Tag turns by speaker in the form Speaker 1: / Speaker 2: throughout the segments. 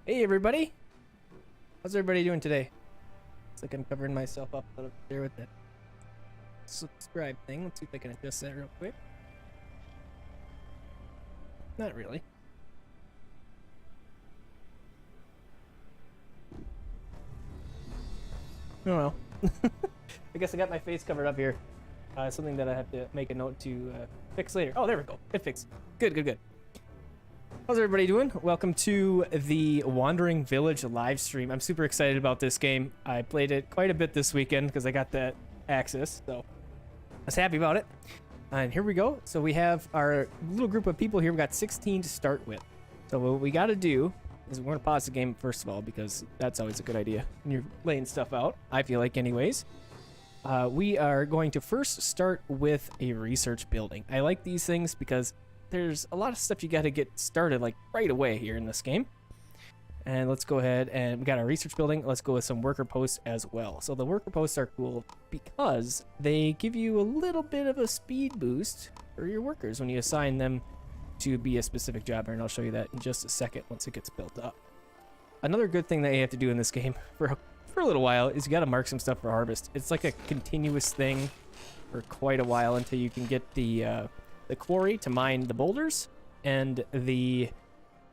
Speaker 1: Hey everybody! How's everybody doing today? Looks like I'm covering myself up a little bit there with that subscribe thing. Let's see if I can adjust that real quick. Not really. Oh well. I guess I got my face covered up here. Something that I have to make a note to fix later. Oh, there we go. It fixed. Good. How's everybody doing? Welcome to the Wandering Village live stream. I'm super excited about this game. I played it quite a bit this weekend because I got that access, so I was happy about it. And here we go. So we have our little group of people here. We got 16 to start with. So what we got to do is we're going to pause the game first of all because that's always a good idea when you're laying stuff out, I feel like anyways. We are going to first start with a research building. I like these things because there's a lot of stuff you got to get started like right away here in this game. And let's go ahead and we got our research building. Let's go with some worker posts as well. So the worker posts are cool because they give you a little bit of a speed boost for your workers when you assign them to be a specific job here, and I'll show you that in just a second once it gets built up. Another good thing that you have to do in this game for a little while is you got to mark some stuff for harvest. It's like a continuous thing for quite a while until you can get the quarry to mine the boulders and I think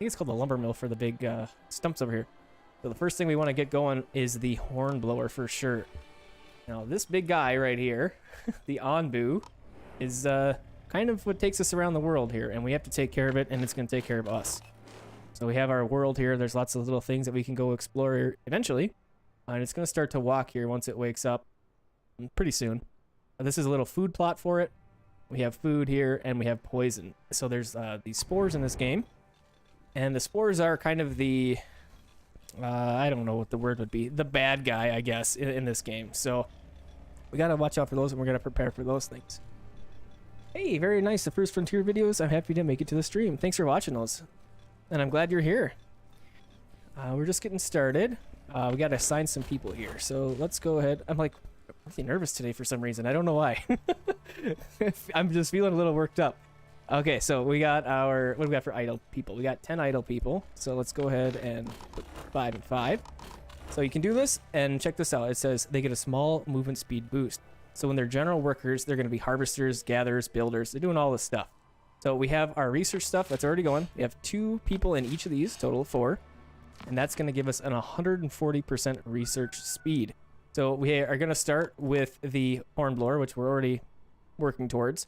Speaker 1: it's called the lumber mill for the big stumps over here. So the first thing we want to get going is the horn blower for sure. Now this big guy right here, the Onbu, is kind of what takes us around the world here, and we have to take care of it, and it's going to take care of us. So we have our world here. There's lots of little things that we can go explore here eventually, and it's going to start to walk here once it wakes up pretty soon. This is a little food plot for it. We have food here, and we have poison. So there's these spores in this game, and the spores are kind of the, I don't know what the word would be, the bad guy, I guess, in this game. So we got to watch out for those, and we're going to prepare for those things. Hey, very nice. The First Frontier videos. I'm happy to make it to the stream. Thanks for watching those, and I'm glad you're here. We're just getting started. We got to assign some people here, so let's go ahead. I'm like really nervous today for some reason. I don't know why. I'm just feeling a little worked up. Okay, so we got our, what do we got for idle people? We got 10 idle people, so let's go ahead and put 5 and 5. So you can do this, and check this out. It says they get a small movement speed boost. So when they're general workers, they're going to be harvesters, gatherers, builders. They're doing all this stuff. So we have our research stuff that's already going. We have 2 people in each of these, total of 4. And that's going to give us an 140% research speed. So we are going to start with the hornblower, which we're already working towards.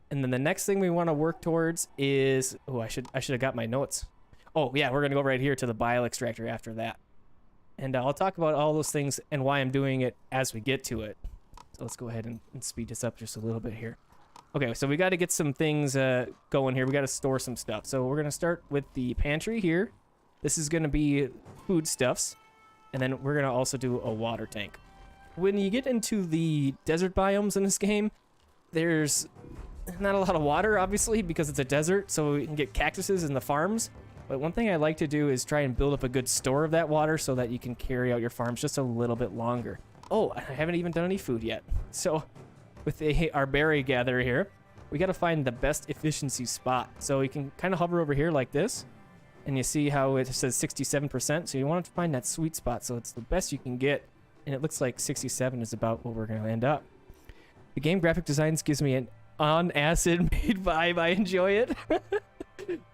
Speaker 1: And then the next thing we want to work towards is, oh, I should have got my notes. Oh yeah, we're going to go right here to the bile extractor after that. And I'll talk about all those things and why I'm doing it as we get to it. So let's go ahead and speed this up just a little bit here. Okay, so we got to get some things going here. We got to store some stuff. So we're going to start with the pantry here. This is going to be foodstuffs. And then we're going to also do a water tank. When you get into the desert biomes in this game, there's not a lot of water, obviously, because it's a desert. So we can get cactuses in the farms. But one thing I like to do is try and build up a good store of that water so that you can carry out your farms just a little bit longer. Oh, I haven't even done any food yet. So with our berry gatherer here, we got to find the best efficiency spot. So you can kind of hover over here like this, and you see how it says 67%. So you want to find that sweet spot. So it's the best you can get. And it looks like 67 is about where we're going to end up. The game graphic designs gives me an on acid made vibe. I enjoy it.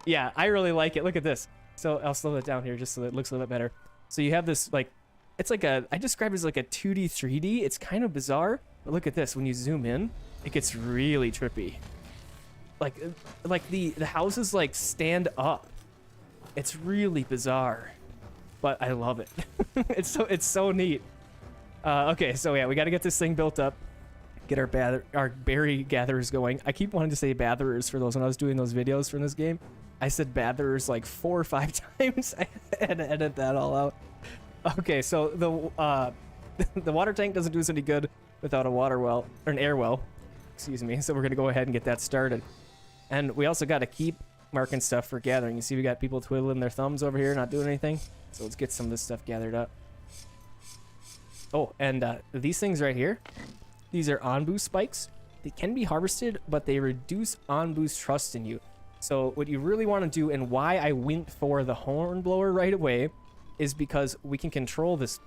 Speaker 1: Yeah, I really like it. Look at this. So I'll slow it down here just so it looks a little bit better. So you have this like, it's like I describe it as like a 2D, 3D. It's kind of bizarre, but look at this. When you zoom in, it gets really trippy. Like the houses like stand up. It's really bizarre, but I love it. it's so neat. Okay, so yeah, we got to get this thing built up. Get our berry gatherers going. I keep wanting to say batherers for those when I was doing those videos from this game. I said batherers like 4 or 5 times. I had to edit that all out. Okay, so the water tank doesn't do us any good without a water well, or an air well, excuse me. So we're gonna go ahead and get that started. And we also got to keep marking stuff for gathering. You see we got people twiddling their thumbs over here, not doing anything. So let's get some of this stuff gathered up. Oh, and these things right here, these are Onbu spikes. They can be harvested, but they reduce Onbu's trust in you. So what you really want to do, and why I went for the hornblower right away, is because we can control this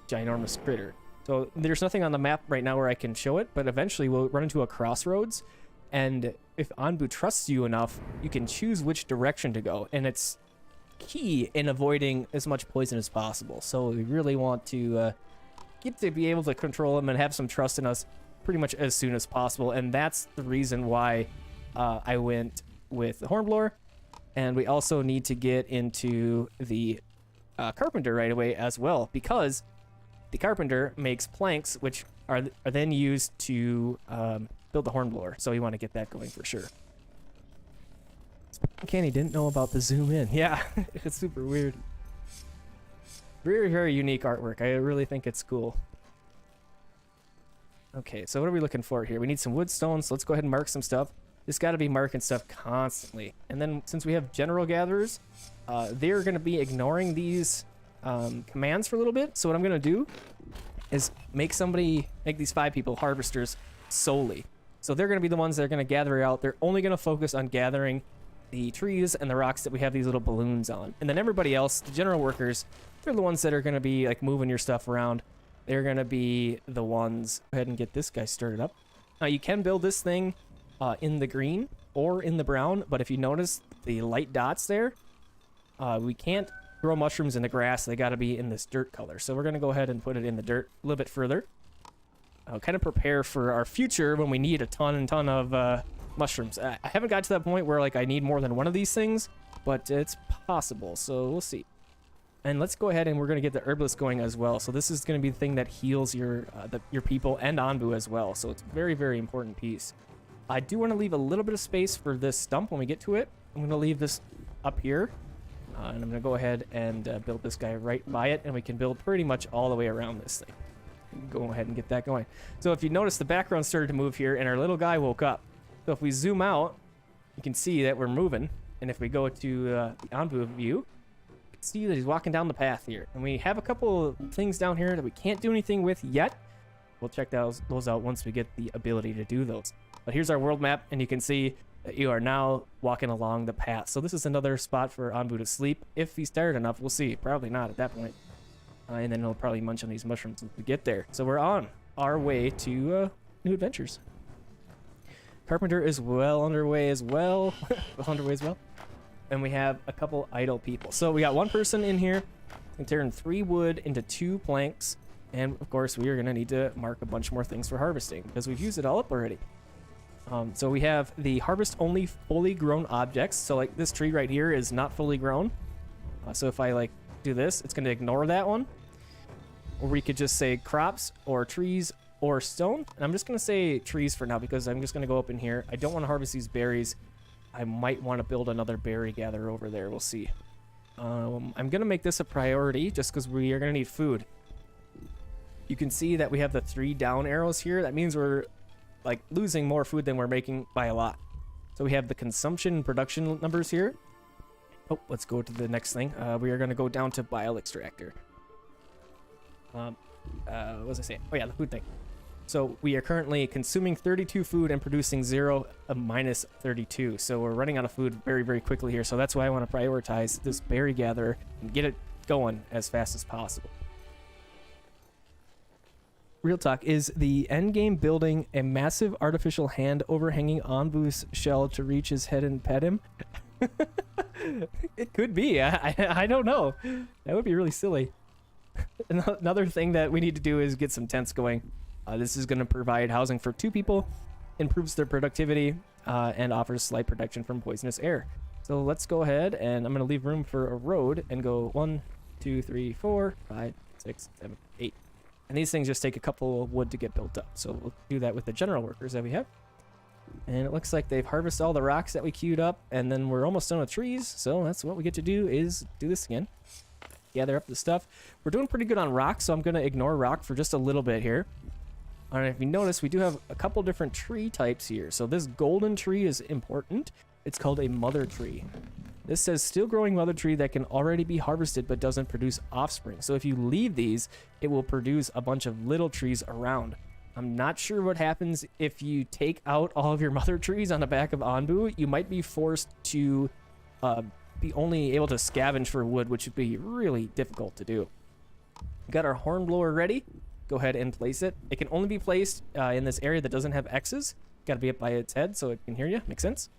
Speaker 1: ginormous critter. So there's nothing on the map right now where I can show it, but eventually we'll run into a crossroads, and if Anbu trusts you enough, you can choose which direction to go, and it's key in avoiding as much poison as possible. So we really want to get to be able to control him and have some trust in us pretty much as soon as possible, and that's the reason why I went with the hornblower. And we also need to get into the carpenter right away as well, because the carpenter makes planks, which are then used to build the hornblower. So we want to get that going for sure. Canny didn't know about the zoom in. Yeah, it's super weird. Very, very unique artwork. I really think it's cool. Okay, so what are we looking for here? We need some wood stones, so let's go ahead and mark some stuff. Just got to be marking stuff constantly. And then since we have general gatherers, they're going to be ignoring these commands for a little bit. So what I'm going to do is make these 5 people harvesters solely. So they're going to be the ones that are going to gather out. They're only going to focus on gathering the trees and the rocks that we have these little balloons on. And then everybody else, the general workers, they're the ones that are going to be like moving your stuff around. They're going to be the ones. Go ahead and get this guy started up. Now you can build this thing in the green or in the brown, but if you notice the light dots there, we can't grow mushrooms in the grass. They got to be in this dirt color. So we're going to go ahead and put it in the dirt a little bit further. Kind of prepare for our future when we need a ton of mushrooms. I haven't got to that point where like I need more than one of these things, but it's possible. So we'll see. And let's go ahead and we're going to get the herbalist going as well. So this is going to be the thing that heals your people and Anbu as well. So it's a very, very important piece. I do want to leave a little bit of space for this stump when we get to it. I'm going to leave this up here. And I'm going to go ahead and build this guy right by it. And we can build pretty much all the way around this thing. Go ahead and get that going. So if you notice, the background started to move here and our little guy woke up. So if we zoom out, you can see that we're moving. And if we go to the Anbu view, you can see that he's walking down the path here. And we have a couple of things down here that we can't do anything with yet. We'll check those out once we get the ability to do those. But here's our world map, and you can see that you are now walking along the path. So this is another spot for Anbu to sleep. If he's tired enough, we'll see. Probably not at that point. And then he'll probably munch on these mushrooms when we get there. So we're on our way to new adventures. Carpenter is well underway as well. And we have a couple idle people. So we got one person in here can turn 3 wood into 2 planks. And of course, we are going to need to mark a bunch more things for harvesting because we've used it all up already. So we have the harvest only fully grown objects. So like this tree right here is not fully grown. So if I like do this, it's going to ignore that one. Or we could just say crops or trees or stone. And I'm just going to say trees for now because I'm just going to go up in here. I don't want to harvest these berries. I might want to build another berry gatherer over there. We'll see. I'm going to make this a priority just because we are going to need food. You can see that we have the 3 down arrows here. That means we're like losing more food than we're making by a lot. So we have the consumption and production numbers here. Oh, let's go to the next thing. We are going to go down to bile extractor. What was I saying? Oh yeah, the food thing. So we are currently consuming 32 food and producing 0 minus 32. So we're running out of food very, very quickly here. So that's why I want to prioritize this berry gatherer and get it going as fast as possible. Real talk, is the end game building a massive artificial hand overhanging Anbu's shell to reach his head and pet him? It could be. I don't know. That would be really silly. Another thing that we need to do is get some tents going. This is going to provide housing for 2 people, improves their productivity, and offers slight protection from poisonous air. So let's go ahead, and I'm going to leave room for a road and go 1, 2, 3, 4, 5, 6, 7, 8. And these things just take a couple of wood to get built up. So we'll do that with the general workers that we have. And it looks like they've harvested all the rocks that we queued up. And then we're almost done with trees. So that's what we get to do, is do this again. Gather up the stuff. We're doing pretty good on rock, so I'm going to ignore rock for just a little bit here. And if you notice, we do have a couple different tree types here. So this golden tree is important. It's called a mother tree. This says still growing mother tree that can already be harvested but doesn't produce offspring. So if you leave these, it will produce a bunch of little trees around. I'm not sure what happens if you take out all of your mother trees on the back of Anbu. You might be forced to be only able to scavenge for wood, which would be really difficult to do. We got our hornblower ready. Go ahead and place it. It can only be placed in this area that doesn't have X's. Got to be up by its head so it can hear you. Makes sense.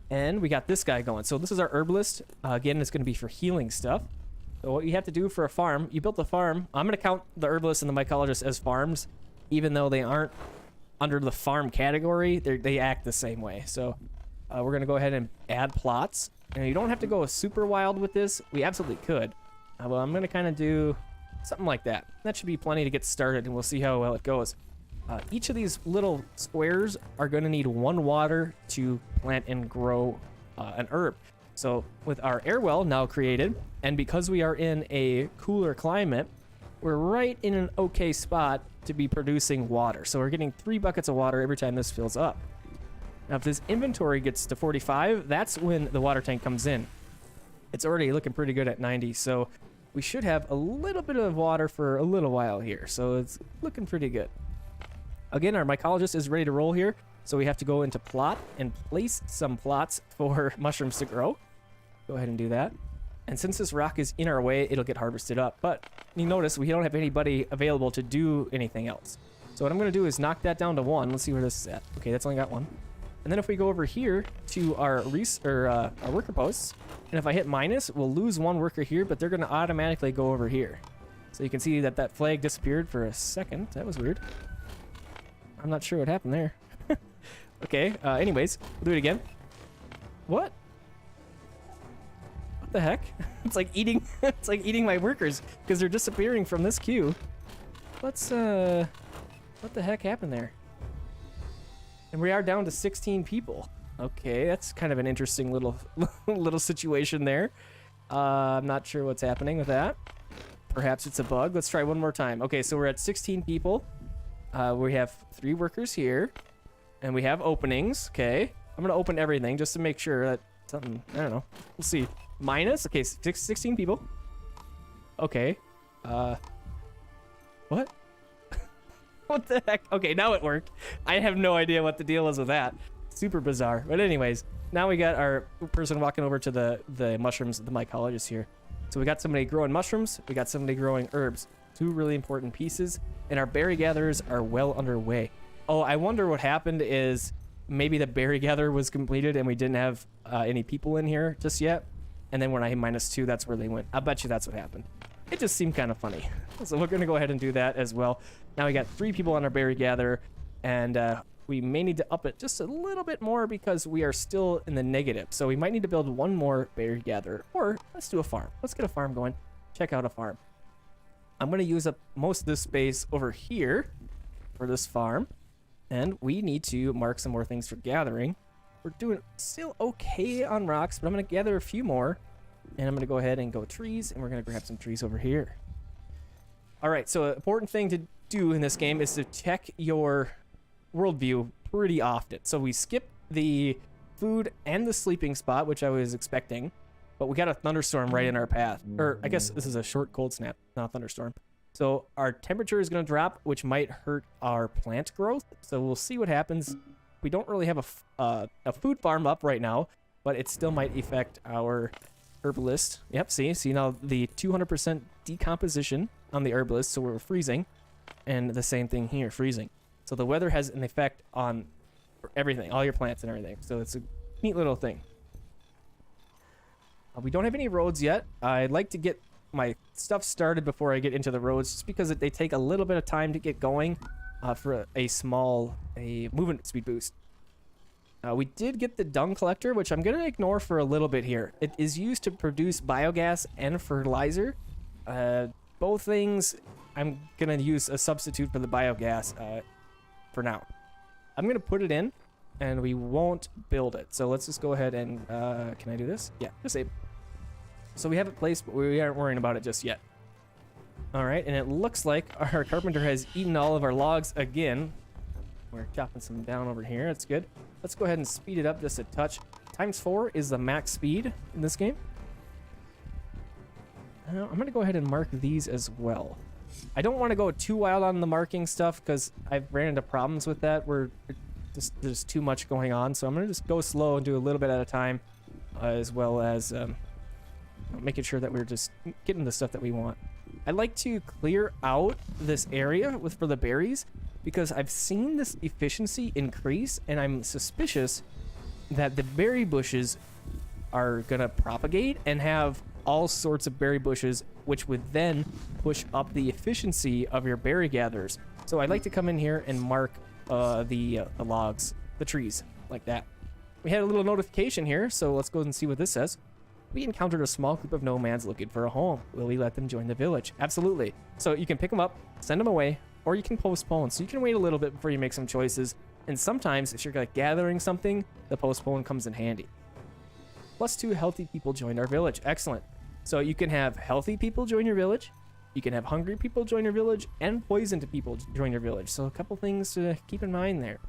Speaker 1: And we got this guy going. So this is our herbalist. Again, it's going to be for healing stuff. So what you have to do for a farm, you built a farm. I'm going to count the herbalist and the mycologist as farms, even though they aren't under the farm category. They act the same way. So we're going to go ahead and add plots. And you don't have to go super wild with this. We absolutely could. Well, I'm going to kind of do something like that. That should be plenty to get started, and we'll see how well it goes. Each of these little squares are going to need 1 water to plant and grow an herb. So with our air well now created, and because we are in a cooler climate, we're right in an okay spot to be producing water. So we're getting 3 buckets of water every time this fills up. Now if this inventory gets to 45, that's when the water tank comes in. It's already looking pretty good at 90, so we should have a little bit of water for a little while here. So it's looking pretty good. Again, our mycologist is ready to roll here. So we have to go into plot and place some plots for mushrooms to grow. Go ahead and do that. And since this rock is in our way, it'll get harvested up. But you notice we don't have anybody available to do anything else. So what I'm going to do is knock that down to 1. Let's see where this is at. Okay, that's only got 1. And then if we go over here to our worker posts, and if I hit minus, we'll lose 1 worker here, but they're going to automatically go over here. So you can see that that flag disappeared for a second. That was weird. I'm not sure what happened there. Okay, anyways, we'll do it again. What? What the heck? It's like eating it's like eating my workers because they're disappearing from this queue. Let's what the heck happened there? And we are down to 16 people. Okay, that's kind of an interesting little little situation there. I'm not sure what's happening with that. Perhaps it's a bug. Let's try one more time. Okay, so we're at 16 people. We have 3 workers here, and we have openings. Okay, I'm gonna open everything just to make sure that something, I don't know. We'll see. Minus. Okay, 16 people. Okay. What? What the heck? Okay, now it worked. I have no idea what the deal is with that. Super bizarre. But anyways, now we got our person walking over to the mushrooms, the mycologist here. So we got somebody growing mushrooms. We got somebody growing herbs. 2 really important pieces. And our berry gatherers are well underway. Oh, I wonder what happened is maybe the berry gather was completed and we didn't have any people in here just yet. And then when I hit -2, that's where they went. I'll bet you that's what happened. It just seemed kind of funny. So we're going to go ahead and do that as well. Now we got 3 people on our berry gatherer, and we may need to up it just a little bit more because we are still in the negative. So we might need to build 1 more berry gatherer, or let's do a farm. Let's get a farm going. Check out a farm. I'm going to use up most of this space over here for this farm, and we need to mark some more things for gathering. We're doing still okay on rocks, but I'm going to gather a few more. And I'm going to go ahead and go trees, and we're going to grab some trees over here. All right, so an important thing to do in this game is to check your worldview pretty often. So we skip the food and the sleeping spot, which I was expecting, but we got a thunderstorm right in our path. Or I guess this is a short cold snap, not a thunderstorm. So our temperature is going to drop, which might hurt our plant growth. So we'll see what happens. We don't really have a food farm up right now, but it still might affect our herbalist. Yep, see now the 200% decomposition on the herbalist, so we're freezing, and the same thing here, freezing. So the weather has an effect on everything, all your plants and everything. So it's a neat little thing. We don't have any roads yet. I'd like to get my stuff started before I get into the roads, just because they take a little bit of time to get going for a movement speed boost. We did get the dung collector, which I'm going to ignore for a little bit here. It is used to produce biogas and fertilizer. Both things, I'm going to use a substitute for the biogas for now. I'm going to put it in, and we won't build it. So let's just go ahead and, can I do this? Yeah, just save. So we have it placed, but we aren't worrying about it just yet. All right, and it looks like our carpenter has eaten all of our logs again. We're chopping some down over here. That's good. Let's go ahead and speed it up just a touch. ×4 is the max speed in this game. I'm going to go ahead and mark these as well. I don't want to go too wild on the marking stuff because I've ran into problems with that where there's too much going on. So I'm going to just go slow and do a little bit at a time. as well as making sure that we're just getting the stuff that we want. I like to clear out this area for the berries because I've seen this efficiency increase, and I'm suspicious that the berry bushes are gonna propagate and have all sorts of berry bushes, which would then push up the efficiency of your berry gatherers. So I'd like to come in here and mark the logs, the trees, like that. We had a little notification here, so let's go and see what this says. We encountered a small group of nomads looking for a home. Will we let them join the village? Absolutely. So you can pick them up, send them away, or you can postpone. So you can wait a little bit before you make some choices. And sometimes, if you're like gathering something, the postpone comes in handy. +2 healthy people joined our village. Excellent. So you can have healthy people join your village, you can have hungry people join your village, and poisoned people join your village. So a couple things to keep in mind there.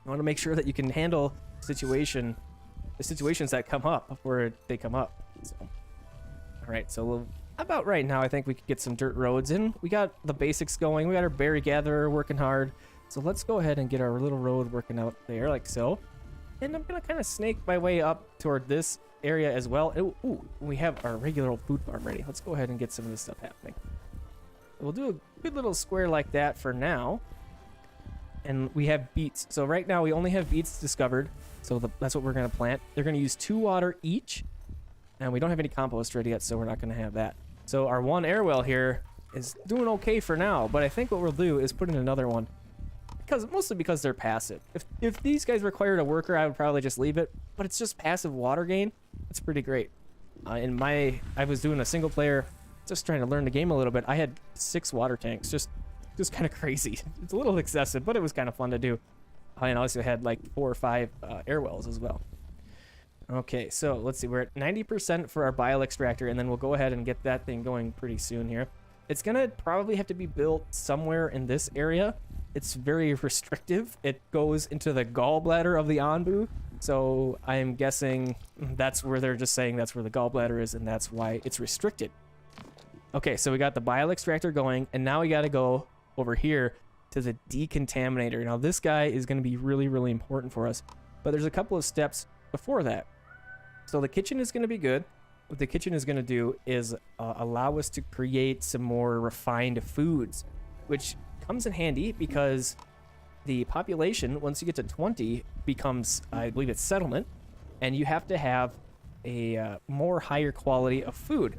Speaker 1: You want to make sure that you can handle the situations that come up before they come up. So, all right, so about right now, I think we could get some dirt roads in. We got the basics going. We got our berry gatherer working hard. So let's go ahead and get our little road working out there like so. And I'm gonna kind of snake my way up toward this area as well. Ooh, we have our regular old food farm ready. Let's go ahead and get some of this stuff happening. We'll do a good little square like that for now. And we have beets. So right now we only have beets discovered. So that's what we're gonna plant. They're gonna use 2 water each. And we don't have any compost ready yet, so we're not gonna have that. So our one air well here is doing okay for now, but I think what we'll do is put in another one. Mostly because they're passive. If these guys required a worker, I would probably just leave it, but it's just passive water gain. It's pretty great. I was doing a single player, just trying to learn the game a little bit. I had 6 water tanks, just kind of crazy. It's a little excessive, but it was kind of fun to do. And I also had like 4 or 5 air wells as well. Okay, so let's see. We're at 90% for our bile extractor, and then we'll go ahead and get that thing going pretty soon here. It's gonna probably have to be built somewhere in this area. It's very restrictive. It goes into the gallbladder of the Anbu, so I'm guessing that's where they're just saying that's where the gallbladder is, and that's why it's restricted. Okay, so we got the bile extractor going, and now we got to go over here to the decontaminator. Now this guy is going to be really, really important for us, but there's a couple of steps before that. So the kitchen is going to be good. What the kitchen is going to do is allow us to create some more refined foods, which comes in handy because the population, once you get to 20, becomes, I believe it's settlement, and you have to have a more higher quality of food.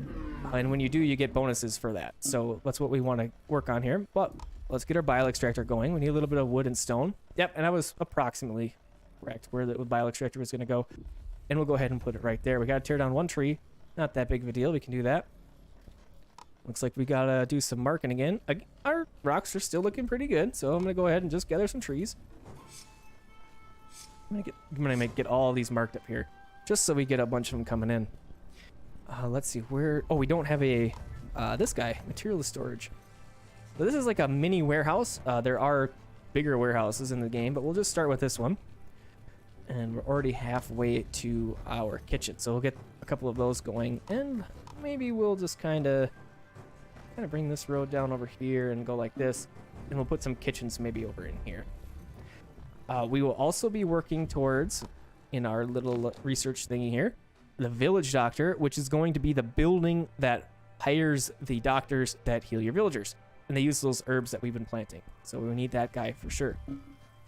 Speaker 1: And when you do, you get bonuses for that. So that's what we want to work on here. But let's get our bile extractor going. We need a little bit of wood and stone. Yep, and I was approximately correct where the bile extractor was going to go. And we'll go ahead and put it right there. We got to tear down 1 tree. Not that big of a deal. We can do that. Looks like we gotta do some marking again. Our rocks are still looking pretty good, so I'm gonna go ahead and just gather some trees. I'm gonna get all these marked up here, just so we get a bunch of them coming in. Let's see where. Oh, we don't have a this guy, material storage. So this is like a mini warehouse. There are bigger warehouses in the game, but we'll just start with this one. And we're already halfway to our kitchen, so we'll get a couple of those going, and maybe we'll just kind of bring this road down over here and go like this, and we'll put some kitchens maybe over in here. We will also be working towards, in our little research thingy here, the village doctor, which is going to be the building that hires the doctors that heal your villagers, and they use those herbs that we've been planting. So we need that guy for sure.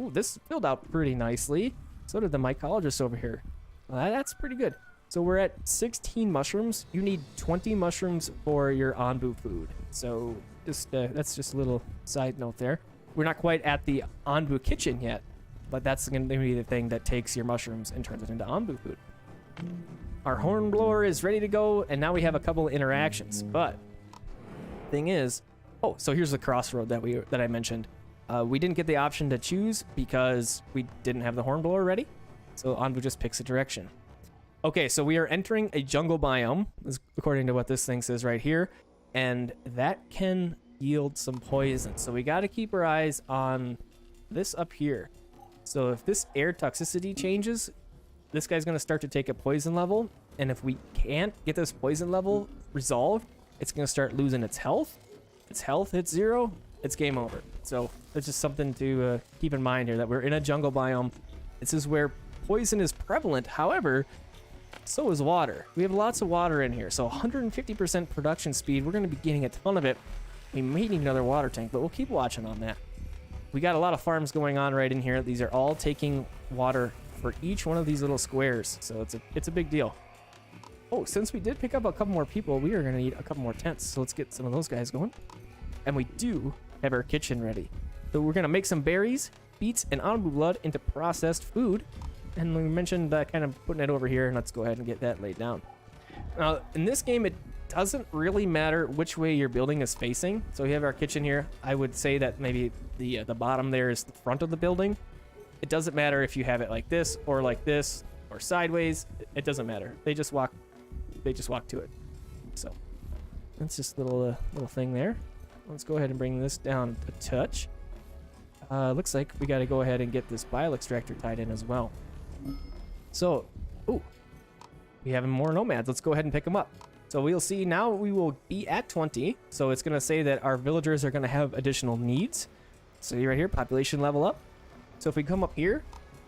Speaker 1: Ooh, this filled out pretty nicely. So did the mycologist over here. That's pretty good. So we're at 16 mushrooms. You need 20 mushrooms for your Anbu food. So just that's just a little side note there. We're not quite at the Anbu kitchen yet, but that's going to be the thing that takes your mushrooms and turns it into Anbu food. Our hornblower is ready to go, and now we have a couple of interactions. But thing is, oh, so here's the crossroad that I mentioned. We didn't get the option to choose because we didn't have the hornblower ready. So Anbu just picks a direction. Okay, so we are entering a jungle biome, according to what this thing says right here, and that can yield some poison. So we got to keep our eyes on this up here. So if this air toxicity changes, this guy's going to start to take a poison level, and if we can't get this poison level resolved, it's going to start losing its health. Its health hits 0, it's game over. So that's just something to keep in mind here, that we're in a jungle biome. This is where poison is prevalent. However, So is water. We have lots of water in here. So 150% production speed. We're going to be getting a ton of it. We may need another water tank, but we'll keep watching on that. We got a lot of farms going on right in here. These are all taking water for each one of these little squares. So it's a big deal. Oh, since we did pick up a couple more people, we are going to need a couple more tents. So let's get some of those guys going. And we do have our kitchen ready. So we're going to make some berries, beets, and Anbu blood into processed food. And we mentioned kind of putting it over here. And let's go ahead and get that laid down. Now, in this game, it doesn't really matter which way your building is facing. So we have our kitchen here. I would say that maybe the bottom there is the front of the building. It doesn't matter if you have it like this or sideways. It doesn't matter. They just walk to it. So that's just a little thing there. Let's go ahead and bring this down a touch. Looks like we got to go ahead and get this bile extractor tied in as well. So, we have more nomads. Let's go ahead and pick them up. So we'll see now we will be at 20. So it's going to say that our villagers are going to have additional needs. So right here, population level up. So if we come up here,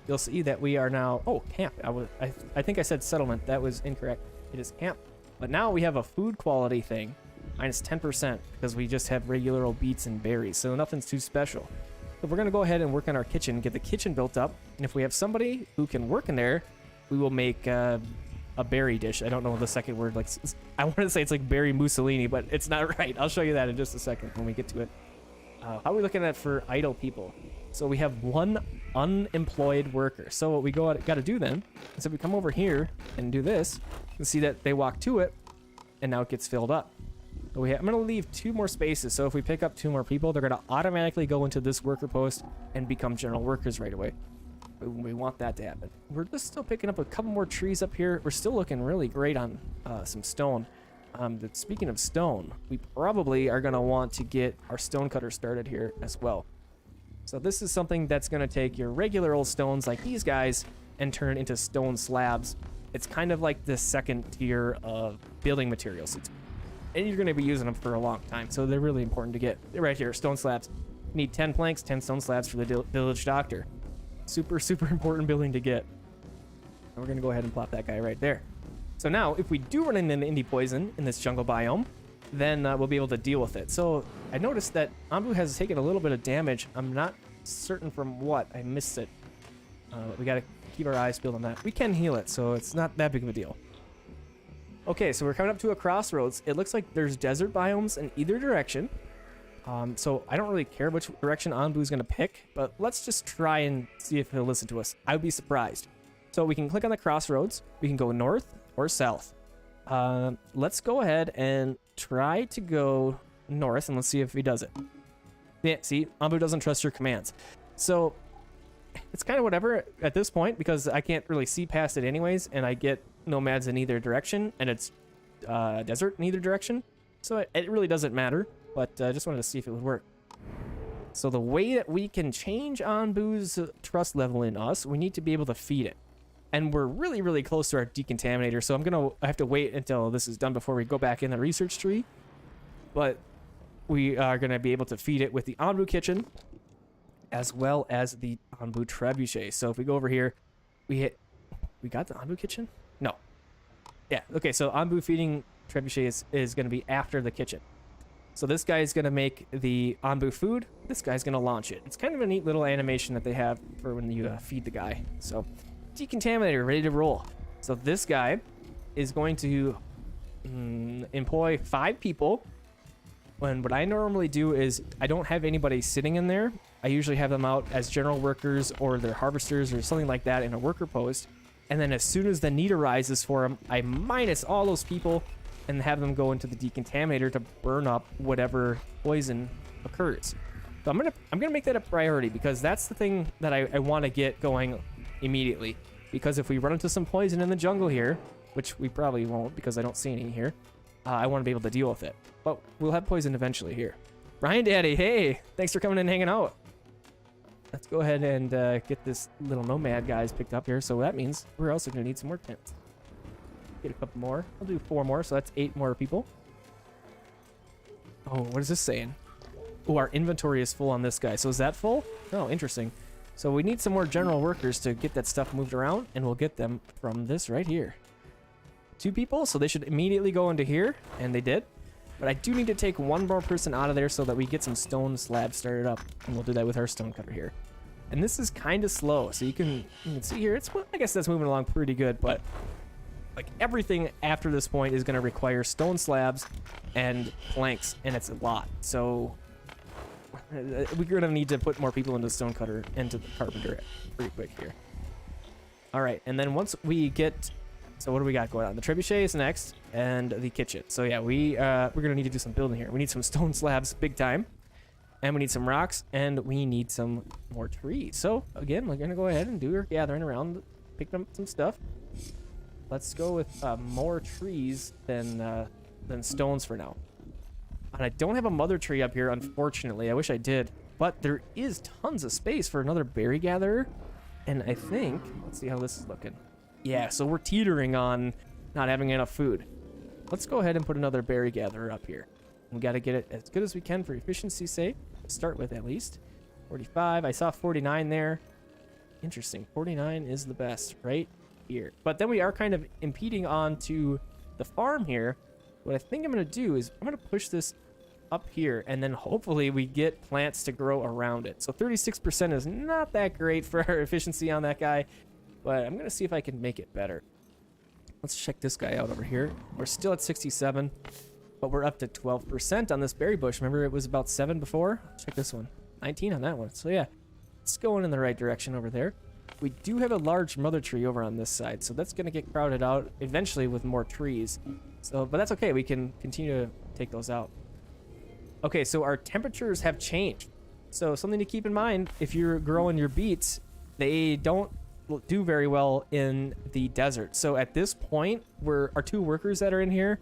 Speaker 1: you'll see that we are now, camp. I think I said settlement. That was incorrect. It is camp. But now we have a food quality thing, minus 10%, because we just have regular old beets and berries. So nothing's too special. So we're going to go ahead and work on our kitchen, get the kitchen built up. And if we have somebody who can work in there, we will make a berry dish. I don't know the second word. Like, I want to say it's like berry Mussolini, but it's not right. I'll show you that in just a second when we get to it. How are we looking at for idle people? So we have one unemployed worker. So what we got to do then is if we come over here and do this, you see that they walk to it, and now it gets filled up. I'm going to leave 2 more spaces. So if we pick up 2 more people, they're going to automatically go into this worker post and become general workers right away. We want that to happen. We're just still picking up a couple more trees up here. We're still looking really great on some stone. Speaking of stone, we probably are going to want to get our stone cutter started here as well. So this is something that's going to take your regular old stones like these guys and turn it into stone slabs. It's kind of like the second tier of building materials. And you're going to be using them for a long time. So they're really important to get. They're right here, stone slabs. You need 10 planks, 10 stone slabs for the village doctor. Super, super important building to get. And we're going to go ahead and plop that guy right there. So now, if we do run into indie poison in this jungle biome, then we'll be able to deal with it. So I noticed that Anbu has taken a little bit of damage. I'm not certain from what. I missed it. We got to keep our eyes peeled on that. We can heal it, so it's not that big of a deal. Okay, so we're coming up to a crossroads. It looks like there's desert biomes in either direction. So I don't really care which direction Anbu is going to pick, but let's just try and see if he'll listen to us. I would be surprised. So we can click on the crossroads. We can go north or south. Let's go ahead and try to go north, and let's see if he does it. Yeah, see, Anbu doesn't trust your commands. So it's kind of whatever at this point, because I can't really see past it anyways, and I get nomads in either direction, and it's desert in either direction. So it really doesn't matter, but I just wanted to see if it would work. So the way that we can change Anbu's trust level in us, we need to be able to feed it. And we're really, really close to our decontaminator, so I have to wait until this is done before we go back in the research tree. But we are going to be able to feed it with the Anbu kitchen, as well as the Anbu trebuchet. So if we go over here, we got the Anbu kitchen? No. Yeah, okay, so Anbu feeding trebuchet is going to be after the kitchen. So this guy is going to make the Anbu food. This guy's going to launch it. It's kind of a neat little animation that they have for when you feed the guy. So decontaminator ready to roll. So this guy is going to employ 5 people. When what I normally do is I don't have anybody sitting in there. I usually have them out as general workers or they're harvesters or something like that in a worker post. And then as soon as the need arises for them, I minus all those people and have them go into the decontaminator to burn up whatever poison occurs. So I'm gonna make that a priority, because that's the thing that I want to get going immediately. Because if we run into some poison in the jungle here, which we probably won't because I don't see any here, I want to be able to deal with it. But we'll have poison eventually here. Ryan Daddy, hey, thanks for coming and hanging out. Let's go ahead and get this little nomad guys picked up here. So that means we're also going to need some more tents. Get a couple more. I'll do 4 more, so that's 8 more people. Oh, what is this saying? Oh, our inventory is full on this guy. So is that full? Oh, interesting. So we need some more general workers to get that stuff moved around, and we'll get them from this right here. 2 people, so they should immediately go into here, and they did. But I do need to take 1 more person out of there so that we get some stone slabs started up, and we'll do that with our stone cutter here. And this is kind of slow, so you can see here, I guess that's moving along pretty good, but like everything after this point is going to require stone slabs and planks, and it's a lot. So we're going to need to put more people into the stone cutter and to the carpenter pretty quick here. All right, and then once we get, so what do we got going on? The trebuchet is next, and the kitchen. So yeah, we're going to need to do some building here. We need some stone slabs big time. And we need some rocks, and we need some more trees. So, again, we're going to go ahead and do our gathering around, picking up some stuff. Let's go with more trees than stones for now. And I don't have a mother tree up here, unfortunately. I wish I did. But there is tons of space for another berry gatherer. And I think, let's see how this is looking. Yeah, so we're teetering on not having enough food. Let's go ahead and put another berry gatherer up here. We got to get it as good as we can for efficiency's sake. Start with at least 45. I saw 49 there. Interesting. 49 is the best right here. But then we are kind of impeding onto the farm here. What I think I'm going to do is I'm going to push this up here, and then hopefully we get plants to grow around it. So 36% is not that great for our efficiency on that guy, but I'm going to see if I can make it better. Let's check this guy out over here. We're still at 67. But we're up to 12% on this berry bush. Remember, it was about 7 before? Check this one. 19 on that one. So yeah, it's going in the right direction over there. We do have a large mother tree over on this side, so that's going to get crowded out eventually with more trees. So, but that's okay. We can continue to take those out. Okay, so our temperatures have changed. So something to keep in mind, if you're growing your beets, they don't do very well in the desert. So at this point, our 2 workers that are in here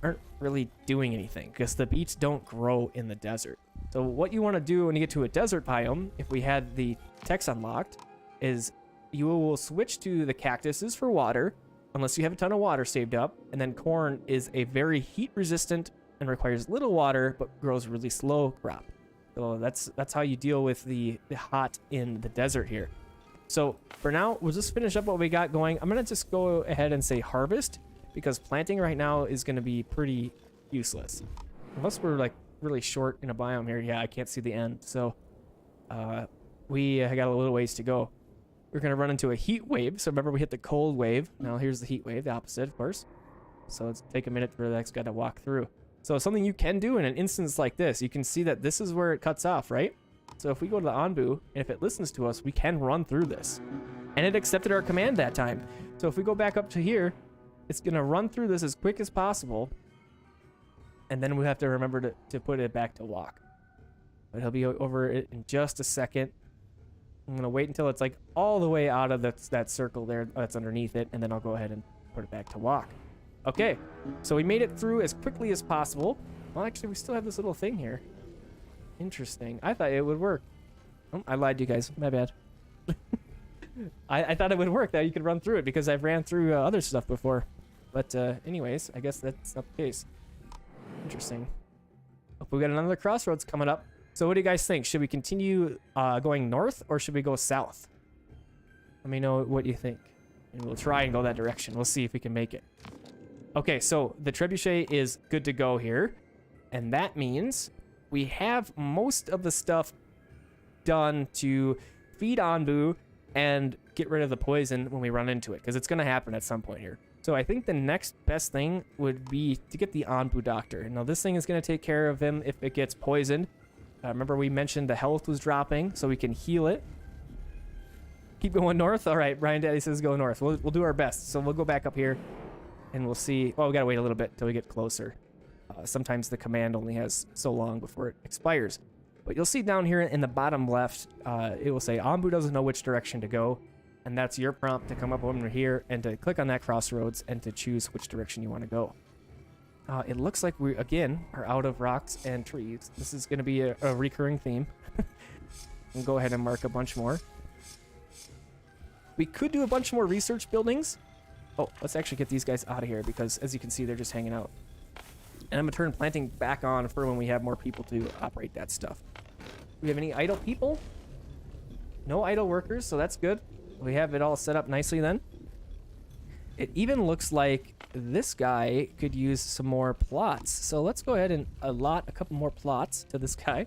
Speaker 1: aren't really doing anything because the beets don't grow in the desert. So what you want to do when you get to a desert biome, if we had the text unlocked, is you will switch to the cactuses for water, unless you have a ton of water saved up, and then corn is a very heat resistant and requires little water but grows really slow crop. So that's how you deal with the hot in the desert here. So for now, we'll just finish up what we got going. I'm gonna just go ahead and say harvest, because planting right now is going to be pretty useless. Unless we're like really short in a biome here. Yeah, I can't see the end. So we got a little ways to go. We're going to run into a heat wave. So remember, we hit the cold wave. Now here's the heat wave, the opposite, of course. So let's take a minute for the next guy to walk through. So something you can do in an instance like this, you can see that this is where it cuts off, right? So if we go to the Anbu, and if it listens to us, we can run through this. And it accepted our command that time. So if we go back up to here, it's going to run through this as quick as possible. And then we have to remember to put it back to walk. But he'll be over it in just a second. I'm going to wait until it's like all the way out of that circle there that's underneath it. And then I'll go ahead and put it back to walk. Okay. So we made it through as quickly as possible. Well, actually, we still have this little thing here. Interesting. I thought it would work. Oh, I lied to you guys. My bad. I thought it would work, that you could run through it, because I've ran through other stuff before. But anyways, I guess that's not the case. Interesting. Hope we got another crossroads coming up. So what do you guys think? Should we continue going north, or should we go south? Let me know what you think. And we'll try and go that direction. We'll see if we can make it. Okay, so the trebuchet is good to go here. And that means we have most of the stuff done to feed Anbu and get rid of the poison when we run into it, because it's going to happen at some point here. So I think the next best thing would be to get the Anbu doctor. Now this thing is going to take care of him if it gets poisoned. Remember we mentioned the health was dropping, so we can heal it. Keep going north. All right, Brian Daddy says go north. We'll do our best. So we'll go back up here and we'll see. Well, we got to wait a little bit till we get closer. Sometimes the command only has so long before it expires. But you'll see down here in the bottom left, it will say Anbu doesn't know which direction to go. And that's your prompt to come up over here and to click on that crossroads and to choose which direction you want to go. It looks like we, again, are out of rocks and trees. This is going to be a recurring theme. We'll go ahead and mark a bunch more. We could do a bunch more research buildings. Oh, let's actually get these guys out of here, because as you can see, they're just hanging out. And I'm going to turn planting back on for when we have more people to operate that stuff. Do we have any idle people? No idle workers, so that's good. We have it all set up nicely then. It even looks like this guy could use some more plots. So let's go ahead and allot a couple more plots to this guy.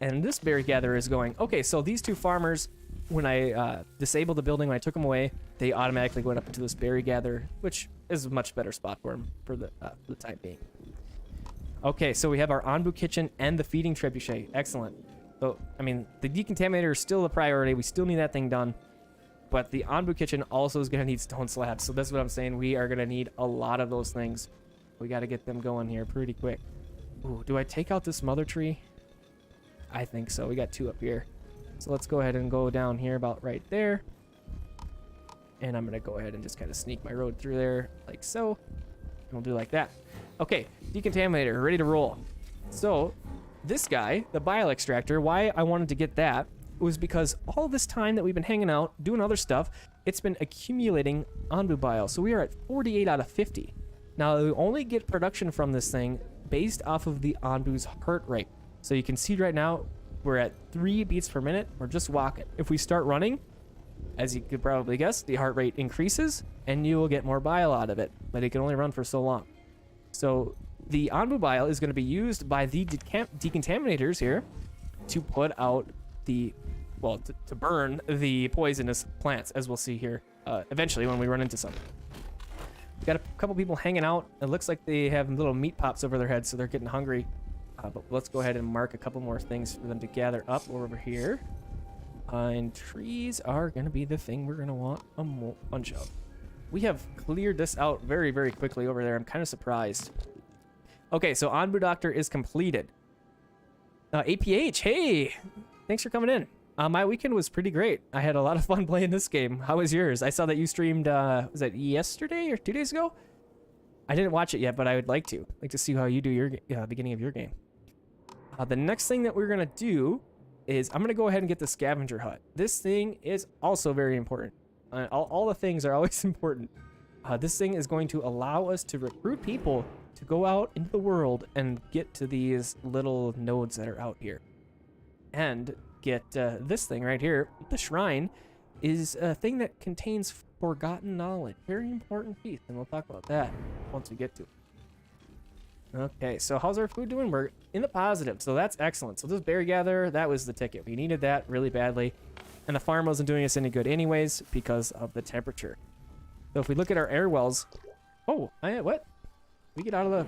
Speaker 1: And this berry gatherer is going, okay, so these two farmers, when I disabled the building, when I took them away, they automatically went up into this berry gatherer, which is a much better spot for him for the time being. Okay, so we have our Anbu kitchen and the feeding trebuchet. Excellent. So, I mean, the decontaminator is still a priority. We still need that thing done. But the Anbu kitchen also is going to need stone slabs. So that's what I'm saying. We are going to need a lot of those things. We got to get them going here pretty quick. Ooh, do I take out this mother tree? I think so. We got 2 up here. So let's go ahead and go down here about right there. And I'm going to go ahead and just kind of sneak my road through there like so. And we'll do like that. Okay, decontaminator, ready to roll. So this guy, the bile extractor, why I wanted to get that was because all this time that we've been hanging out, doing other stuff, it's been accumulating Anbu bile. So we are at 48 out of 50. Now, we only get production from this thing based off of the Anbu's heart rate. So you can see right now, we're at 3 beats per minute. We're just walking. If we start running, as you could probably guess, the heart rate increases, and you will get more bile out of it. But it can only run for so long. So the Anbu bile is going to be used by the decontaminators here to put out the, well, to burn the poisonous plants, as we'll see here eventually when we run into some. We got a couple people hanging out. It looks like they have little meat pops over their heads, so they're getting hungry. But let's go ahead and mark a couple more things for them to gather up over here. And trees are going to be the thing we're going to want a bunch of. We have cleared this out very, very quickly over there. I'm kind of surprised. Okay, so Anbu Doctor is completed. APH, hey! Thanks for coming in. My weekend was pretty great. I had a lot of fun playing this game. How was yours? I saw that you streamed, was that yesterday or 2 days ago? I didn't watch it yet, but I would like to. I'd like to see how you do your beginning of your game. The next thing that we're going to do is I'm going to go ahead and get the Scavenger Hut. This thing is also very important. All the things are always important. This thing is going to allow us to recruit people to go out into the world and get to these little nodes that are out here. And get this thing right here. The shrine is a thing that contains forgotten knowledge. Very important piece, and we'll talk about that once we get to it. Okay, so how's our food doing? We're in the positive, so that's excellent. So this berry gatherer, that was the ticket. We needed that really badly. And the farm wasn't doing us any good anyways because of the temperature. So if we look at our air wells... Oh, what? We get out of the...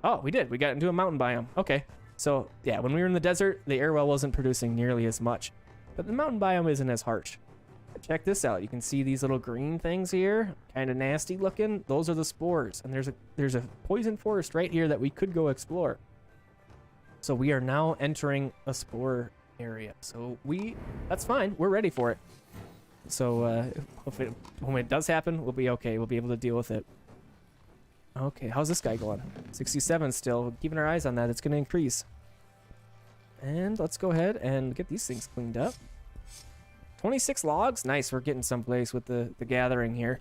Speaker 1: Oh, we did. We got into a mountain biome. Okay. So, yeah, when we were in the desert, the air well wasn't producing nearly as much. But the mountain biome isn't as harsh. Check this out. You can see these little green things here. Kind of nasty looking. Those are the spores. And there's a poison forest right here that we could go explore. So we are now entering a spore area. So that's fine. We're ready for it. So when it does happen, we'll be okay. We'll be able to deal with it. Okay, how's this guy going? 67 still. Keeping our eyes on that. It's going to increase. And let's go ahead and get these things cleaned up. 26 logs. Nice. We're getting someplace with the gathering here.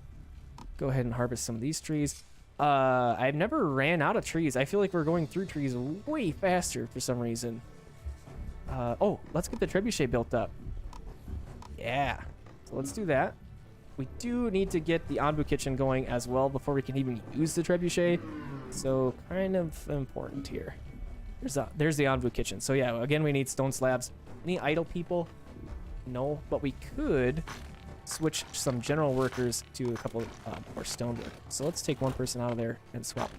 Speaker 1: Go ahead and harvest some of these trees. I've never ran out of trees. I feel like we're going through trees way faster for some reason. Oh, let's get the trebuchet built up. Yeah. So let's do that. We do need to get the Anbu kitchen going as well before we can even use the trebuchet. So kind of important here. There's the Anbu kitchen. So yeah, again, we need stone slabs. Any idle people? No, but we could switch some general workers to a couple more stone workers. So let's take one person out of there and swap.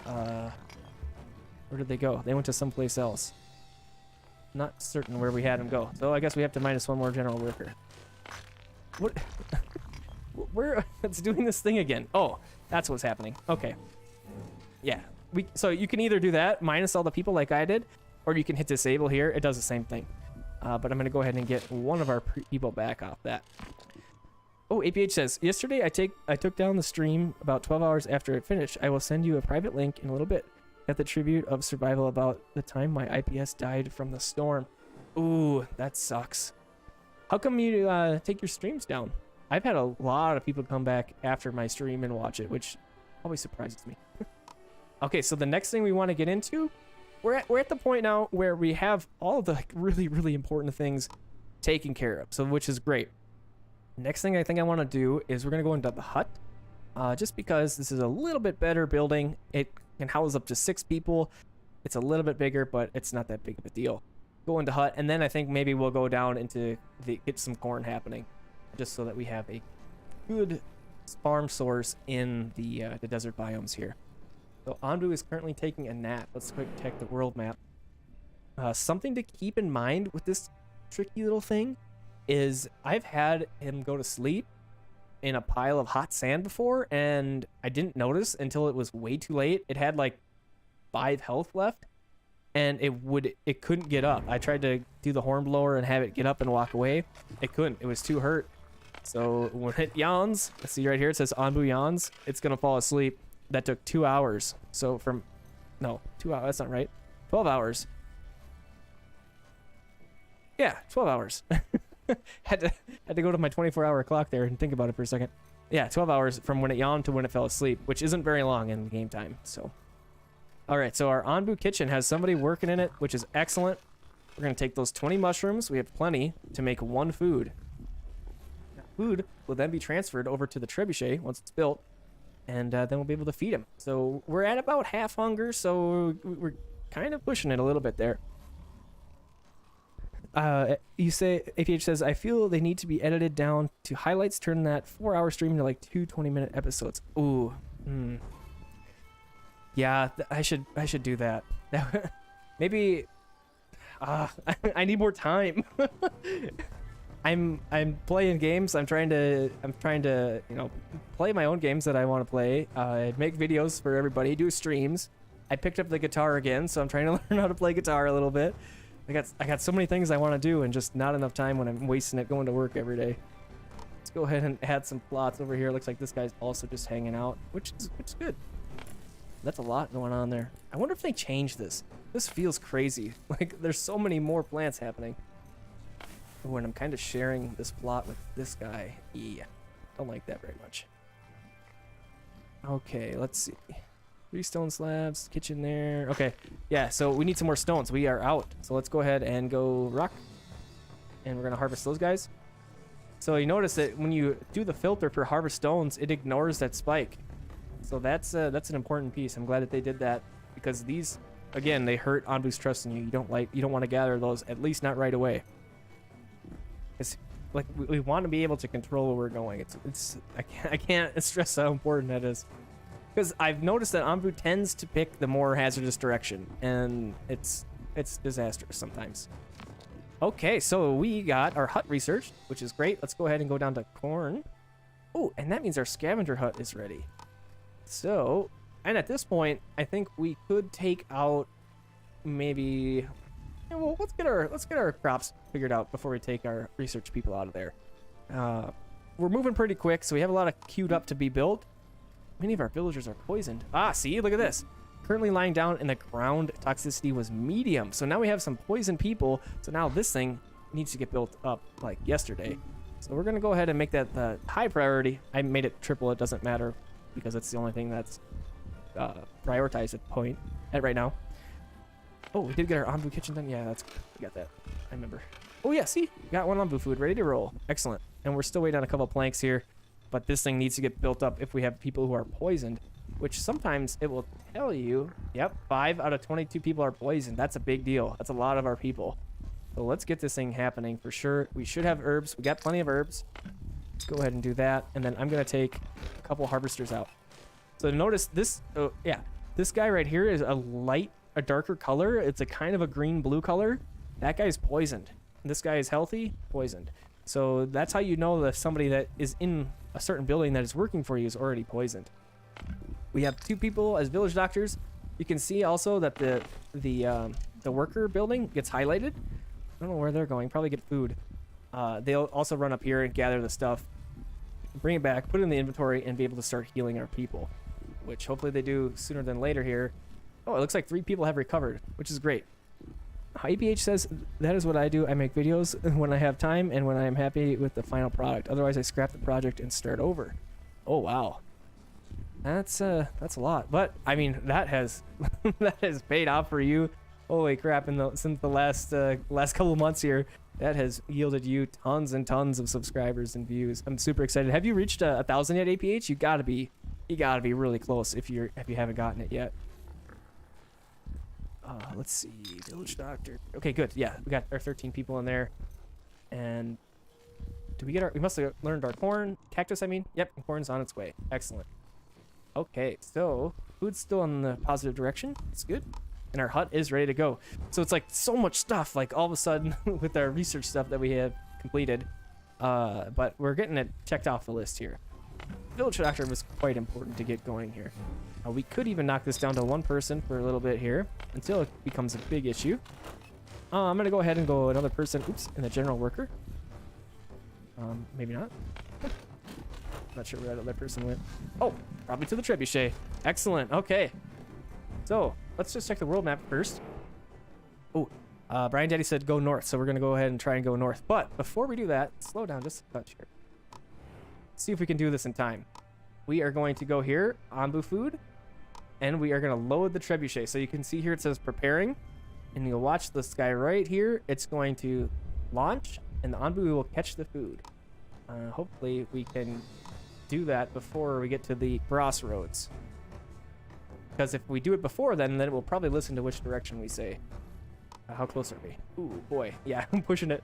Speaker 1: Where did they go? They went to someplace else. Not certain where we had them go. So I guess we have to minus one more general worker. What? It's doing this thing again. Oh, that's what's happening. Okay. Yeah. So you can either do that, minus all the people like I did, or you can hit disable here. It does the same thing. But I'm going to go ahead and get one of our people back off that. Oh, APH says, yesterday I took down the stream about 12 hours after it finished. I will send you a private link in a little bit at the tribute of survival about the time my IPS died from the storm. Ooh, that sucks. How come you take your streams down? I've had a lot of people come back after my stream and watch it, which always surprises me. Okay, so the next thing we want to get into, we're at the point now where we have all of the really, really important things taken care of, so which is great. Next thing I think I want to do is we're going to go into the hut, just because this is a little bit better building. It can house up to 6 people. It's a little bit bigger, but it's not that big of a deal. Go into hut, and then I think maybe we'll go down into get some corn happening, just so that we have a good farm source in the desert biomes here. So Anbu is currently taking a nap. Let's quick check the world map. Something to keep in mind with this tricky little thing is I've had him go to sleep in a pile of hot sand before, and I didn't notice until it was way too late. It had like 5 health left, and it couldn't get up. I tried to do the horn blower and have it get up and walk away. It couldn't. It was too hurt. So when it yawns, let's see right here, it says Anbu yawns, it's gonna fall asleep. That took 2 hours. So no, 2 hours, that's not right. 12 hours. Yeah, 12 hours. had to go to my 24-hour clock there and think about it for a second. Yeah, 12 hours from when it yawned to when it fell asleep, which isn't very long in game time. So, all right, so our Anbu kitchen has somebody working in it, which is excellent. We're gonna take those 20 mushrooms. We have plenty to make 1 food. That food will then be transferred over to the trebuchet once it's built, and then we'll be able to feed him. So we're at about half hunger, so we're kind of pushing it a little bit there. You say, APH says, I feel they need to be edited down to highlights, turn that 4-hour stream into like 2 20-minute episodes. Ooh. Yeah, I should do that. Maybe I need more time. I'm playing games. I'm trying to play my own games that I want to play. Make videos for everybody, do streams. I picked up the guitar again, so I'm trying to learn how to play guitar a little bit. I got so many things I want to do, and just not enough time when I'm wasting it going to work every day. Let's go ahead and add some plots over here. Looks like this guy's also just hanging out, which is good. That's a lot going on there. I wonder if they changed this. This feels crazy. Like there's so many more plants happening. Oh, and I'm kind of sharing this plot with this guy. Yeah, don't like that very much. Okay, let's see. 3 stone slabs, kitchen there. Okay, yeah, so we need some more stones. We are out. So let's go ahead and go rock. And we're gonna harvest those guys. So you notice that when you do the filter for harvest stones, it ignores that spike. So that's an important piece. I'm glad that they did that, because these, again, they hurt Anbu's trust in you. You don't want to gather those, at least not right away. It's like we want to be able to control where we're going. I can't stress how important that is. Because I've noticed that Anbu tends to pick the more hazardous direction, and it's disastrous sometimes. Okay, so we got our hut researched, which is great. Let's go ahead and go down to corn. Oh, and that means our scavenger hut is ready. So, and at this point, I think we could take out maybe. Yeah, well, let's get our crops figured out before we take our research people out of there. We're moving pretty quick, so we have a lot of queued up to be built. Many of our villagers are poisoned. Ah, see, look at this. Currently lying down in the ground, toxicity was medium. So now we have some poisoned people. So now this thing needs to get built up like yesterday. So we're going to go ahead and make that the high priority. I made it triple. It doesn't matter because it's the only thing that's prioritized at right now. Oh, we did get our Anbu kitchen done. Yeah, we got that. I remember. Oh yeah, see, we got 1 Anbu food ready to roll. Excellent. And we're still waiting on a couple planks here. But this thing needs to get built up if we have people who are poisoned, which sometimes it will tell you, yep, 5 out of 22 people are poisoned. That's a big deal. That's a lot of our people. So let's get this thing happening for sure. We should have herbs. We got plenty of herbs. Let's go ahead and do that. And then I'm going to take a couple harvesters out. So notice this, this guy right here is a darker color. It's a kind of a green-blue color. That guy's poisoned. This guy is healthy, poisoned. So that's how you know that somebody that is in a certain building that is working for you is already poisoned. We have 2 people as village doctors. You can see also that the worker building gets highlighted. I don't know where they're going. Probably get food. They'll also run up here and gather the stuff, bring it back, put it in the inventory, and be able to start healing our people, which hopefully they do sooner than later here. Oh, it looks like 3 people have recovered, which is great. APH says, that is what I do. I make videos when I have time and when I am happy with the final product. Otherwise, I scrap the project and start over. Oh, wow. That's a lot. But, I mean, that has that has paid off for you. Holy crap, since the last couple of months here, that has yielded you tons and tons of subscribers and views. I'm super excited. Have you reached 1,000 yet, APH? You gotta be. You gotta be really close if you haven't gotten it yet. Let's see, village doctor. Okay, good. Yeah, we got our 13 people in there. And do we get our? We must have learned our corn, cactus. I mean, yep, corn's on its way. Excellent. Okay, so food's still in the positive direction. It's good. And our hut is ready to go. So it's like so much stuff, like all of a sudden with our research stuff that we have completed. But we're getting it checked off the list here. Village doctor was quite important to get going here. We could even knock this down to one person for a little bit here until it becomes a big issue. I'm gonna go ahead and go another person. Oops, and the general worker. Maybe not. Not sure where that other person went. Oh, probably to the trebuchet. Excellent. Okay. So let's just check the world map first. Oh, Brian Daddy said go north, so we're gonna go ahead and try and go north. But before we do that, slow down just a touch here. See if we can do this in time. We are going to go here, Anbu food, and we are going to load the trebuchet. So you can see here it says preparing, and you'll watch this guy right here. It's going to launch, and the Anbu will catch the food. Hopefully we can do that before we get to the crossroads. Because if we do it before then it will probably listen to which direction we say. How close are we? Ooh, boy. Yeah, I'm pushing it.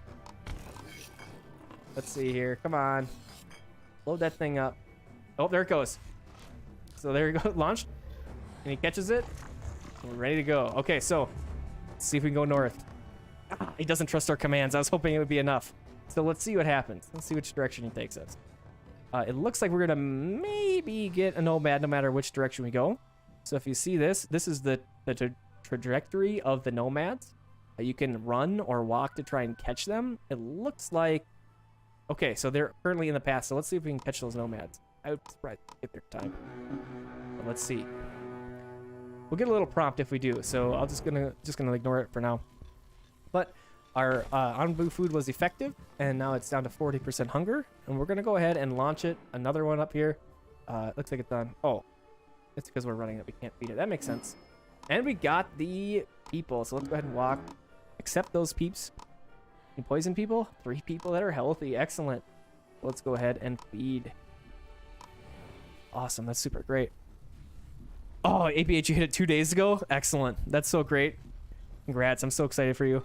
Speaker 1: Let's see here. Come on. Load that thing up. Oh, there it goes. So there you go. Launched. And he catches it. We're ready to go. Okay, so let's see if we can go north. He doesn't trust our commands. I was hoping it would be enough. So let's see what happens. Let's see which direction he takes us. It looks like we're going to maybe get a nomad no matter which direction we go. So if you see this, this is the trajectory of the nomads. You can run or walk to try and catch them. It looks like... Okay, so they're currently in the path. So let's see if we can catch those nomads. I would surprise get their time. But let's see. We'll get a little prompt if we do. So I'll just gonna ignore it for now. But our Anbu food was effective, and now it's down to 40% hunger. And we're gonna go ahead and launch it. Another one up here. Looks like it's done. Oh, it's because we're running it. We can't feed it. That makes sense. And we got the people. So let's go ahead and walk. Accept those peeps. Any poison people? 3 people that are healthy. Excellent. Let's go ahead and feed. Awesome. That's super great. Oh, APH, you hit it 2 days ago? Excellent. That's so great. Congrats. I'm so excited for you.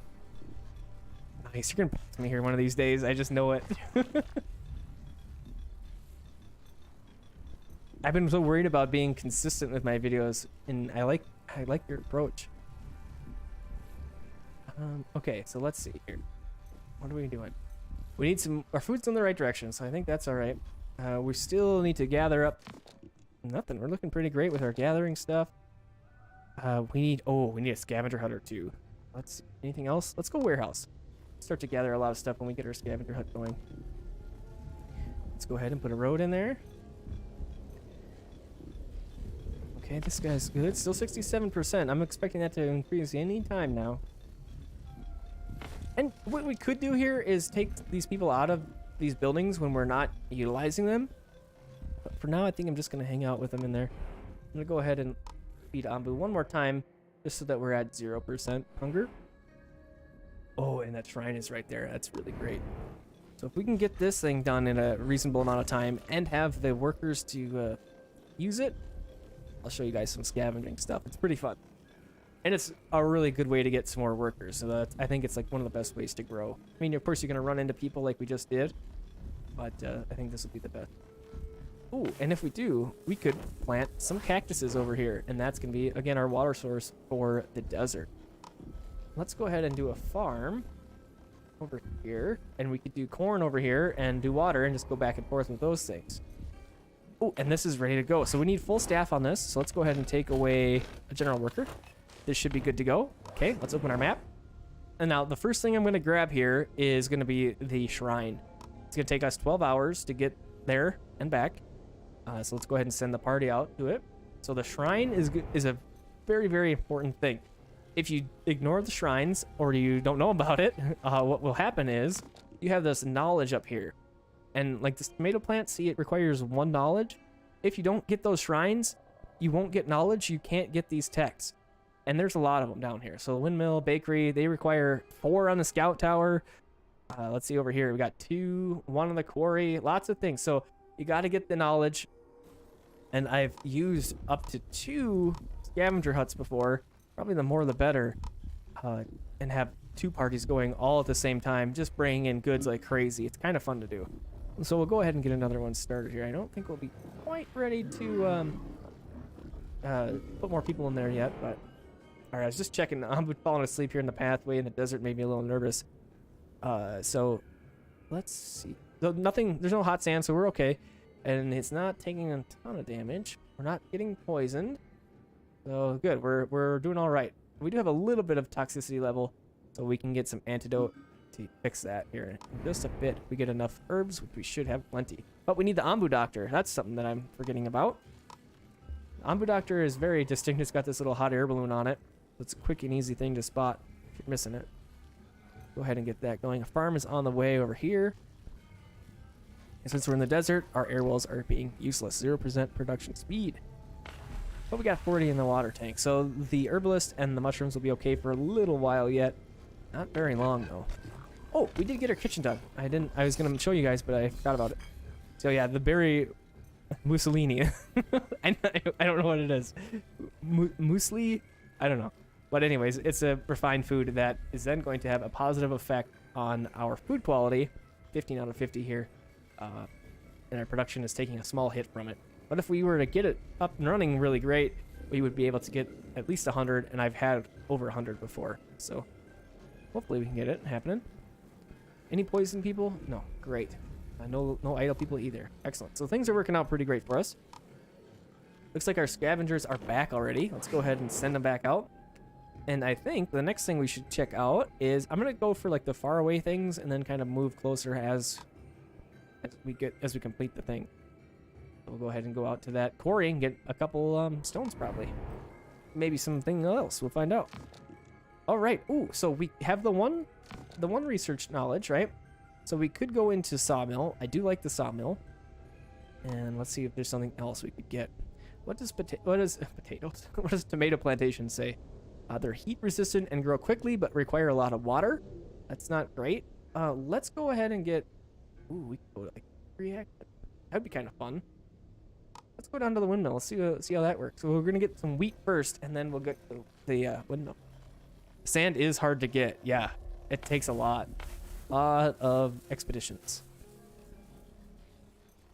Speaker 1: Nice. You're going to pass me here one of these days. I just know it. I've been so worried about being consistent with my videos, and I like your approach. Okay, so let's see here. What are we doing? We need some... Our food's in the right direction, so I think that's all right. We still need to gather up... Nothing. We're looking pretty great with our gathering stuff. We need a scavenger hut or 2. Let's... Anything else? Let's go warehouse. Start to gather a lot of stuff when we get our scavenger hut going. Let's go ahead and put a road in there. Okay, this guy's good. Still 67%. I'm expecting that to increase any time now. And what we could do here is take these people out of these buildings when we're not utilizing them. But for now, I think I'm just going to hang out with them in there. I'm going to go ahead and feed Anbu one more time, just so that we're at 0% hunger. Oh, and that shrine is right there. That's really great. So if we can get this thing done in a reasonable amount of time and have the workers to use it, I'll show you guys some scavenging stuff. It's pretty fun. And it's a really good way to get some more workers. So I think it's like one of the best ways to grow. I mean, of course, you're going to run into people like we just did. But I think this will be the best. Ooh, and if we do, we could plant some cactuses over here. And that's going to be, again, our water source for the desert. Let's go ahead and do a farm over here. And we could do corn over here and do water and just go back and forth with those things. Oh, and this is ready to go. So we need full staff on this. So let's go ahead and take away a general worker. This should be good to go. Okay, let's open our map. And now the first thing I'm going to grab here is going to be the shrine. It's going to take us 12 hours to get there and back. So let's go ahead and send the party out to it. So the shrine is a very, very important thing. If you ignore the shrines or you don't know about it, what will happen is you have this knowledge up here. And like this tomato plant, see, it requires 1 knowledge. If you don't get those shrines, you won't get knowledge. You can't get these techs. And there's a lot of them down here. So windmill, bakery, they require 4 on the scout tower. Let's see over here. We got 2, 1 on the quarry, lots of things. So you got to get the knowledge. And I've used up to 2 scavenger huts before, probably the more the better, and have 2 parties going all at the same time, just bringing in goods like crazy. It's kind of fun to do. So we'll go ahead and get another one started here. I don't think we'll be quite ready to put more people in there yet, but all right, I was just checking. I'm falling asleep here in the pathway in the desert, made me a little nervous. So let's see. So there's no hot sand, so we're okay. And it's not taking a ton of damage. We're not getting poisoned. So good, we're doing all right. We do have a little bit of toxicity level, so we can get some antidote to fix that here in just a bit. We get enough herbs, which we should have plenty. But we need the Ambu Doctor. That's something that I'm forgetting about. The Ambu Doctor is very distinct. It's got this little hot air balloon on it. It's a quick and easy thing to spot if you're missing it. Go ahead and get that going. A farm is on the way over here. And since we're in the desert, our air wells are being useless. 0% production speed. But we got 40 in the water tank. So the herbalist and the mushrooms will be okay for a little while yet. Not very long, though. Oh, we did get our kitchen done. I was going to show you guys, but I forgot about it. So yeah, the berry Mussolini. I don't know what it is. Muesli? I don't know. But anyways, it's a refined food that is then going to have a positive effect on our food quality. 15 out of 50 here. And our production is taking a small hit from it. But if we were to get it up and running really great, we would be able to get at least 100, and I've had over 100 before. So hopefully we can get it happening. Any poison people? No. Great. No idle people either. Excellent. So things are working out pretty great for us. Looks like our scavengers are back already. Let's go ahead and send them back out. And I think the next thing we should check out is I'm going to go for like the far away things and then kind of move closer as we complete the thing. We'll go ahead and go out to that quarry and get a couple stones probably. Maybe something else. We'll find out. All right. Ooh, so we have the one research knowledge, right? So we could go into Sawmill. I do like the Sawmill. And let's see if there's something else we could get. What does tomato plantation say? They're heat resistant and grow quickly, but require a lot of water. That's not great. Let's go ahead and get. Ooh, we could go to like react. That'd be kind of fun. Let's go down to the windmill. Let's see how that works. So we're gonna get some wheat first, and then we'll get the windmill. Sand is hard to get. Yeah, it takes a lot of expeditions.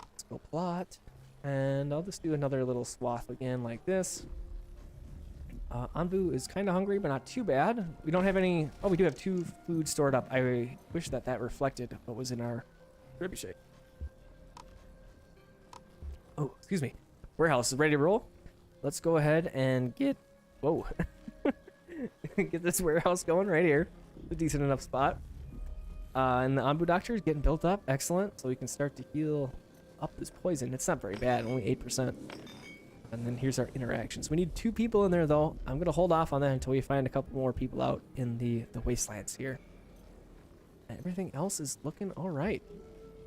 Speaker 1: Let's go plot, and I'll just do another little swath again like this. Anbu is kind of hungry, but not too bad. We don't have any. Oh, we do have 2 food stored up. I wish that reflected what was in our trebuchet. Oh, excuse me. Warehouse is ready to roll. Let's go ahead and get. Whoa. Get this warehouse going right here. It's a decent enough spot. And the Ambu Doctor is getting built up. Excellent. So we can start to heal up this poison. It's not very bad. Only 8%. And then here's our interactions. We need 2 people in there, though. I'm going to hold off on that until we find a couple more people out in the wastelands here. And everything else is looking all right.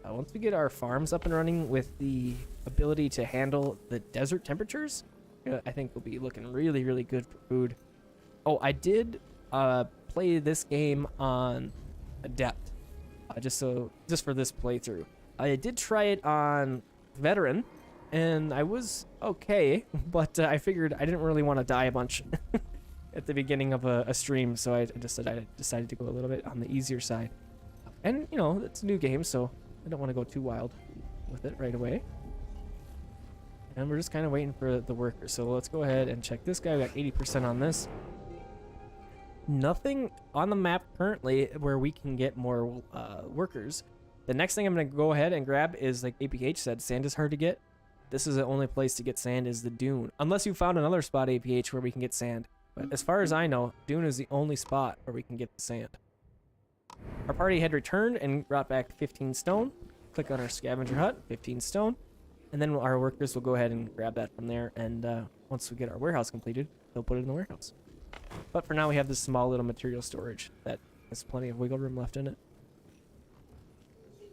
Speaker 1: Once we get our farms up and running with the ability to handle the desert temperatures, I think we'll be looking really, really good for food. Oh, I did play this game on Adept, just for this playthrough. I did try it on Veteran, and I was okay, but I figured I didn't really want to die a bunch at the beginning of a stream, so I decided to go a little bit on the easier side. And, you know, it's a new game, so I don't want to go too wild with it right away. And we're just kind of waiting for the workers. So let's go ahead and check this guy. We got 80% on this. Nothing on the map currently where we can get more workers. The next thing I'm going to go ahead and grab is, like APH said, sand is hard to get. This is the only place to get sand is the dune. Unless you found another spot, APH, where we can get sand. But as far as I know, dune is the only spot where we can get the sand. Our party had returned and brought back 15 stone. Click on our scavenger hut, 15 stone. And then our workers will go ahead and grab that from there. And once we get our warehouse completed, they'll put it in the warehouse. But for now, we have this small little material storage that has plenty of wiggle room left in it.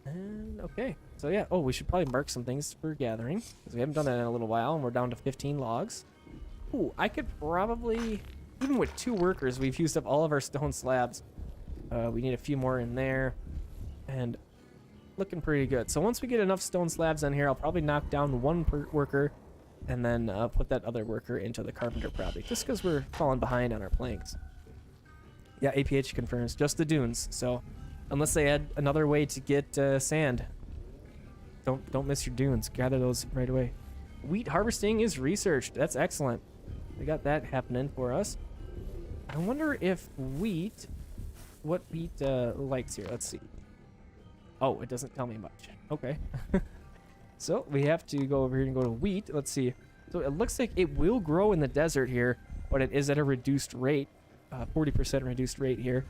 Speaker 1: And okay, so yeah. Oh, we should probably mark some things for gathering, because we haven't done that in a little while, and we're down to 15 logs. Ooh, I could probably, even with 2 workers, we've used up all of our stone slabs. We need a few more in there, and looking pretty good. So once we get enough stone slabs in here, I'll probably knock down 1 per worker, and then put that other worker into the carpenter probably, just because we're falling behind on our planks. Yeah, APH confirms just the dunes. So unless they add another way to get sand, don't miss your dunes. Gather those right away. Wheat harvesting is researched. That's excellent. We got that happening for us. I wonder if wheat, what wheat likes here. Let's see. Oh, it doesn't tell me much. Okay. So we have to go over here and go to wheat. Let's see. So it looks like it will grow in the desert here, but it is at a reduced rate. 40% reduced rate here.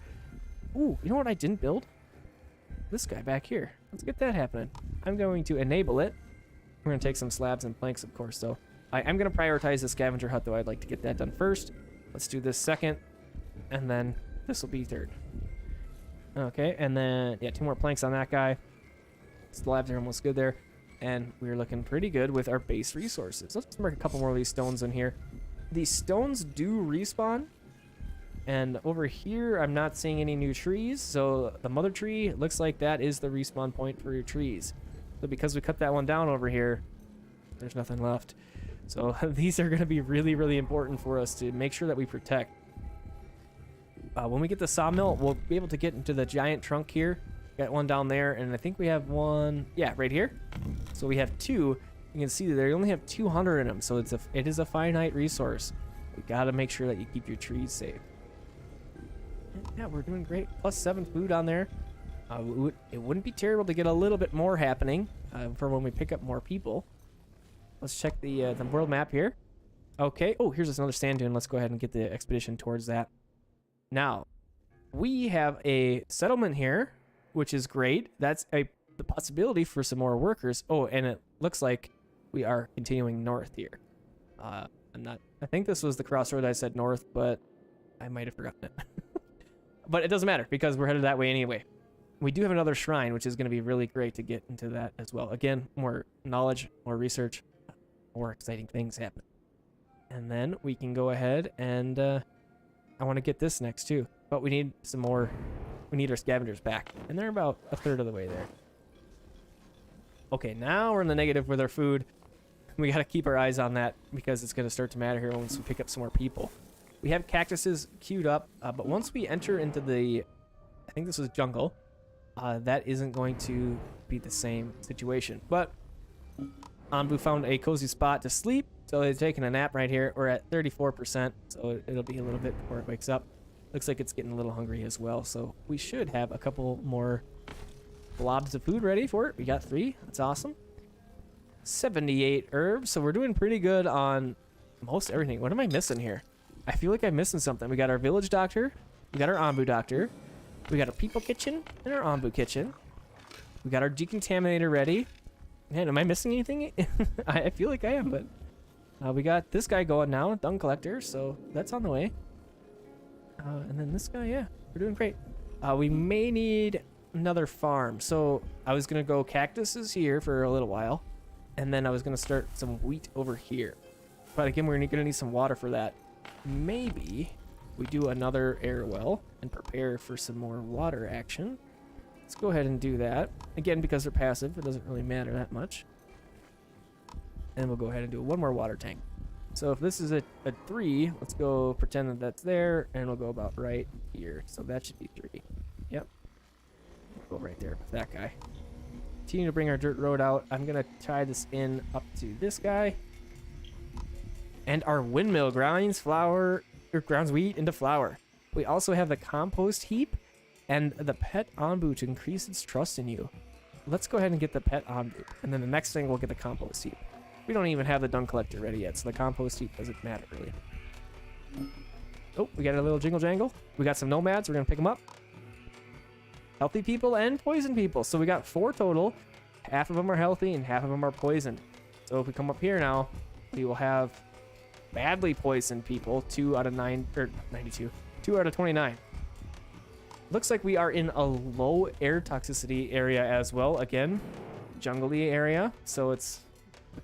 Speaker 1: Ooh, you know what I didn't build? This guy back here. Let's get that happening. I'm going to enable it. We're going to take some slabs and planks, of course, though. I'm going to prioritize the scavenger hut, though. I'd like to get that done first. Let's do this second, and then this will be third. Okay, and then, yeah, 2 more planks on that guy. Slabs are almost good there. And we're looking pretty good with our base resources. Let's mark a couple more of these stones in here. These stones do respawn. And over here, I'm not seeing any new trees. So the mother tree looks like that is the respawn point for your trees. So because we cut that one down over here, there's nothing left. So these are going to be really, really important for us to make sure that we protect. When we get the sawmill, we'll be able to get into the giant trunk here. Got one down there, and I think we have one, yeah, right here. So we have 2. You can see that they only have 200 in them, so it is a finite resource. We got to make sure that you keep your trees safe. Yeah, we're doing great. Plus 7 food on there. It wouldn't be terrible to get a little bit more happening for when we pick up more people. Let's check the world map here. Okay. Oh, here's another sand dune. Let's go ahead and get the expedition towards that. Now, we have a settlement here, which is great. That's the possibility for some more workers. Oh, and it looks like we are continuing north here. I think this was the crossroad I said north, but I might have forgotten it. But it doesn't matter because we're headed that way anyway. We do have another shrine, which is going to be really great to get into that as well. Again, more knowledge, more research, more exciting things happen. And then we can go ahead and I want to get this next too. But we need some more. We need our scavengers back. And they're about a third of the way there. Okay, now we're in the negative with our food. We got to keep our eyes on that because it's going to start to matter here once we pick up some more people. We have cactuses queued up, but once we enter into the, I think this was jungle, that isn't going to be the same situation. But Anbu found a cozy spot to sleep, so they're taking a nap right here. We're at 34%, so it'll be a little bit before it wakes up. Looks like it's getting a little hungry as well, so we should have a couple more blobs of food ready for it. We got 3. That's awesome. 78 herbs, so we're doing pretty good on most everything. What am I missing here? I feel like I'm missing something. We got our village doctor. We got our Anbu doctor. We got our people kitchen and our Anbu kitchen. We got our decontaminator ready. Man, am I missing anything? I feel like I am, but we got this guy going now, dung collector, so that's on the way. And then this guy, yeah, we're doing great. We may need another farm. So I was going to go cactuses here for a little while. And then I was going to start some wheat over here. But again, we're going to need some water for that. Maybe we do another air well and prepare for some more water action. Let's go ahead and do that. Again, because they're passive, it doesn't really matter that much. And we'll go ahead and do one more water tank. So if this is a 3, let's go pretend that that's there, and we'll go about right here. So that should be 3. Yep. We'll go right there with that guy. Continue to bring our dirt road out. I'm going to tie this in up to this guy. And our windmill grounds wheat into flour. We also have the compost heap and the pet Anbu to increase its trust in you. Let's go ahead and get the pet Anbu. And then the next thing, we'll get the compost heap. We don't even have the dung collector ready yet, so the compost heap doesn't matter really. Oh, we got a little jingle jangle. We got some nomads. We're going to pick them up. Healthy people and poison people. So we got 4 total. Half of them are healthy and half of them are poisoned. So if we come up here now, we will have badly poisoned people, 2 out of 9, or 92, 2 out of 29. Looks like we are in a low air toxicity area as well. Again, jungly area, so it's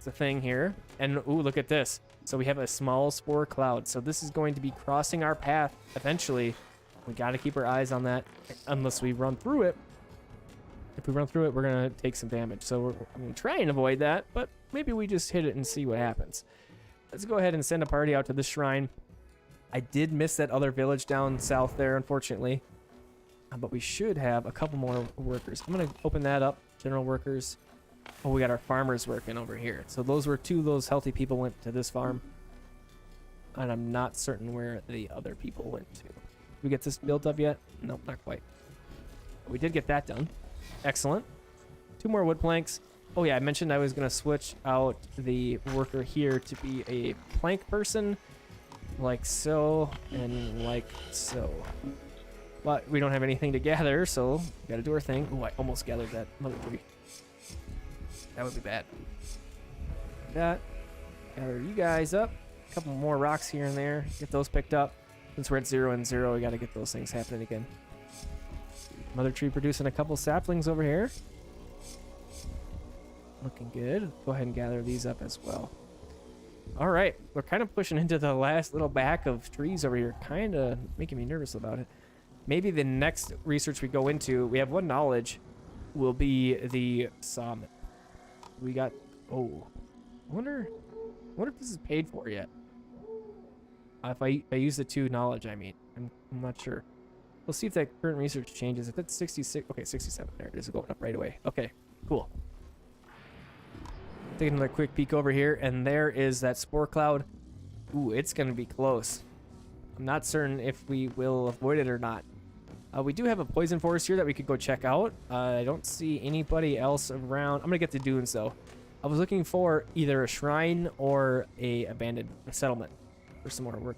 Speaker 1: a thing here. And ooh, look at this. So we have a small spore cloud. So this is going to be crossing our path eventually. We got to keep our eyes on that unless we run through it. if we run through it, we're going to take some damage. So we're going to try and avoid that, but maybe we just hit it and see what happens. Let's go ahead and send a party out to the shrine. I did miss that other village down south there, unfortunately. But we should have a couple more workers. I'm going to open that up. General workers. Oh, we got our farmers working over here. So those were two of those healthy people went to this farm. And I'm not certain where the other people went to. Did we get this built up yet? Nope, not quite. But we did get that done. Excellent. 2 more wood planks. Oh yeah, I mentioned I was going to switch out the worker here to be a plank person. Like so, and like so. But we don't have anything to gather, so we gotta do our thing. Oh, I almost gathered that mother tree. That would be bad. That. Gather you guys up. A couple more rocks here and there. Get those picked up. Since we're at 0 and 0, we gotta get those things happening again. Mother tree producing a couple saplings over here. Looking good. Go ahead and gather these up as well. All right, we're kind of pushing into the last little back of trees over here. Kind of making me nervous about it. Maybe the next research we go into, we have 1 knowledge, will be the Sawmill. We got, oh, I wonder if this is paid for yet. If I use the 2 knowledge, I mean, I'm not sure. We'll see if that current research changes. If it's 66, okay, 67, there it is, going up right away. Okay, cool. Taking another quick peek over here, and there is that spore cloud. Ooh, it's going to be close. I'm not certain if we will avoid it or not. We do have a poison forest here that we could go check out. I don't see anybody else around. I'm going to get the dunes, though. I was looking for either a shrine or a abandoned settlement for some more work.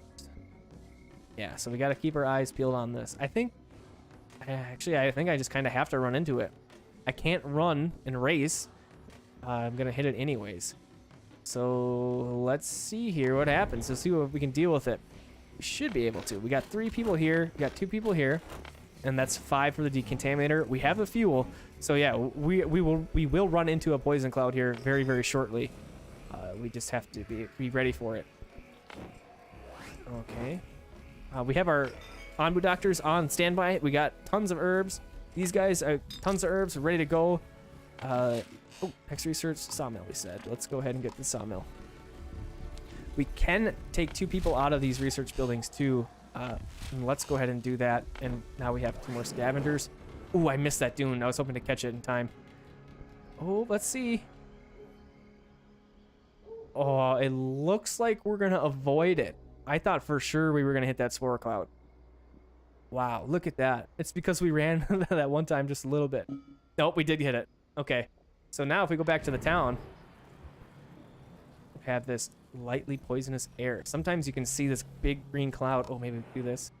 Speaker 1: Yeah, so we got to keep our eyes peeled on this. I think I just kind of have to run into it. I can't run and race. I'm going to hit it anyways. So let's see here what happens. Let's see if we can deal with it. We should be able to. We got 3 people here. We got 2 people here. And that's 5 for the decontaminator. We have the fuel. So yeah, we will run into a poison cloud here very, very shortly. We just have to be ready for it. Okay. We have our Onbu doctors on standby. We got tons of herbs. These guys are tons of herbs ready to go. Oh, next research, Sawmill, we said. Let's go ahead and get the Sawmill. We can take 2 people out of these research buildings, too. And let's go ahead and do that. And now we have 2 more scavengers. Ooh, I missed that dune. I was hoping to catch it in time. Oh, let's see. Oh, it looks like we're going to avoid it. I thought for sure we were going to hit that spore cloud. Wow, look at that. It's because we ran that one time just a little bit. Nope, we did hit it. Okay. So now if we go back to the town, we have this lightly poisonous air. Sometimes you can see this big green cloud. Oh, maybe we do this.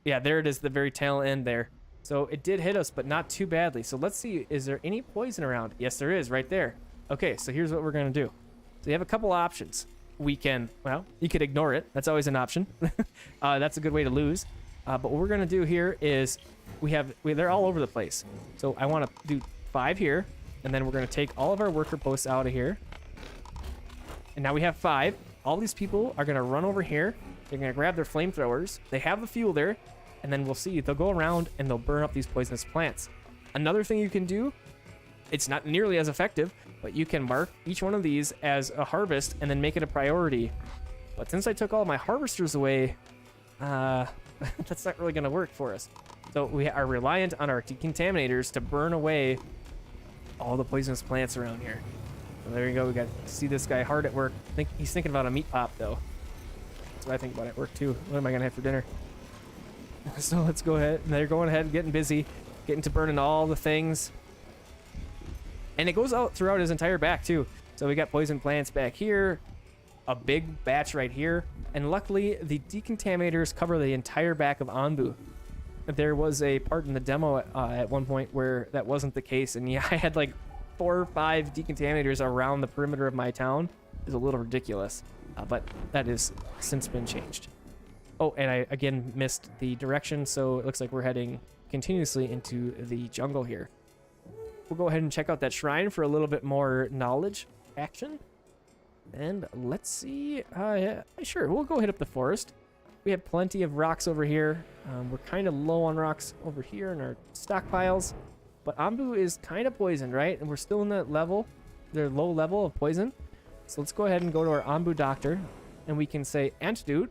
Speaker 1: Yeah, there it is, the very tail end there. So it did hit us, but not too badly. So let's see, is there any poison around? Yes, there is right there. Okay, so here's what we're going to do. So you have a couple options. We can, well, you could ignore it. That's always an option. That's a good way to lose. But what we're going to do here is they're all over the place. So I want to do 5 here. And then we're going to take all of our worker posts out of here. And now we have 5. All these people are going to run over here. They're going to grab their flamethrowers. They have the fuel there. And then we'll see. They'll go around and they'll burn up these poisonous plants. Another thing you can do, it's not nearly as effective, but you can mark each one of these as a harvest and then make it a priority. But since I took all my harvesters away, that's not really going to work for us. So we are reliant on our decontaminators to burn away all the poisonous plants around here. So there you go. We got to see this guy hard at work. I think he's thinking about a meat pop, though. That's what I think about at work, too. What am I going to have for dinner? So let's go ahead. And they're going ahead and getting busy, getting to burning all the things. And it goes out throughout his entire back, too. So we got poison plants back here, a big batch right here. And luckily, the decontaminators cover the entire back of Onbu. There was a part in the demo at one point where that wasn't the case. And yeah, I had like 4 or 5 decontaminators around the perimeter of my town. It's a little ridiculous, but that has since been changed. Oh, and I again missed the direction, so it looks like we're heading continuously into the jungle here. We'll go ahead and check out that shrine for a little bit more knowledge action. And let's see. Yeah, sure, we'll go hit up the forest. We have plenty of rocks over here. We're kind of low on rocks over here in our stockpiles. but Ambu is kind of poisoned, right? And we're still in that level, their low level of poison. So let's go ahead and go to our Ambu doctor, and we can say antidote.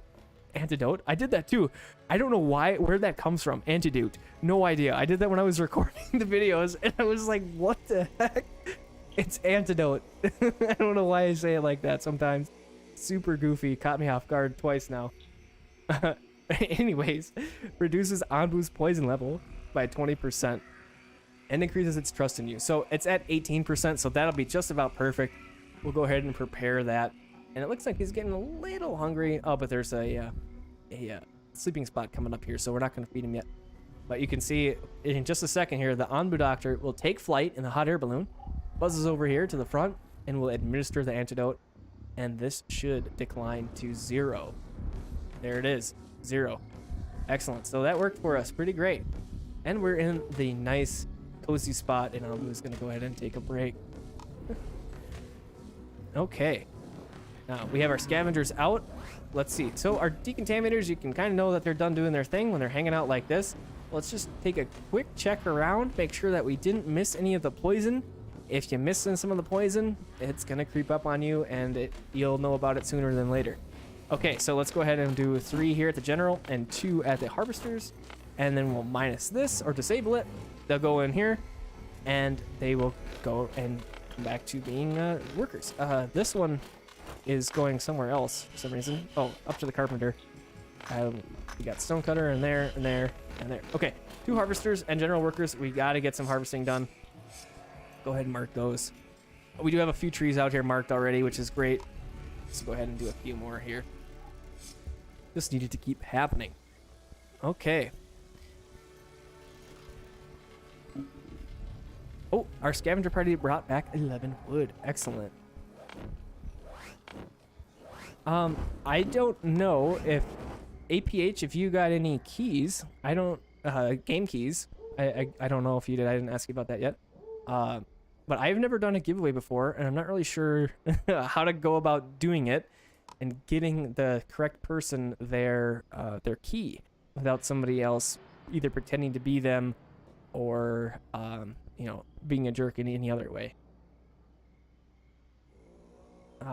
Speaker 1: I did that too. I don't know where that comes from. Antidote. No idea. I did that when I was recording the videos, and I was like, what the heck? It's antidote. I don't know why I say it like that sometimes. Super goofy. Caught me off guard twice now. Anyways, reduces Ambu's poison level by 20% and increases its trust in you. So it's at 18%, so that'll be just about perfect. We'll go ahead and prepare that. And it looks like he's getting a little hungry. Oh, but there's a sleeping spot coming up here, so we're not going to feed him yet. But you can see in just a second here, the Anbu doctor will take flight in the hot air balloon, buzzes over here to the front, and will administer the antidote. And this should decline to 0. There it is, 0. Excellent. So that worked for us pretty great. And we're in the nice, cozy spot, and Anbu's going to go ahead and take a break. Okay. Now, we have our scavengers out. Let's see. So our decontaminators, you can kind of know that they're done doing their thing when they're hanging out like this. Let's just take a quick check around, make sure that we didn't miss any of the poison. If you miss some of the poison, it's going to creep up on you, and you'll know about it sooner than later. Okay, so let's go ahead and do 3 here at the general and 2 at the harvesters. And then we'll minus this or disable it. They'll go in here, and they will go and come back to being workers. This one is going somewhere else for some reason. Oh, up to the carpenter. We got stonecutter and there and there and there. Okay, 2 harvesters and general workers. We got to get some harvesting done. Go ahead and mark those. We do have a few trees out here marked already, which is great. Let's go ahead and do a few more here. This needed to keep happening. Okay. Oh, our scavenger party brought back 11 wood. Excellent. I don't know if APH, if you got any keys. I don't, game keys. I don't know if you did. I didn't ask you about that yet. But I've never done a giveaway before, and I'm not really sure how to go about doing it and getting the correct person their key without somebody else either pretending to be them or, being a jerk in any other way.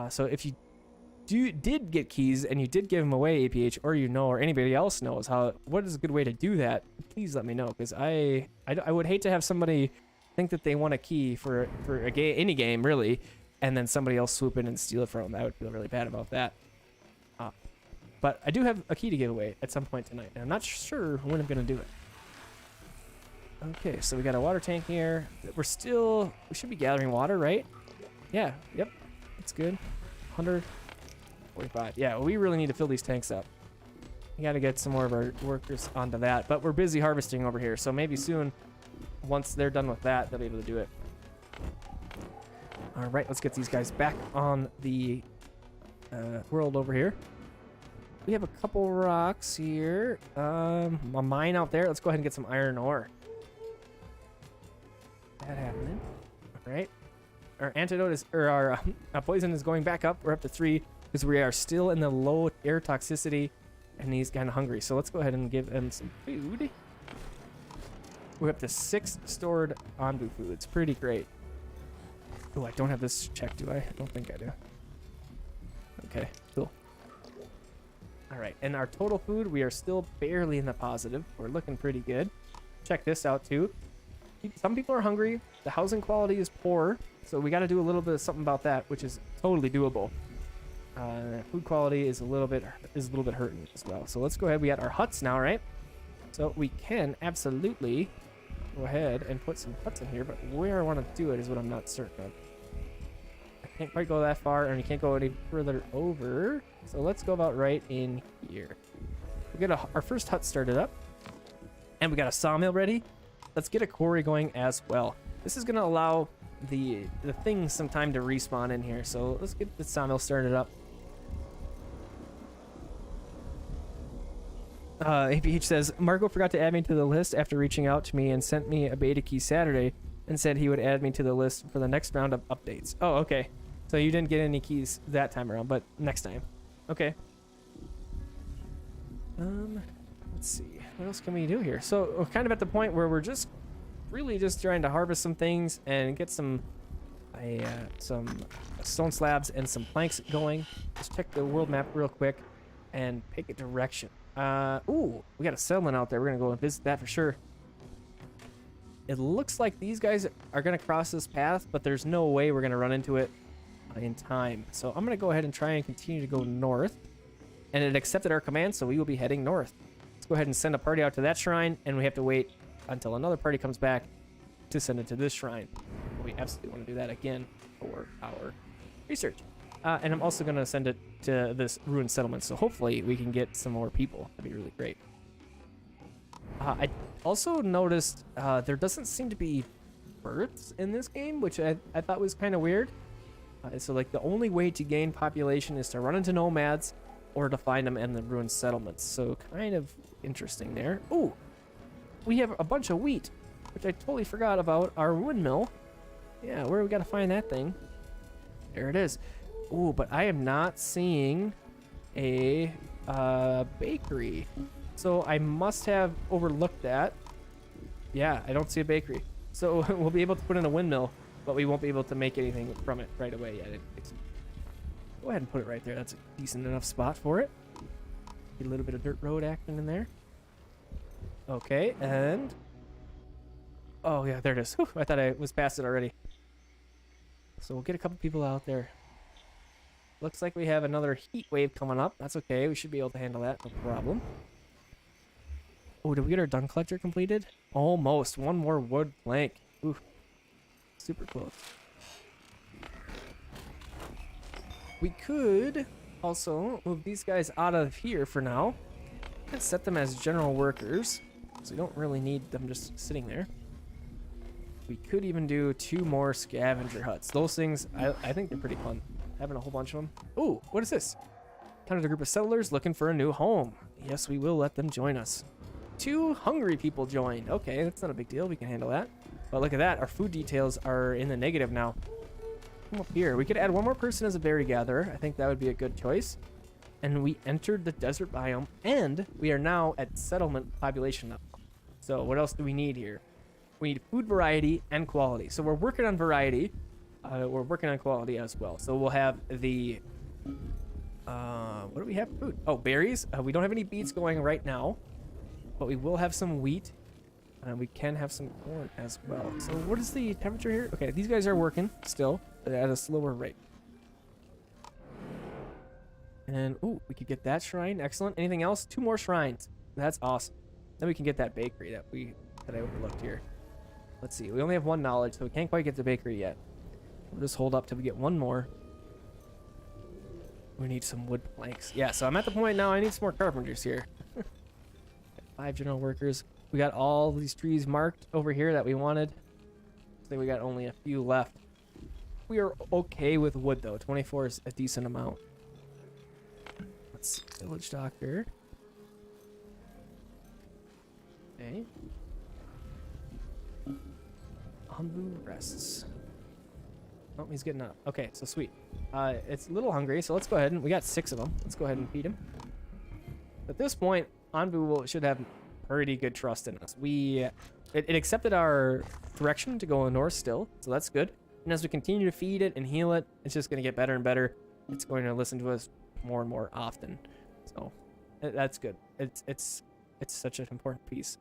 Speaker 1: So if you did get keys and you did give them away, APH, or or anybody else knows what is a good way to do that, please let me know, because I would hate to have somebody think that they want a key for any game really, and then somebody else swoop in and steal it from them. I would feel really bad about that. But I do have a key to give away at some point tonight, and I'm not sure when I'm gonna do it. Okay, so we got a water tank here. We should be gathering water, right? Yeah, yep, that's good. 145. Yeah, we really need to fill these tanks up. We got to get some more of our workers onto that, but we're busy harvesting over here, so maybe soon, once they're done with that, they'll be able to do it. All right, let's get these guys back on the world over here. We have a couple rocks here. A mine out there. Let's go ahead and get some iron ore. That happening. All right. Our antidote is, or our poison is going back up. We're up to 3 because we are still in the low air toxicity, and he's kind of hungry. So let's go ahead and give him some food. We're up to 6 stored Anbu foods. Pretty great. Oh, I don't have this checked, do I? I don't think I do. Okay, cool. All right, and our total food, we are still barely in the positive. We're looking pretty good. Check this out too. Some people are hungry. The housing quality is poor, so we got to do a little bit of something about that, which is totally doable. Food quality is a little bit hurting as well. So let's go ahead. We got our huts now, right? So we can absolutely go ahead and put some huts in here, but where I want to do it is what I'm not certain of. I can't quite go that far, and you can't go any further over. So let's go about right in here. We got our first hut started up, and we got a sawmill ready. Let's get a quarry going as well. This is going to allow the things some time to respawn in here. So let's get the sawmill started up. APH says, Marco forgot to add me to the list after reaching out to me and sent me a beta key Saturday and said he would add me to the list for the next round of updates. Oh, okay. So you didn't get any keys that time around, but next time. Okay. Let's see. What else can we do here? So we're kind of at the point where we're just really just trying to harvest some things and get some stone slabs and some planks going. Just check the world map real quick and pick a direction. Ooh, we got a settlement out there. We're gonna go and visit that for sure. It looks like these guys are gonna cross this path, but there's no way we're gonna run into it in time. So I'm gonna go ahead and try and continue to go north. And it accepted our command, so we will be heading north. Let's go ahead and send a party out to that shrine, and we have to wait until another party comes back to send it to this shrine. We absolutely want to do that again for our research. And I'm also going to send it to this ruined settlement, so hopefully we can get some more people. That'd be really great. I also noticed there doesn't seem to be birds in this game, which I thought was kind of weird. So like the only way to gain population is to run into nomads or to find them in the ruined settlements. So kind of interesting there. Ooh, we have a bunch of wheat, which I totally forgot about. Our windmill. Yeah, where we got to find that thing? There it is. Ooh, but I am not seeing a bakery. So I must have overlooked that. Yeah, I don't see a bakery. So we'll be able to put in a windmill, but we won't be able to make anything from it right away yet. Go ahead and put it right there. That's a decent enough spot for it. Get a little bit of dirt road action in there. Okay, and... oh, yeah, there it is. Whew, I thought I was past it already. So we'll get a couple people out there. Looks like we have another heat wave coming up. That's okay. We should be able to handle that. No problem. Oh, did we get our dung collector completed? Almost. One more wood plank. Ooh. Super close. We could also move these guys out of here for now and set them as general workers, so we don't really need them just sitting there. We could even do 2 more scavenger huts. Those things, I think they're pretty fun. Having a whole bunch of them. Ooh, what is this? Counted a group of settlers looking for a new home. Yes, we will let them join us. 2 hungry people joined. Okay, that's not a big deal. We can handle that. But look at that. Our food details are in the negative now. Come up here. We could add 1 more person as a berry gatherer. I think that would be a good choice. And we entered the desert biome, and we are now at settlement population level. So what else do we need here? We need food variety and quality. So we're working on variety. We're working on quality as well. So we'll have the... what do we have? Food. Oh, berries. We don't have any beets going right now, but we will have some wheat. And we can have some corn as well. So what is the temperature here? Okay, these guys are working still at a slower rate. And, ooh, we could get that shrine. Excellent. Anything else? 2 more shrines. That's awesome. Then we can get that bakery that I overlooked here. Let's see. We only have 1 knowledge, so we can't quite get the bakery yet. We'll just hold up till we get 1 more. We need some wood planks. Yeah, so I'm at the point now I need some more carpenters here. 5 general workers. We got all these trees marked over here that we wanted. I think we got only a few left. We are okay with wood, though. 24 is a decent amount. Let's see. Village doctor. Okay. Humbu rests. Oh, he's getting up. Okay, so sweet. It's a little hungry, so let's go ahead and... we got 6 of them. Let's go ahead and feed him. At this point, Anbu should have pretty good trust in us. It accepted our direction to go north still, so that's good. And as we continue to feed it and heal it, it's just going to get better and better. It's going to listen to us more and more often. So that's good. It's such an important piece.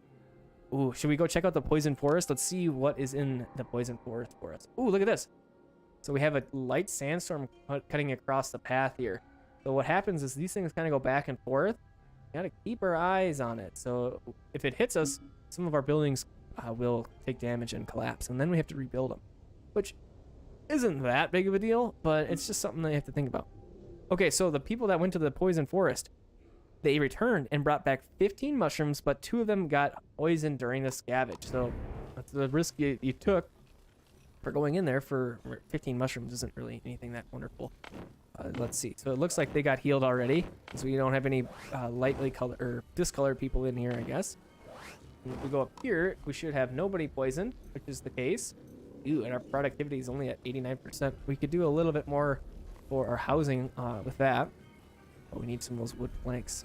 Speaker 1: Ooh, should we go check out the poison forest? Let's see what is in the poison forest for us. Ooh, look at this. So we have a light sandstorm cutting across the path here. So what happens is these things kind of go back and forth. We gotta keep our eyes on it. So if it hits us, some of our buildings will take damage and collapse, and then we have to rebuild them, which isn't that big of a deal, but it's just something that you have to think about. Okay, so the people that went to the poison forest, they returned and brought back 15 mushrooms, but 2 of them got poisoned during the scavenge. So that's the risk you took for going in there for 15 mushrooms. Isn't really anything that wonderful. Let's see. So it looks like they got healed already, so we don't have any lightly colored or discolored people in here, I guess. And if we go up here, we should have nobody poisoned, which is the case. Ooh, and our productivity is only at 89%. We could do a little bit more for our housing with that. But we need some of those wood planks.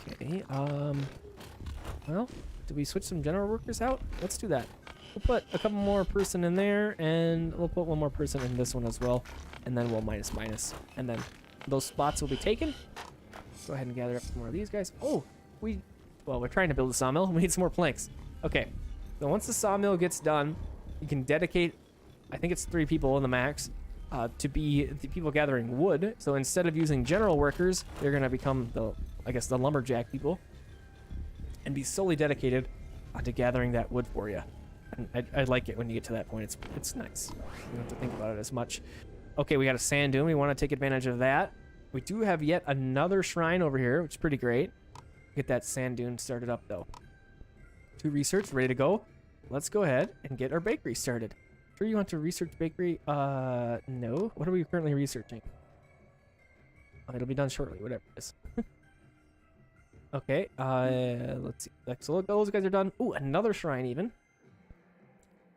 Speaker 1: Okay, well, Do we switch some general workers out? Let's do that. We'll put a couple more person in there, and we'll put one more person in this one as well, and then we'll minus. And then those spots will be taken. Go ahead and gather up some more of these guys. Oh, well, we're trying to build a sawmill. We need some more planks. Okay, so once the sawmill gets done, you can dedicate, I think it's 3 people in the max, to be the people gathering wood. So instead of using general workers, they're going to become the lumberjack people and be solely dedicated to gathering that wood for you. And I like it when you get to that point. It's nice. You don't have to think about it as much. Okay, we got a sand dune. We want to take advantage of that. We do have yet another shrine over here, which is pretty great. Get that sand dune started up, though. 2 research, ready to go. Let's go ahead and get our bakery started. Sure you want to research bakery? No. What are we currently researching? It'll be done shortly, whatever it is. Okay, let's see. So those guys are done. Ooh, another shrine even.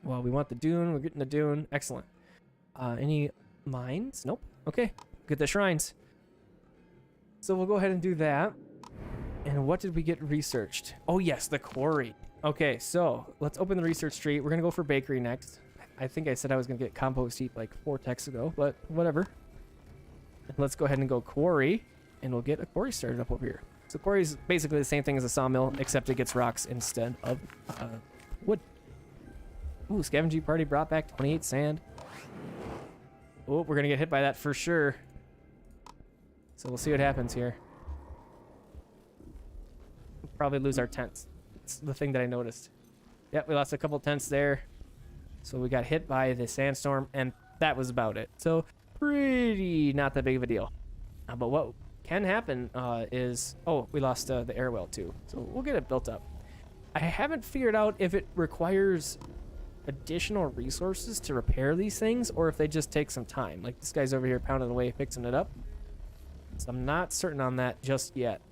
Speaker 1: Well, we want the dune. We're getting the dune. Excellent. Any mines? Nope. Okay, get the shrines. So we'll go ahead and do that. And what did we get researched? Oh, yes, the quarry. Okay, so let's open the research tree. We're going to go for bakery next. I think I said I was going to get compost heap like 4 texts ago, but whatever. Let's go ahead and go quarry, and we'll get a quarry started up over here. So quarry is basically the same thing as a sawmill, except it gets rocks instead of wood. Ooh, scavenging party brought back 28 sand. Oh, we're going to get hit by that for sure. So we'll see what happens here. We'll probably lose our tents. It's the thing that I noticed. Yep, we lost a couple tents there. So we got hit by the sandstorm, and that was about it. So pretty not that big of a deal. But what can happen is... Oh, we lost the air well, too. So we'll get it built up. I haven't figured out if it requires additional resources to repair these things, or if they just take some time. Like this guy's over here pounding away, fixing it up. So I'm not certain on that just yet.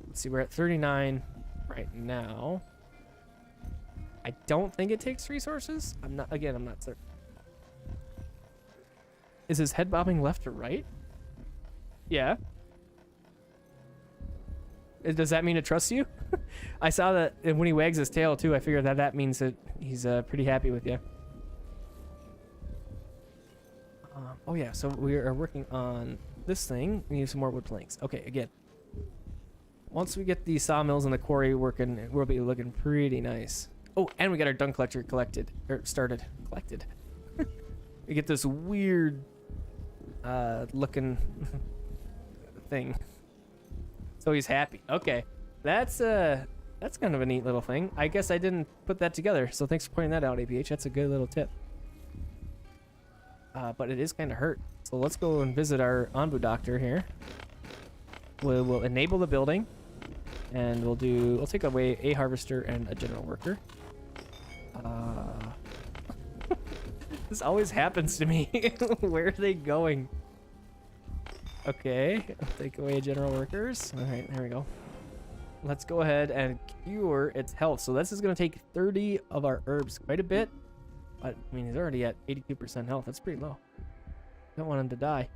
Speaker 1: Let's see, we're at 39 right now. I don't think it takes resources. I'm not certain. Is his head bobbing left or right? Yeah. Does that mean it trusts you? I saw that when he wags his tail too. I figured that means that he's pretty happy with you. Oh yeah, so we are working on this thing. We need some more wood planks. Okay, again. Once we get the sawmills and the quarry working, we'll be looking pretty nice. Oh, and we got our dung collector started. We get this weird looking thing. So he's happy. Okay. That's kind of a neat little thing. I guess I didn't put that together, so thanks for pointing that out, APH. That's a good little tip. But it is kind of hurt. So let's go and visit our Onbu doctor here. We'll enable the building, and we'll take away a harvester and a general worker. This always happens to me. Where are they going? Okay, I'll take away general workers. All right, there we go. Let's go ahead and cure its health. So this is going to take 30 of our herbs, quite a bit. But, I mean, he's already at 82% health. That's pretty low. Don't want him to die.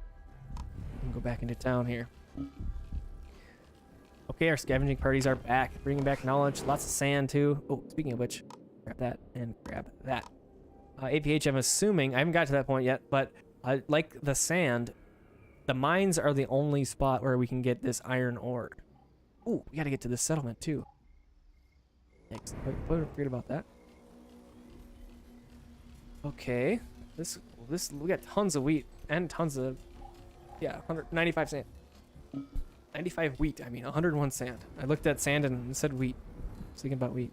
Speaker 1: Go back into town here. Okay, our scavenging parties are back. Bringing back knowledge. Lots of sand, too. Oh, speaking of which, grab that and grab that. APH, I'm assuming, I haven't got to that point yet, but like the sand, the mines are the only spot where we can get this iron ore. Ooh, we got to get to this settlement, too. Thanks. Forget about that. Okay. We got tons of wheat and tons of, 195 sand. 95 wheat, 101 sand. I looked at sand and said wheat. I was thinking about wheat.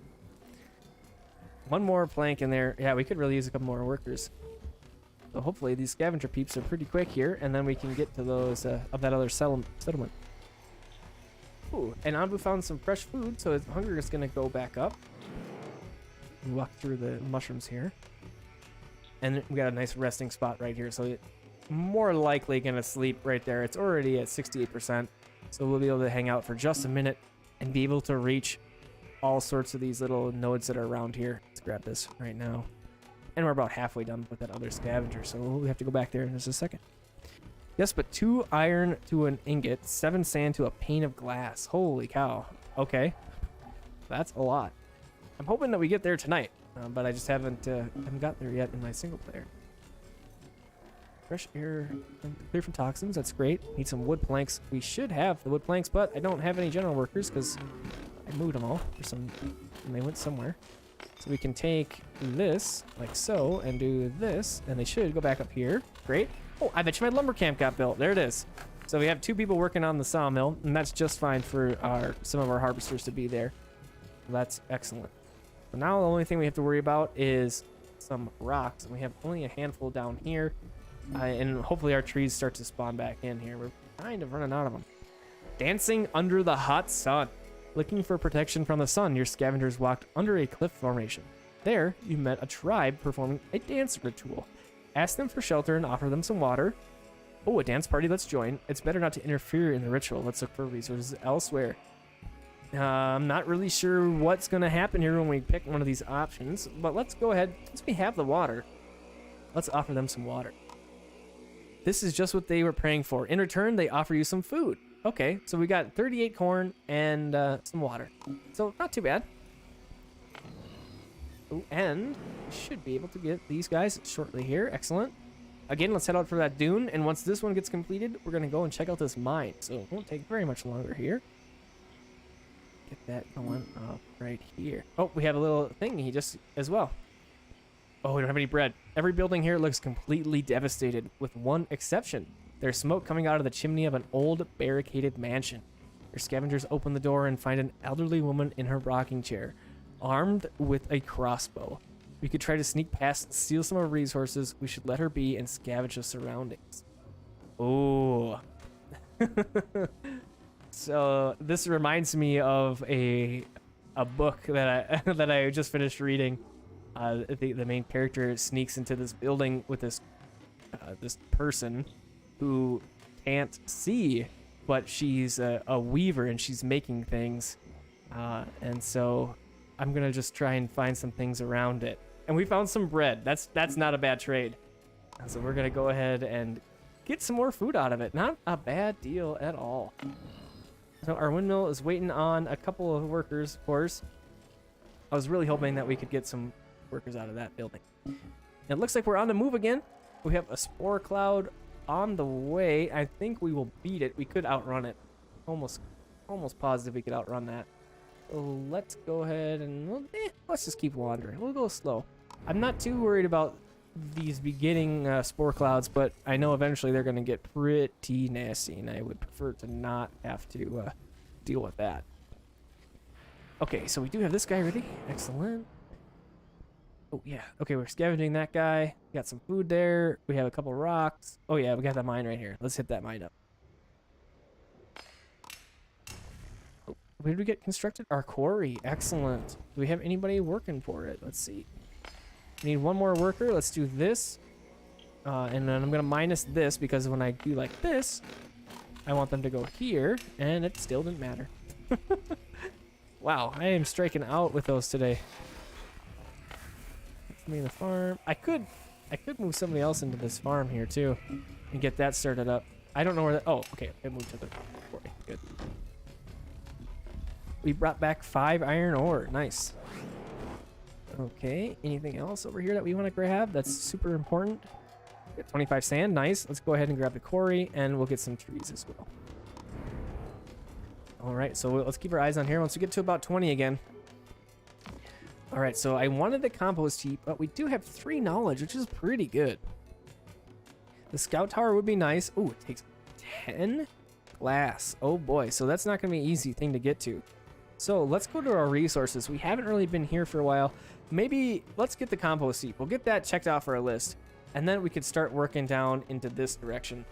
Speaker 1: One more plank in there. Yeah, we could really use a couple more workers. So hopefully these scavenger peeps are pretty quick here, and then we can get to those of that other settlement. Ooh, and Anbu found some fresh food, so his hunger is going to go back up. We walk through the mushrooms here. And we got a nice resting spot right here, so it's more likely going to sleep right there. It's already at 68%, so we'll be able to hang out for just a minute and be able to reach all sorts of these little nodes that are around here. Let's grab this right now. And we're about halfway done with that other scavenger, so we have to go back there in just a second. Yes, but 2 iron to an ingot, 7 sand to a pane of glass. Holy cow. Okay. That's a lot. I'm hoping that we get there tonight, but I just haven't got there yet in my single player. Fresh air, clear from toxins. That's great. Need some wood planks. We should have the wood planks, but I don't have any general workers because I moved them all for some, and they went somewhere. So we can take this like so and do this, and they should go back up here. Great. Oh, I bet you my lumber camp got built. There it is. So we have 2 people working on the sawmill, and that's just fine for some of our harvesters to be there. That's excellent. So now the only thing we have to worry about is some rocks, and we have only a handful down here. And hopefully our trees start to spawn back in here. We're kind of running out of them. Dancing under the hot sun. Looking for protection from the sun, your scavengers walked under a cliff formation. There, you met a tribe performing a dance ritual. Ask them for shelter and offer them some water. Oh, a dance party, let's join. It's better not to interfere in the ritual. Let's look for resources elsewhere. I'm not really sure what's going to happen here when we pick one of these options, but let's go ahead. Since we have the water, let's offer them some water. This is just what they were praying for. In return, they offer you some food. Okay, so we got 38 corn and some water. So not too bad. Oh, and we should be able to get these guys shortly here. Excellent. Again, let's head out for that dune. And once this one gets completed, we're going to go and check out this mine. So it won't take very much longer here. Get that going up right here. Oh, we have a little thingy just as well. Oh, we don't have any bread. Every building here looks completely devastated, with one exception. There's smoke coming out of the chimney of an old, barricaded mansion. Your scavengers open the door and find an elderly woman in her rocking chair, armed with a crossbow. We could try to sneak past and steal some of her resources. We should let her be and scavenge the surroundings. Oh. So this reminds me of a book that I just finished reading. The main character sneaks into this building with this person who can't see, but she's a weaver and she's making things, and so I'm gonna just try and find some things around it. And we found some bread. That's not a bad trade. So we're gonna go ahead and get some more food out of it. Not a bad deal at all. So our windmill is waiting on a couple of workers, of course. I was really hoping that we could get some workers out of that building. And it looks like we're on the move again. We have a spore cloud on the way. I think we will beat it. We could outrun it. Almost positive we could outrun that. So let's go ahead and let's just keep wandering. We'll go slow. I'm not too worried about these beginning spore clouds, but I know eventually they're going to get pretty nasty, and I would prefer to not have to deal with that. Okay, so we do have this guy ready. Excellent. Oh, yeah. Okay, we're scavenging that guy. Got some food there. We have a couple rocks. Oh, yeah, we got that mine right here. Let's hit that mine up. Oh, where did we get constructed? Our quarry. Excellent. Do we have anybody working for it? Let's see. We need one more worker. Let's do this. And then I'm going to minus this because when I do like this, I want them to go here, and it still didn't matter. Wow, I am striking out with those today. Me in the farm. I could move somebody else into this farm here too and get that started up. I don't know where that. Oh, okay. I moved to the quarry. Good. We brought back 5 iron ore. Nice. Okay. Anything else over here that we want to grab? That's super important. Got 25 sand. Nice. Let's go ahead and grab the quarry, and we'll get some trees as well. All right. So let's keep our eyes on here. Once we get to about 20 again. All right, so I wanted the compost heap, but we do have 3 knowledge, which is pretty good. The scout tower would be nice. Oh, it takes 10 glass. Oh boy, so that's not going to be an easy thing to get to. So let's go to our resources. We haven't really been here for a while. Maybe let's get the compost heap. We'll get that checked off our list, and then we could start working down into this direction.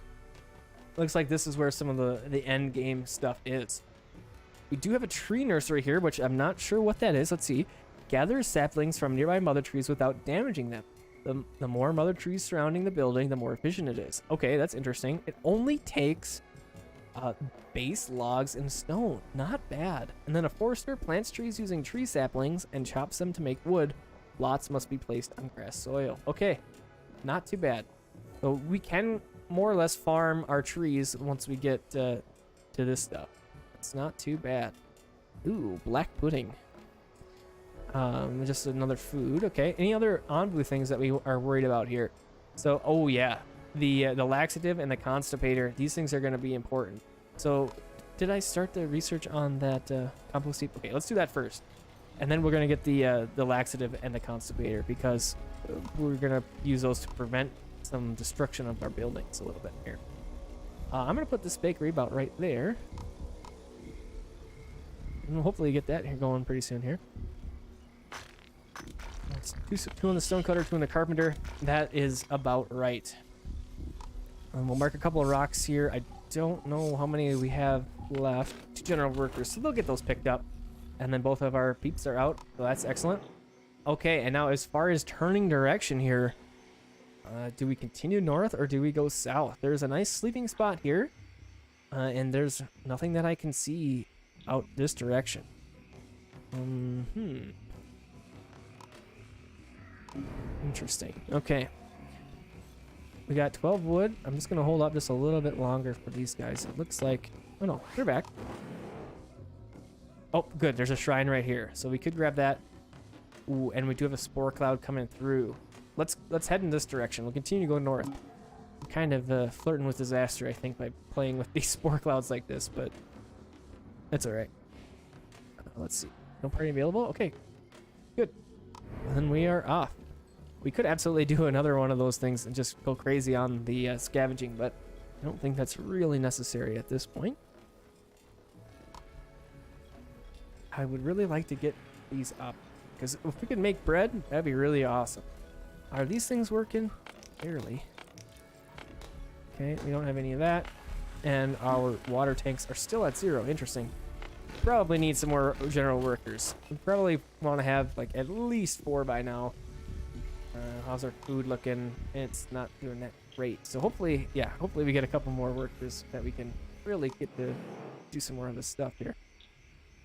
Speaker 1: Looks like this is where some of the end game stuff is. We do have a tree nursery here, which I'm not sure what that is. Let's see. Gather saplings from nearby mother trees without damaging them. The more mother trees surrounding the building, the more efficient it is. Okay, that's interesting. It only takes base logs and stone. Not bad. And then a forester plants trees using tree saplings and chops them to make wood. Lots must be placed on grass soil. Okay, not too bad. So we can more or less farm our trees once we get to this stuff. It's not too bad. Ooh, black pudding. Just another food. Okay. Any other on-blue things that we are worried about here? So, oh yeah, the laxative and the constipator. These things are going to be important. So, did I start the research on that compost heap? Okay, let's do that first, and then we're going to get the laxative and the constipator, because we're going to use those to prevent some destruction of our buildings a little bit here. I'm going to put this bakery about right there, and we'll hopefully get that here going pretty soon here. Two on the stonecutter, two on the carpenter. That is about right. We'll mark a couple of rocks here. I don't know how many we have left. 2 general workers, so they'll get those picked up. And then both of our peeps are out, so that's excellent. Okay, and now as far as turning direction here, do we continue north or do we go south? There's a nice sleeping spot here, and there's nothing that I can see out this direction. Interesting. Okay. We got 12 wood. I'm just going to hold up just a little bit longer for these guys. It looks like... Oh, no. They're back. Oh, good. There's a shrine right here. So we could grab that. Ooh, and we do have a spore cloud coming through. Let's head in this direction. We'll continue to go north. I'm kind of flirting with disaster, I think, by playing with these spore clouds like this, but that's all right. Let's see. No party available? Okay. Good. Then we are off. We could absolutely do another one of those things and just go crazy on the scavenging, but I don't think that's really necessary at this point. I would really like to get these up, because if we could make bread, that'd be really awesome. Are these things working? Barely. Okay, we don't have any of that. And our water tanks are still at 0. Interesting. Probably need some more general workers. We probably want to have like at least 4 by now. How's our food looking? It's not doing that great. So hopefully, yeah, hopefully we get a couple more workers that we can really get to do some more of this stuff here.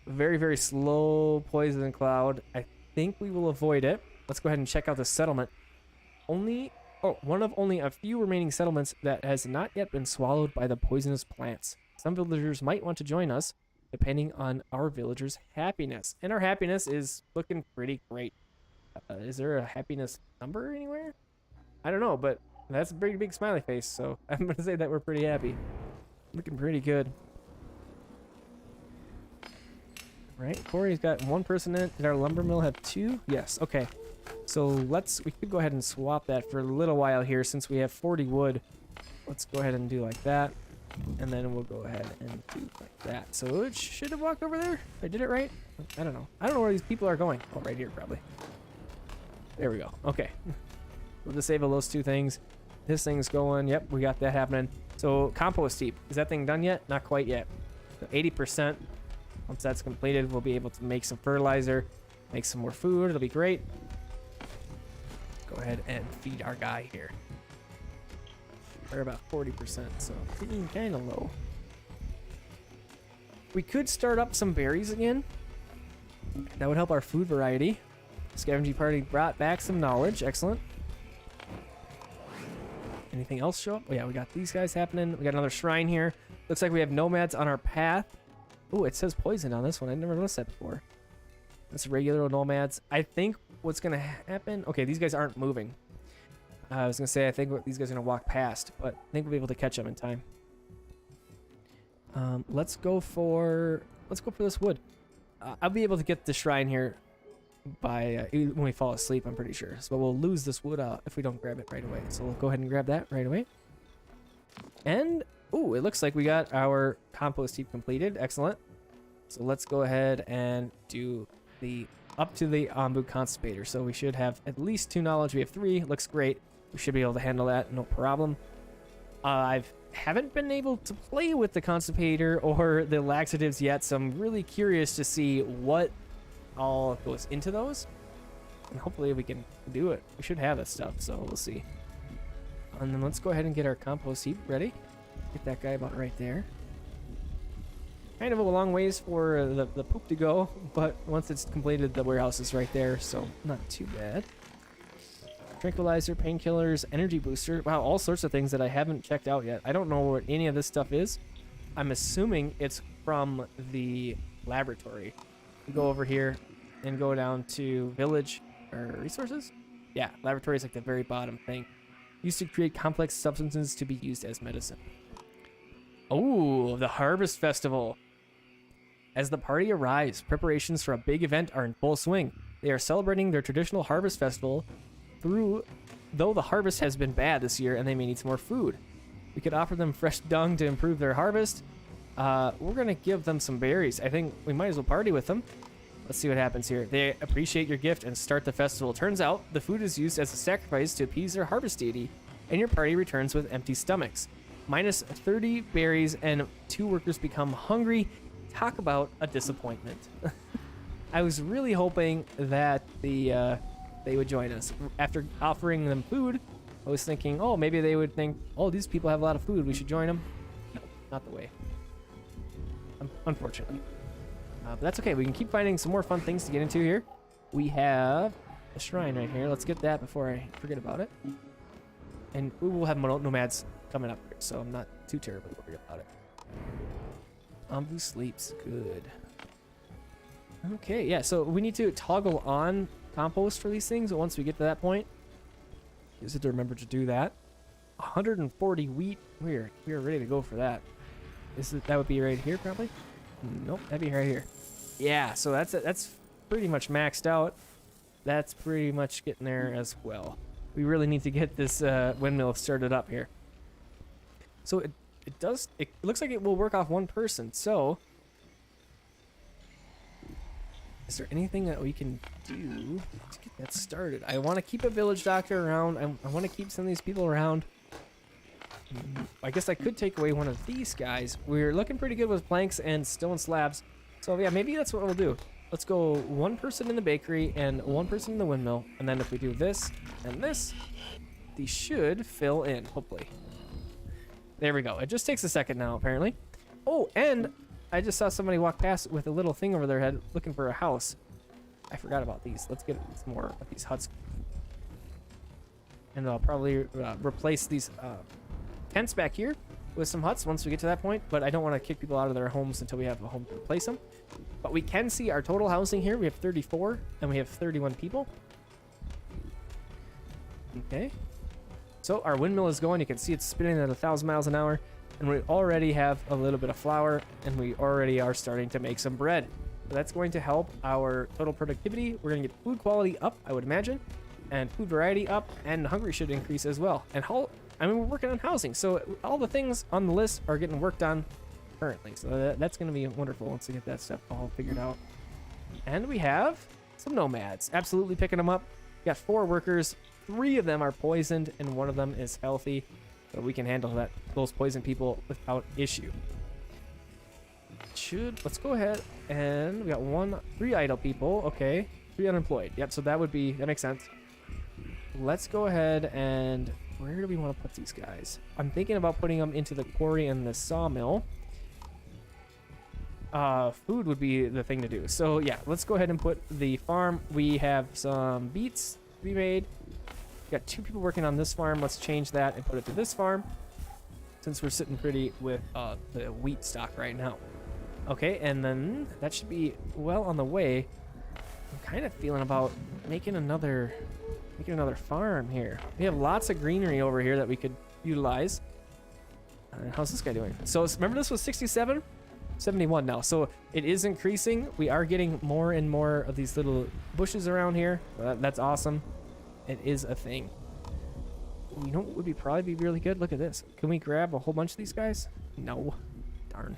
Speaker 1: Very, very slow poison cloud. I think we will avoid it. Let's go ahead and check out the settlement. One of only a few remaining settlements that has not yet been swallowed by the poisonous plants. Some villagers might want to join us, depending on our villagers' happiness. And our happiness is looking pretty great. Is there a happiness number anywhere? I don't know, but that's a pretty big smiley face, so I'm going to say that we're pretty happy. Looking pretty good. Right, Corey's got 1 person in it. Did our lumber mill have 2? Yes, okay. So we could go ahead and swap that for a little while here since we have 40 wood. Let's go ahead and do like that. And then we'll go ahead and do like that. So it should have walked over there. I did it right? I don't know. I don't know where these people are going. Oh, right here probably. There we go. Okay. We'll disable those 2 things. This thing's going. Yep, we got that happening. So compost heap. Is that thing done yet? Not quite yet. So 80%. Once that's completed, we'll be able to make some fertilizer, make some more food. It'll be great. Go ahead and feed our guy here. We're about 40%, so getting kind of low. We could start up some berries again. That would help our food variety. Scavenging party brought back some knowledge. Excellent. Anything else show up? Oh yeah, we got these guys happening. We got another shrine here. Looks like we have nomads on our path. Oh, it says poison on this one. I never noticed that before. That's regular nomads. I think what's going to happen... Okay, these guys aren't moving. I was going to say, I think these guys are going to walk past, but I think we'll be able to catch them in time. Let's go for this wood. I'll be able to get the shrine here by when we fall asleep, I'm pretty sure. So we'll lose this wood if we don't grab it right away. So we'll go ahead and grab that right away. And... Ooh, it looks like we got our compost heap completed. Excellent. So let's go ahead and do up to the Ombu constipator. So we should have at least 2 knowledge. We have 3. Looks great. We should be able to handle that. No problem. I haven't been able to play with the constipator or the laxatives yet, so I'm really curious to see what all goes into those. And hopefully we can do it. We should have this stuff, so we'll see. And then let's go ahead and get our compost heap ready. Get that guy about right there. Kind of a long ways for the poop to go, but once it's completed, the warehouse is right there, so not too bad. Tranquilizer, painkillers, energy booster. Wow, all sorts of things that I haven't checked out yet. I don't know what any of this stuff is. I'm assuming it's from the laboratory. We go over here. and go down to village or resources. Yeah, laboratory is like the very bottom thing. Used to create complex substances to be used as medicine. Oh, the Harvest Festival. As the party arrives, preparations for a big event are in full swing. They are celebrating their traditional Harvest Festival though the harvest has been bad this year and they may need some more food. We could offer them fresh dung to improve their harvest. We're going to give them some berries. I think we might as well party with them. Let's see what happens here. They appreciate your gift and start the festival. Turns out the food is used as a sacrifice to appease their harvest deity, and your party returns with empty stomachs. Minus 30 berries and 2 workers become hungry. Talk about a disappointment. I was really hoping that they would join us. After offering them food, I was thinking, oh, maybe they would think, oh, these people have a lot of food, we should join them. No, not the way. Unfortunately. But that's okay. We can keep finding some more fun things to get into here. We have a shrine right here. Let's get that before I forget about it. And we will have nomads coming up here, so I'm not too terribly worried about it. Ambu sleeps. Good. Okay, yeah, so we need to toggle on compost for these things once we get to that point. Use it to remember to do that. 140 wheat. We are ready to go for that. That would be right here, probably? Nope, that'd be right here. Yeah, so that's pretty much maxed out. That's pretty much getting there as well. We really need to get this windmill started up here. So it looks like it will work off one person. So is there anything that we can do to get that started? I want to keep a village doctor around. I want to keep some of these people around. I guess I could take away one of these guys. We're looking pretty good with planks and stone slabs. So yeah, maybe that's what we'll do. Let's go 1 person in the bakery and 1 person in the windmill. And then if we do this and this, these should fill in, hopefully. There we go. It just takes a second now, apparently. Oh, and I just saw somebody walk past with a little thing over their head looking for a house. I forgot about these. Let's get some more of these huts. And I'll probably replace these tents back here with some huts once we get to that point, but I don't want to kick people out of their homes until we have a home to replace them. But we can see our total housing here. We have 34 and we have 31 people. Okay. So our windmill is going. You can see it's spinning at 1,000 miles an hour, and we already have a little bit of flour, and we already are starting to make some bread. So that's going to help our total productivity. We're going to get food quality up, I would imagine, and food variety up, and hungry should increase as well. And we're working on housing, so all the things on the list are getting worked on currently. So that's going to be wonderful once we get that stuff all figured out. And we have some nomads. Absolutely picking them up. We got 4 workers. 3 of them are poisoned, and 1 of them is healthy. So we can handle those poisoned people without issue. Let's go ahead, and we got 3 idle people. Okay, 3 unemployed. Yep, so that makes sense. Let's go ahead and where do we want to put these guys? I'm thinking about putting them into the quarry and the sawmill. Food would be the thing to do. So yeah, let's go ahead and put the farm. We have some beets to be made. Got 2 people working on this farm. Let's change that and put it to this farm, since we're sitting pretty with the wheat stock right now. Okay, and then that should be well on the way. I'm kind of feeling about making another farm here. We have lots of greenery over here that we could utilize. How's this guy doing? So remember, this was 67, 71 now. So it is increasing. We are getting more and more of these little bushes around here. That's awesome. It is a thing. You know what would probably be really good? Look at this. Can we grab a whole bunch of these guys? No. Darn.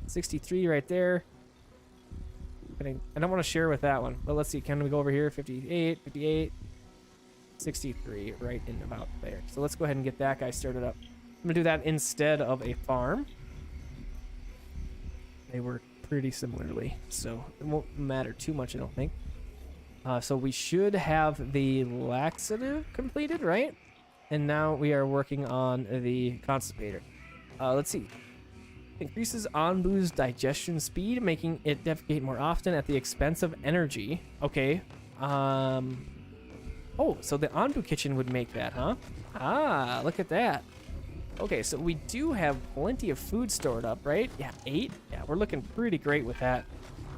Speaker 1: 63 right there. I don't want to share with that one, but let's see. Can we go over here? 58, 58, 63 right in about there. So let's go ahead and get that guy started up. I'm going to do that instead of a farm. They work pretty similarly, so it won't matter too much, I don't think. So we should have the laxative completed, right? And now we are working on the constipator. Let's see. Increases Anbu's digestion speed, making it defecate more often at the expense of energy. Okay. Oh, so the Anbu kitchen would make that, huh? Ah, look at that. Okay, so we do have plenty of food stored up, right? Yeah, 8. Yeah, we're looking pretty great with that.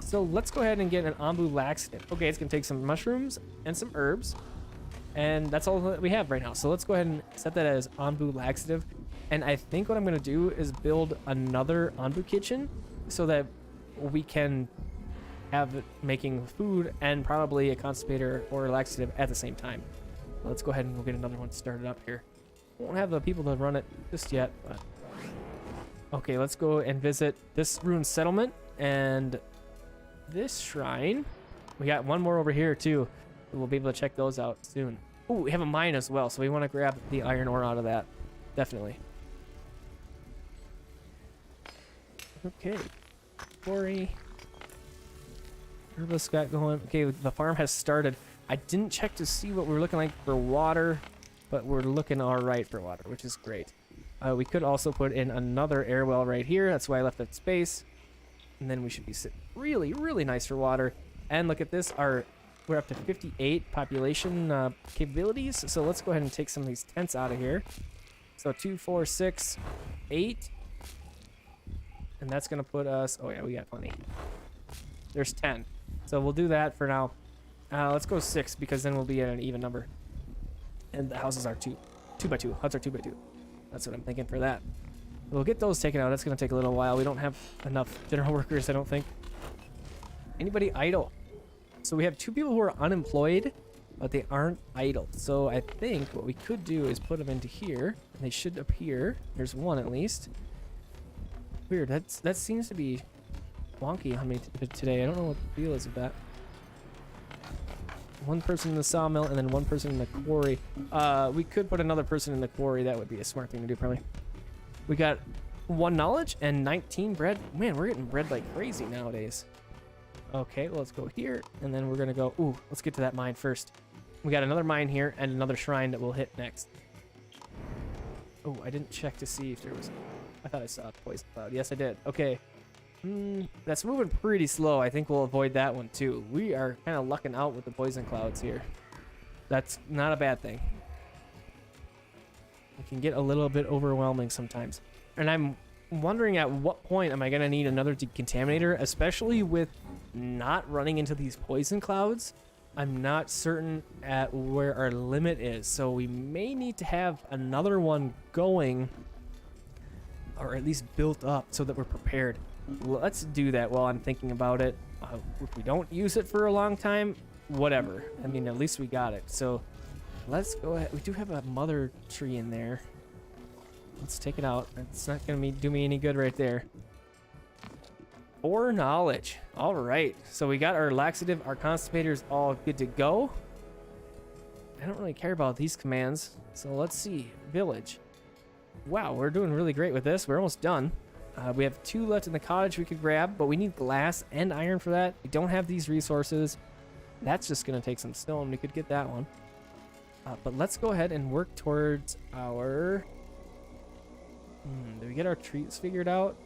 Speaker 1: So let's go ahead and get an ombu laxative. Okay, it's gonna take some mushrooms and some herbs, and that's all that we have right now. So let's go ahead and set that as ombu laxative. And I think what I'm gonna do is build another ombu kitchen so that we can have it making food and probably a constipator or a laxative at the same time. Let's go ahead and we'll get another one started up here. Won't have the people to run it just yet, but okay, let's go and visit this ruined settlement and this shrine. We got one more over here too. We'll be able to check those out soon. Oh, we have a mine as well, so we want to grab the iron ore out of that. Definitely. Okay. Quarry. Herbalist got going. Okay, the farm has started. I didn't check to see what we were looking like for water, but we're looking all right for water, which is great. We could also put in another air well right here. That's why I left that space. And then we should be sitting really, really nice for water. And look at this. We're up to 58 population capabilities. So let's go ahead and take some of these tents out of here. So 2, 4, 6, 8. And that's going to put us... Oh, yeah, we got plenty. There's 10. So we'll do that for now. Let's go 6 because then we'll be at an even number. And the houses are 2 by 2. Huts are 2 by 2. That's what I'm thinking for that. We'll get those taken out. That's going to take a little while. We don't have enough general workers, I don't think. Anybody idle? So we have 2 people who are unemployed, but they aren't idle. So I think what we could do is put them into here. And they should appear. There's one at least. Weird. That seems to be wonky on me today. I don't know what the deal is with that. One person in the sawmill and then one person in the quarry. We could put another person in the quarry. That would be a smart thing to do, probably. We got 1 knowledge and 19 bread. Man, we're getting bread like crazy nowadays. Okay, well, let's go here. And then we're going to go... Ooh, let's get to that mine first. We got another mine here and another shrine that we'll hit next. Oh, I didn't check to see if there was... I thought I saw a poison cloud. Yes, I did. Okay. That's moving pretty slow. I think we'll avoid that one too. We are kind of lucking out with the poison clouds here. That's not a bad thing. It can get a little bit overwhelming sometimes. And I'm wondering at what point am I going to need another decontaminator, especially with not running into these poison clouds. I'm not certain at where our limit is. So we may need to have another one going, or at least built up so that we're prepared. Let's do that while I'm thinking about it. If we don't use it for a long time, whatever. I mean, at least we got it. So let's go ahead. We do have a mother tree in there. Let's take it out. It's not going to do me any good right there. 4 knowledge. All right. So we got our laxative, our constipators all good to go. I don't really care about these commands. So let's see. Village. Wow, we're doing really great with this. We're almost done. We have 2 left in the cottage we could grab, but we need glass and iron for that. We don't have these resources. That's just going to take some stone. We could get that one. But let's go ahead and work towards our... Did we get our trees figured out?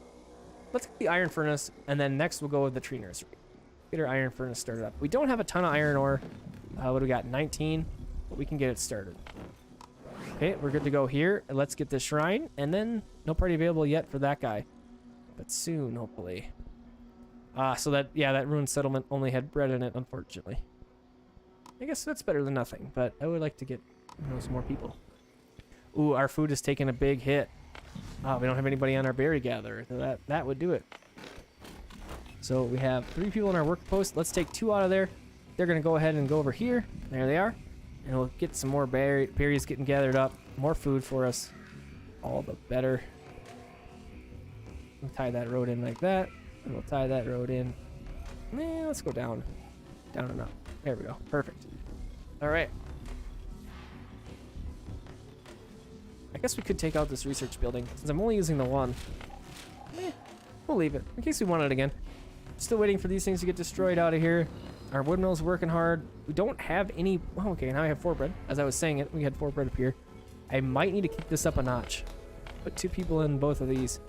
Speaker 1: Let's get the iron furnace, and then next we'll go with the tree nursery. Get our iron furnace started up. We don't have a ton of iron ore. What do we got? 19, but we can get it started. Okay, we're good to go here. Let's get the shrine, and then no party available yet for that guy. But soon, hopefully. So that ruined settlement only had bread in it, unfortunately. I guess that's better than nothing, but I would like to get some more people. Ooh, our food is taking a big hit. We don't have anybody on our berry gatherer. So that would do it. So we have 3 people on our work post. Let's take 2 out of there. They're going to go ahead and go over here. There they are. And we'll get some more berries getting gathered up. More food for us. All the better. We'll tie that road in like that. And we'll tie that road in. Let's go down. Down and up. There we go. Perfect. All right. I guess we could take out this research building. Since I'm only using the one. We'll leave it. In case we want it again. Still waiting for these things to get destroyed out of here. Our wood mill's working hard. We don't have any... Oh, okay, now I have 4 bread. As I was saying it, we had 4 bread up here. I might need to keep this up a notch. Put 2 people in both of these.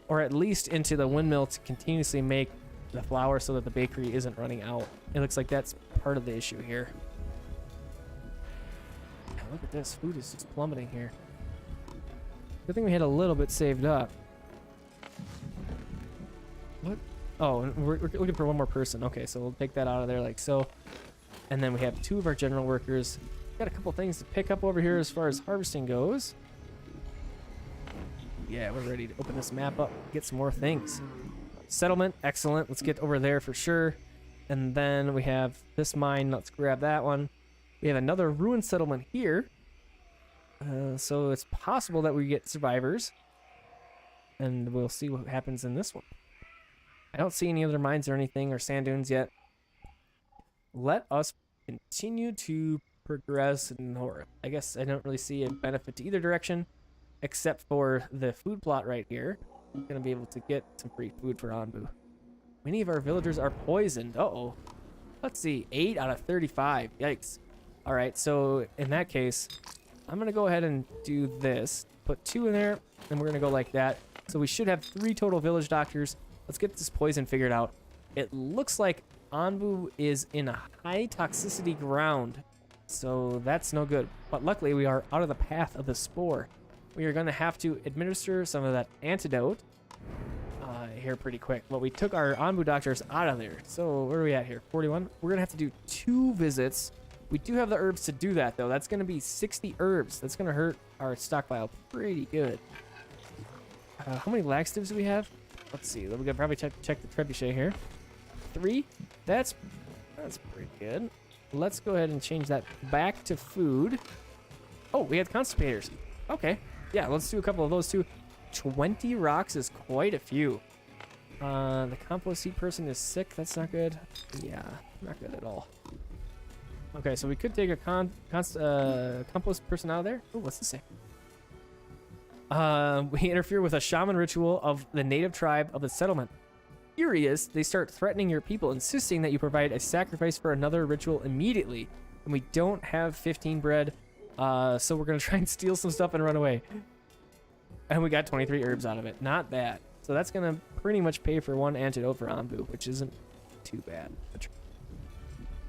Speaker 1: Or at least into the windmill to continuously make the flour so that the bakery isn't running out. It looks like that's part of the issue here. Yeah, look at this. Food is just plummeting here. Good thing we had a little bit saved up. What? Oh, and we're looking for one more person. Okay, so we'll take that out of there like so. And then we have 2 of our general workers. Got a couple things to pick up over here as far as harvesting goes. Yeah, we're ready to open this map up, get some more things. Settlement, excellent. Let's get over there for sure. And then we have this mine. Let's grab that one. We have another ruined settlement here. So it's possible that we get survivors. And we'll see what happens in this one. I don't see any other mines or anything or sand dunes yet. Let us continue to progress north. I guess I don't really see a benefit to either direction, except for the food plot right here. I'm going to be able to get some free food for Anbu. Many of our villagers are poisoned. Uh-oh. Let's see. 8 out of 35. Yikes. All right, so in that case, I'm going to go ahead and do this. Put 2 in there, and we're going to go like that. So we should have 3 total village doctors. Let's get this poison figured out. It looks like Anbu is in a high toxicity ground, so that's no good. But luckily, we are out of the path of the spore. We are going to have to administer some of that antidote here pretty quick. But we took our Anbu doctors out of there. So where are we at here? 41. We're going to have to do 2 visits. We do have the herbs to do that, though. That's going to be 60 herbs. That's going to hurt our stockpile pretty good. How many laxatives do we have? Let's see. We could probably check the trebuchet here. 3. That's pretty good. Let's go ahead and change that back to food. Oh, we had constipators. Okay. Yeah, let's do a couple of those too. 20 rocks is quite a few. The compost seed person is sick. That's not good. Yeah, not good at all. Okay, so we could take a compost person out of there. Oh, what's this say? We interfere with a shaman ritual of the native tribe of the settlement. Furious, they start threatening your people, insisting that you provide a sacrifice for another ritual immediately. And we don't have 15 bread, so we're going to try and steal some stuff and run away. And we got 23 herbs out of it. Not bad. So that's going to pretty much pay for 1 antidote for Anbu, which isn't too bad.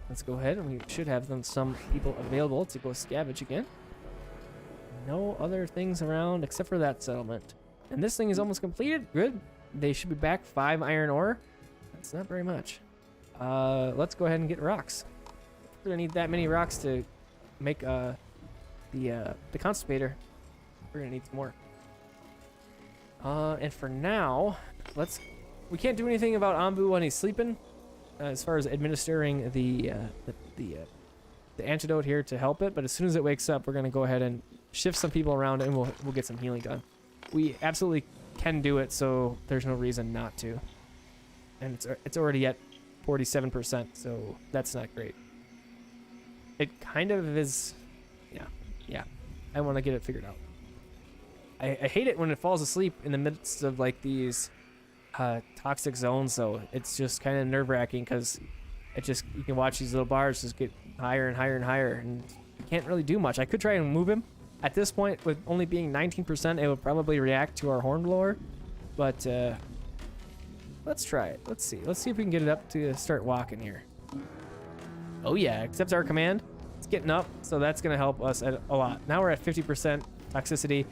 Speaker 1: Let's go ahead, and we should have some people available to go scavenge again. No other things around except for that settlement. And this thing is almost completed. Good. They should be back 5 iron ore. That's not very much. Let's go ahead and get rocks. We're gonna need that many rocks to make the constipator. We're gonna need some more. And for now, we can't do anything about Anbu when he's sleeping, as far as administering the antidote here to help it. But as soon as it wakes up, we're gonna go ahead and shift some people around, and we'll get some healing done. We absolutely can do it, so there's no reason not to. And it's already at 47%, so that's not great. It kind of is, yeah. I want to get it figured out. I hate it when it falls asleep in the midst of like these toxic zones, though. It's just kind of nerve-wracking because you can watch these little bars just get higher and higher and higher, and you can't really do much. I could try and move him. At this point, with only being 19%, it would probably react to our hornblower. But let's try it. Let's see. Let's see if we can get it up to start walking here. Oh yeah, accepts our command. It's getting up, so that's going to help us a lot. Now we're at 50% toxicity.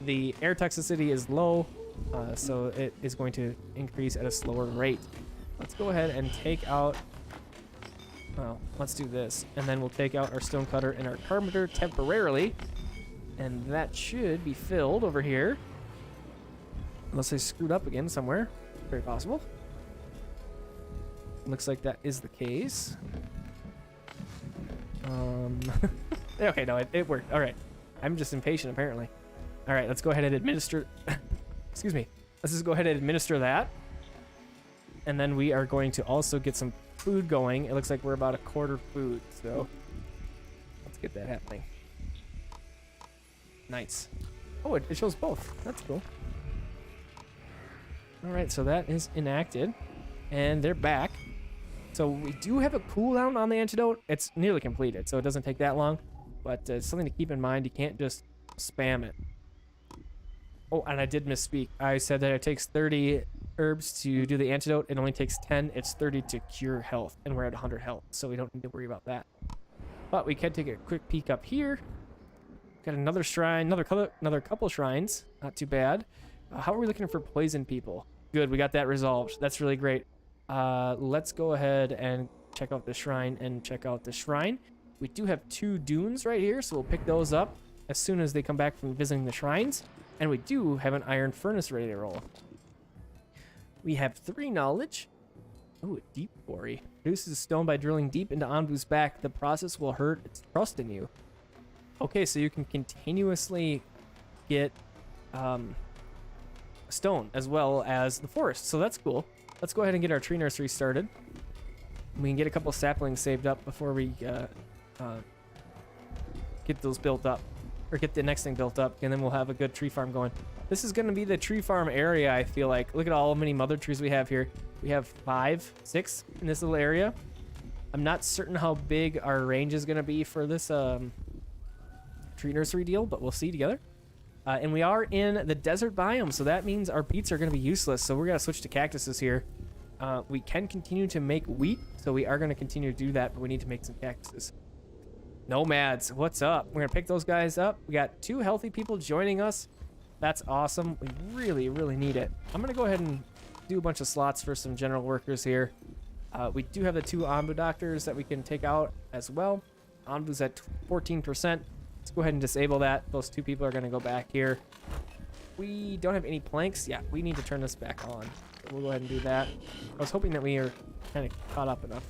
Speaker 1: The air toxicity is low, so it is going to increase at a slower rate. Let's go ahead and take out... Well, let's do this. And then we'll take out our stonecutter and our carpenter temporarily. And that should be filled over here. Unless I screwed up again somewhere. Very possible. Looks like that is the case. Okay, no, it worked. All right. I'm just impatient, apparently. All right, let's go ahead and administer... Excuse me. Let's just go ahead and administer that. And then we are going to also get some food going. It looks like we're about a quarter food, so let's get that happening. Nice. Oh, it shows both. That's cool. All right, so that is enacted, and they're back. So we do have a cooldown on the antidote. It's nearly completed, so it doesn't take that long, but it's something to keep in mind. You can't just spam it. Oh, and I did misspeak. I said that it takes 30 herbs to do the antidote. It only takes 10. It's 30 to cure health, and we're at 100 health, so we don't need to worry about that. But we can take a quick peek up here. Got another shrine, another couple shrines. Not too bad. How are we looking for poison people? Good, we got that resolved. That's really great. Let's go ahead and check out the shrine We do have 2 dunes right here, so we'll pick those up as soon as they come back from visiting the shrines. And we do have an iron furnace ready to roll. We have 3 knowledge. Oh, a deep quarry. Produces stone by drilling deep into Anbu's back. The process will hurt its trust in you. Okay, so you can continuously get stone as well as the forest. So that's cool. Let's go ahead and get our tree nursery started. We can get a couple saplings saved up before we get those built up. Or get the next thing built up, and then we'll have a good tree farm going. This is going to be the tree farm area, I feel like. Look at all many mother trees we have here. We have 5, 6 in this little area. I'm not certain how big our range is going to be for this tree nursery deal, but we'll see together. And we are in the desert biome, so that means our beets are going to be useless, so we're going to switch to cactuses here. We can continue to make wheat, so we are going to continue to do that, but we need to make some cactuses. Nomads, what's up? We're gonna pick those guys up. We got 2 healthy people joining us. That's awesome. We really, really need it. I'm gonna go ahead and do a bunch of slots for some general workers here. We do have the 2 Anbu doctors that we can take out as well. Anbu's at 14%. Let's go ahead and disable that. Those 2 people are gonna go back here. We don't have any planks. Yeah, we need to turn this back on. So we'll go ahead and do that. I was hoping that we are kind of caught up enough.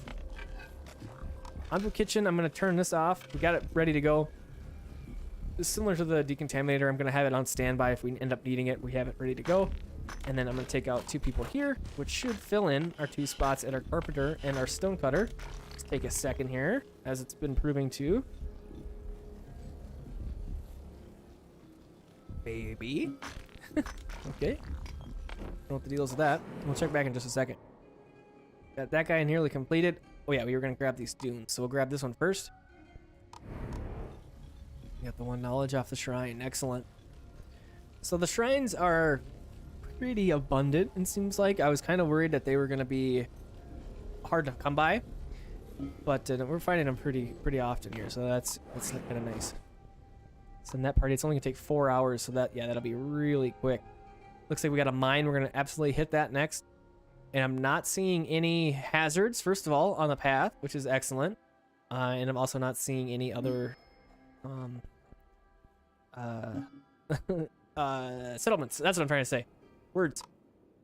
Speaker 1: Anbu kitchen, I'm going to turn this off. We got it ready to go. It's similar to the decontaminator. I'm going to have it on standby if we end up needing it. We have it ready to go. And then I'm going to take out 2 people here, which should fill in our 2 spots at our carpenter and our stonecutter. Just take a second here, as it's been proving to. Baby. Okay. I don't know what the deal is with that. We'll check back in just a second. Got that guy nearly completed. Oh yeah, we were going to grab these dunes, so we'll grab this one first. We got the 1 knowledge off the shrine. Excellent. So the shrines are pretty abundant, it seems like. I was kind of worried that they were going to be hard to come by, but we're finding them pretty often here, so that's kind of nice. So in that party, it's only going to take 4 hours, so that'll be really quick. Looks like we got a mine. We're going to absolutely hit that next. And I'm not seeing any hazards, first of all, on the path, which is excellent. And I'm also not seeing any other settlements. That's what I'm trying to say. Words.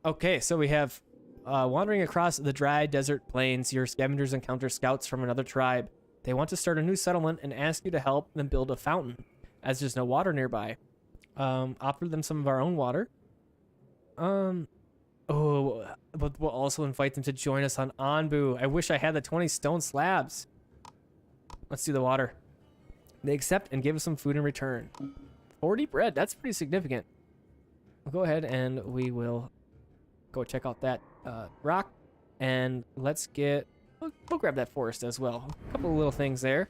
Speaker 1: Okay, so we have wandering across the dry desert plains, your scavengers encounter scouts from another tribe. They want to start a new settlement and ask you to help them build a fountain, as there's no water nearby. Offer them some of our own water. Oh, but we'll also invite them to join us on Anbu. I wish I had the 20 stone slabs. Let's do the water. They accept and give us some food in return. 40 bread, that's pretty significant. We'll go ahead and we will go check out that rock. And let's get, we'll grab that forest as well. A couple of little things there.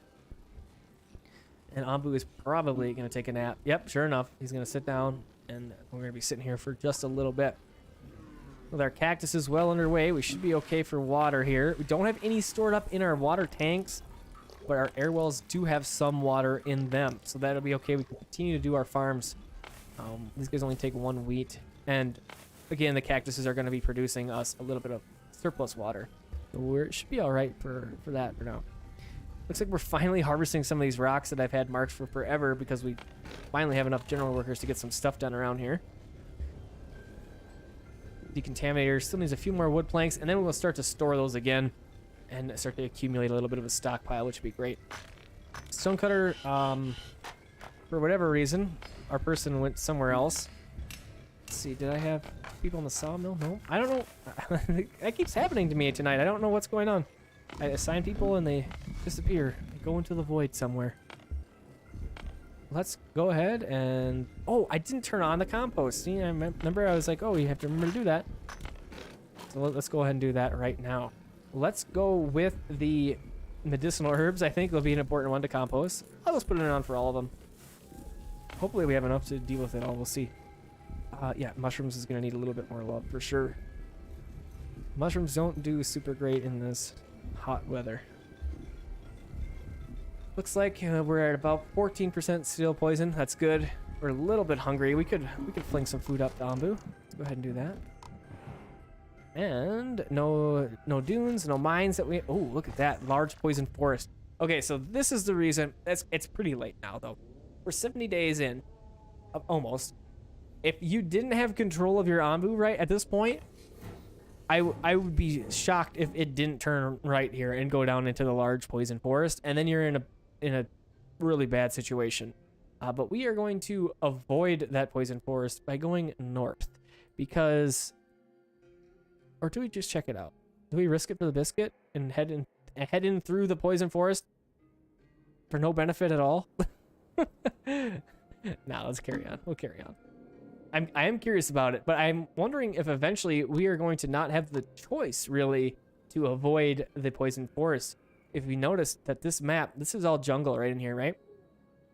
Speaker 1: And Anbu is probably going to take a nap. Yep, sure enough. He's going to sit down and we're going to be sitting here for just a little bit. With our cactuses well underway, we should be okay for water here. We don't have any stored up in our water tanks, but our air wells do have some water in them, so that'll be okay. We can continue to do our farms. These guys only take 1 wheat, and again, the cactuses are going to be producing us a little bit of surplus water. So we should be all right for that for now. Looks like we're finally harvesting some of these rocks that I've had marked for forever because we finally have enough general workers to get some stuff done around here. Decontaminator still needs a few more wood planks, and then we'll start to store those again and start to accumulate a little bit of a stockpile, which would be great. Stonecutter, for whatever reason, our person went somewhere else. Let's see, did I have people in the sawmill? No, I don't know. That keeps happening to me tonight. I don't know what's going on. I assign people and they disappear. They go into the void somewhere. Let's go ahead and... Oh, I didn't turn on the compost. See, I remember I was like, oh, you have to remember to do that. So let's go ahead and do that right now. Let's go with the medicinal herbs. I think will be an important one to compost. I'll just put it on for all of them. Hopefully we have enough to deal with it all. We'll see. Yeah, mushrooms is going to need a little bit more love for sure. Mushrooms don't do super great in this hot weather. Looks like we're at about 14% steel poison. That's good. We're a little bit hungry. We could fling some food up to Anbu. Let's go ahead and do that. And no dunes, no mines that we... Oh, look at that. Large poison forest. Okay, so this is the reason. It's pretty late now, though. We're 70 days in. Almost. If you didn't have control of your Ambu right at this point, I would be shocked if it didn't turn right here and go down into the large poison forest. And then you're in a really bad situation. But we are going to avoid that poison forest by going north. Because... Or do we just check it out? Do we risk it for the biscuit and head in through the poison forest for no benefit at all? Nah, let's carry on. We'll carry on. I am curious about it, but I'm wondering if eventually we are going to not have the choice really to avoid the poison forest. If we notice that this map, this is all jungle right in here, right?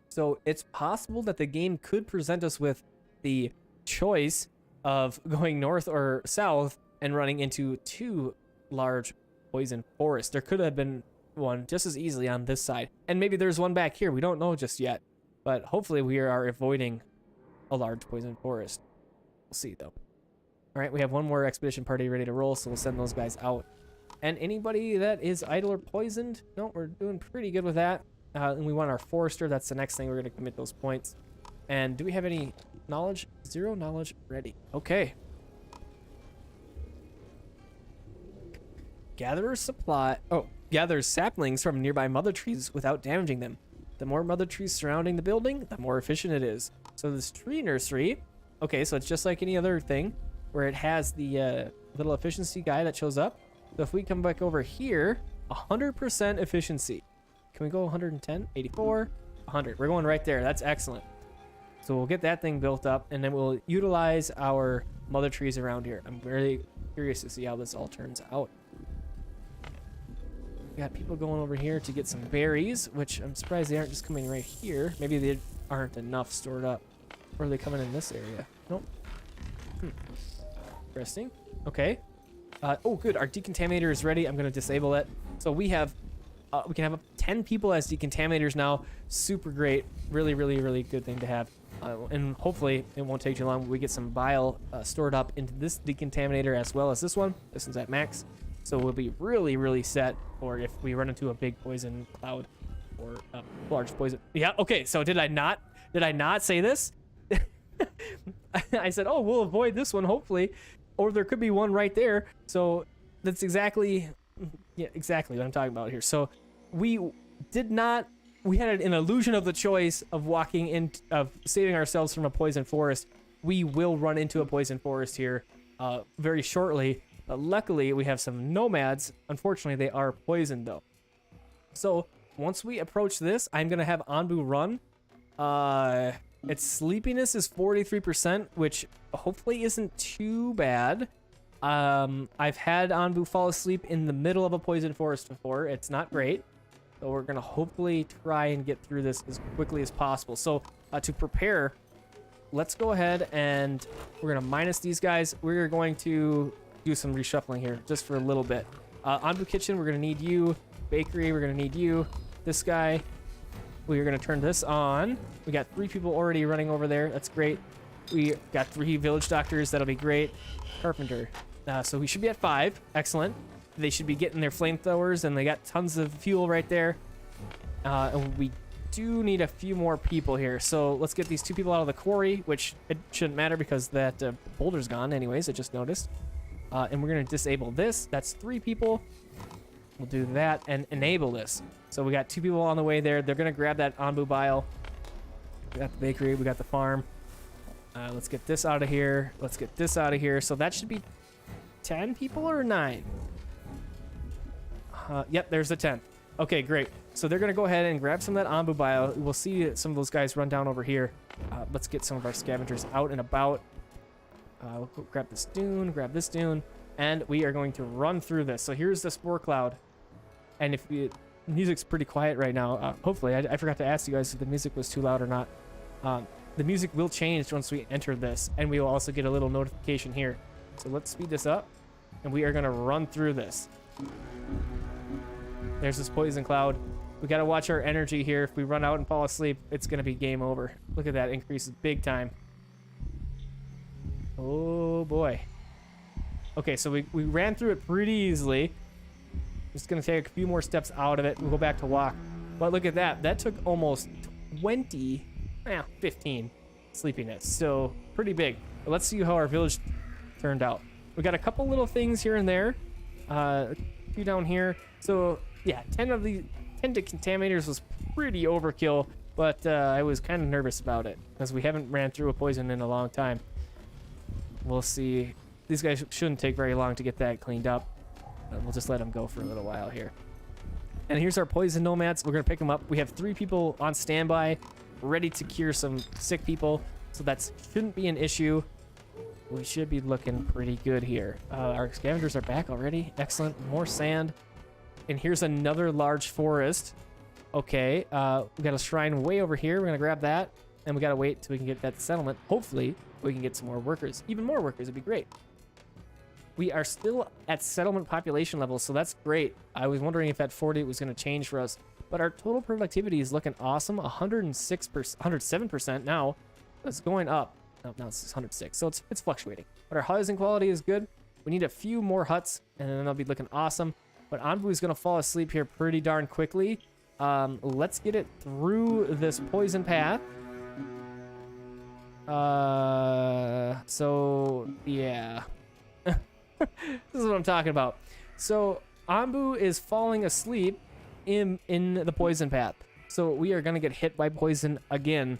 Speaker 1: So it's possible that the game could present us with the choice of going north or south and running into two large poison forests. There could have been one just as easily on this side. And maybe there's one back here. We don't know just yet. But hopefully we are avoiding a large poison forest. We'll see, though. All right, we have one more expedition party ready to roll, so we'll send those guys out. And anybody that is idle or poisoned, no, we're doing pretty good with that. And we want our forester. That's the next thing we're going to commit those points. And do we have any knowledge? 0 knowledge ready. Okay. Gather saplings from nearby mother trees without damaging them. The more mother trees surrounding the building, the more efficient it is. So this tree nursery, okay, so it's just like any other thing where it has the little efficiency guy that shows up. So if we come back over here, 100% efficiency. Can we go 110, 84, 100? We're going right there. That's excellent. So we'll get that thing built up, and then we'll utilize our mother trees around here. I'm very curious to see how this all turns out. We got people going over here to get some berries, which I'm surprised they aren't just coming right here. Maybe they aren't enough stored up. Or are they coming in this area? Nope. Interesting. Okay. Oh, good. Our decontaminator is ready. I'm going to disable it. So we can have 10 people as decontaminators now. Super great. Really, really, really good thing to have. And hopefully it won't take too long. We get some bile stored up into this decontaminator as well as this one. This one's at max. So we'll be really, really set for if we run into a big poison cloud or a large poison. Yeah, okay. So did I not say this? I said, oh, we'll avoid this one, hopefully. Or there could be one right there. So that's exactly what I'm talking about here. So we had an illusion of the choice of of saving ourselves from a poison forest. We will run into a poison forest here very shortly. Luckily, we have some nomads. Unfortunately, they are poisoned, though. So once we approach this, I'm going to have Anbu run. Its sleepiness is 43%, which hopefully isn't too bad. I've had Anbu fall asleep in the middle of a poison forest before. It's not great. So we're going to hopefully try and get through this as quickly as possible. So to prepare, let's go ahead and we're going to minus these guys. We're going to do some reshuffling here just for a little bit. Anbu Kitchen, we're going to need you. Bakery, we're going to need you. This guy, we're going to turn this on. We got 3 people already running over there. That's great. We got 3 village doctors. That'll be great. Carpenter. So we should be at 5. Excellent. They should be getting their flamethrowers, and they got tons of fuel right there. And we do need a few more people here. So let's get these 2 people out of the quarry, which it shouldn't matter because that boulder's gone anyways. I just noticed. And we're going to disable this. That's 3 people. We'll do that and enable this. So we got 2 people on the way there. They're going to grab that Anbu bile. We got the bakery. We got the farm. Let's get this out of here. Let's get this out of here. So that should be 10 people or 9? Yep, there's the 10. Okay, great. So they're going to go ahead and grab some of that Anbu bile. We'll see some of those guys run down over here. Let's get some of our scavengers out and about. We'll go grab this grab this dune, and we are going to run through this. So here's the spore cloud. And if music's pretty quiet right now, hopefully, I forgot to ask you guys if the music was too loud or not. The music will change once we enter this, and we will also get a little notification here. So let's speed this up, and we are going to run through this. There's this poison cloud. We got to watch our energy here. If we run out and fall asleep, it's going to be game over. Look at that, increases big time. Oh boy. Okay, so we ran through it pretty easily. Just gonna take a few more steps out of it. We'll go back to walk. But look at that. That took almost 15 sleepiness. So pretty big. But let's see how our village turned out. We got a couple little things here and there. A few down here. So yeah, 10 decontaminators was pretty overkill. But I was kind of nervous about it because we haven't ran through a poison in a long time. We'll see. These guys shouldn't take very long to get that cleaned up. We'll just let them go for a little while here. And here's our poison nomads. We're going to pick them up. We have 3 people on standby, ready to cure some sick people. So that shouldn't be an issue. We should be looking pretty good here. Our scavengers are back already. Excellent. More sand. And here's another large forest. Okay. We got a shrine way over here. We're going to grab that. And we got to wait till we can get that settlement. Hopefully, we can get some more workers. Even more workers would be great. We are still at settlement population levels, so that's great. I was wondering if at 40 it was going to change for us, but our total productivity is looking awesome. 106%, 107% now. It's going up. No, now it's 106, so it's fluctuating. But our housing quality is good. We need a few more huts, and then they'll be looking awesome. But Anbu is going to fall asleep here pretty darn quickly. Let's get it through this poison path. So yeah. This is what I'm talking about. So Anbu is falling asleep in the poison path. So we are going to get hit by poison again.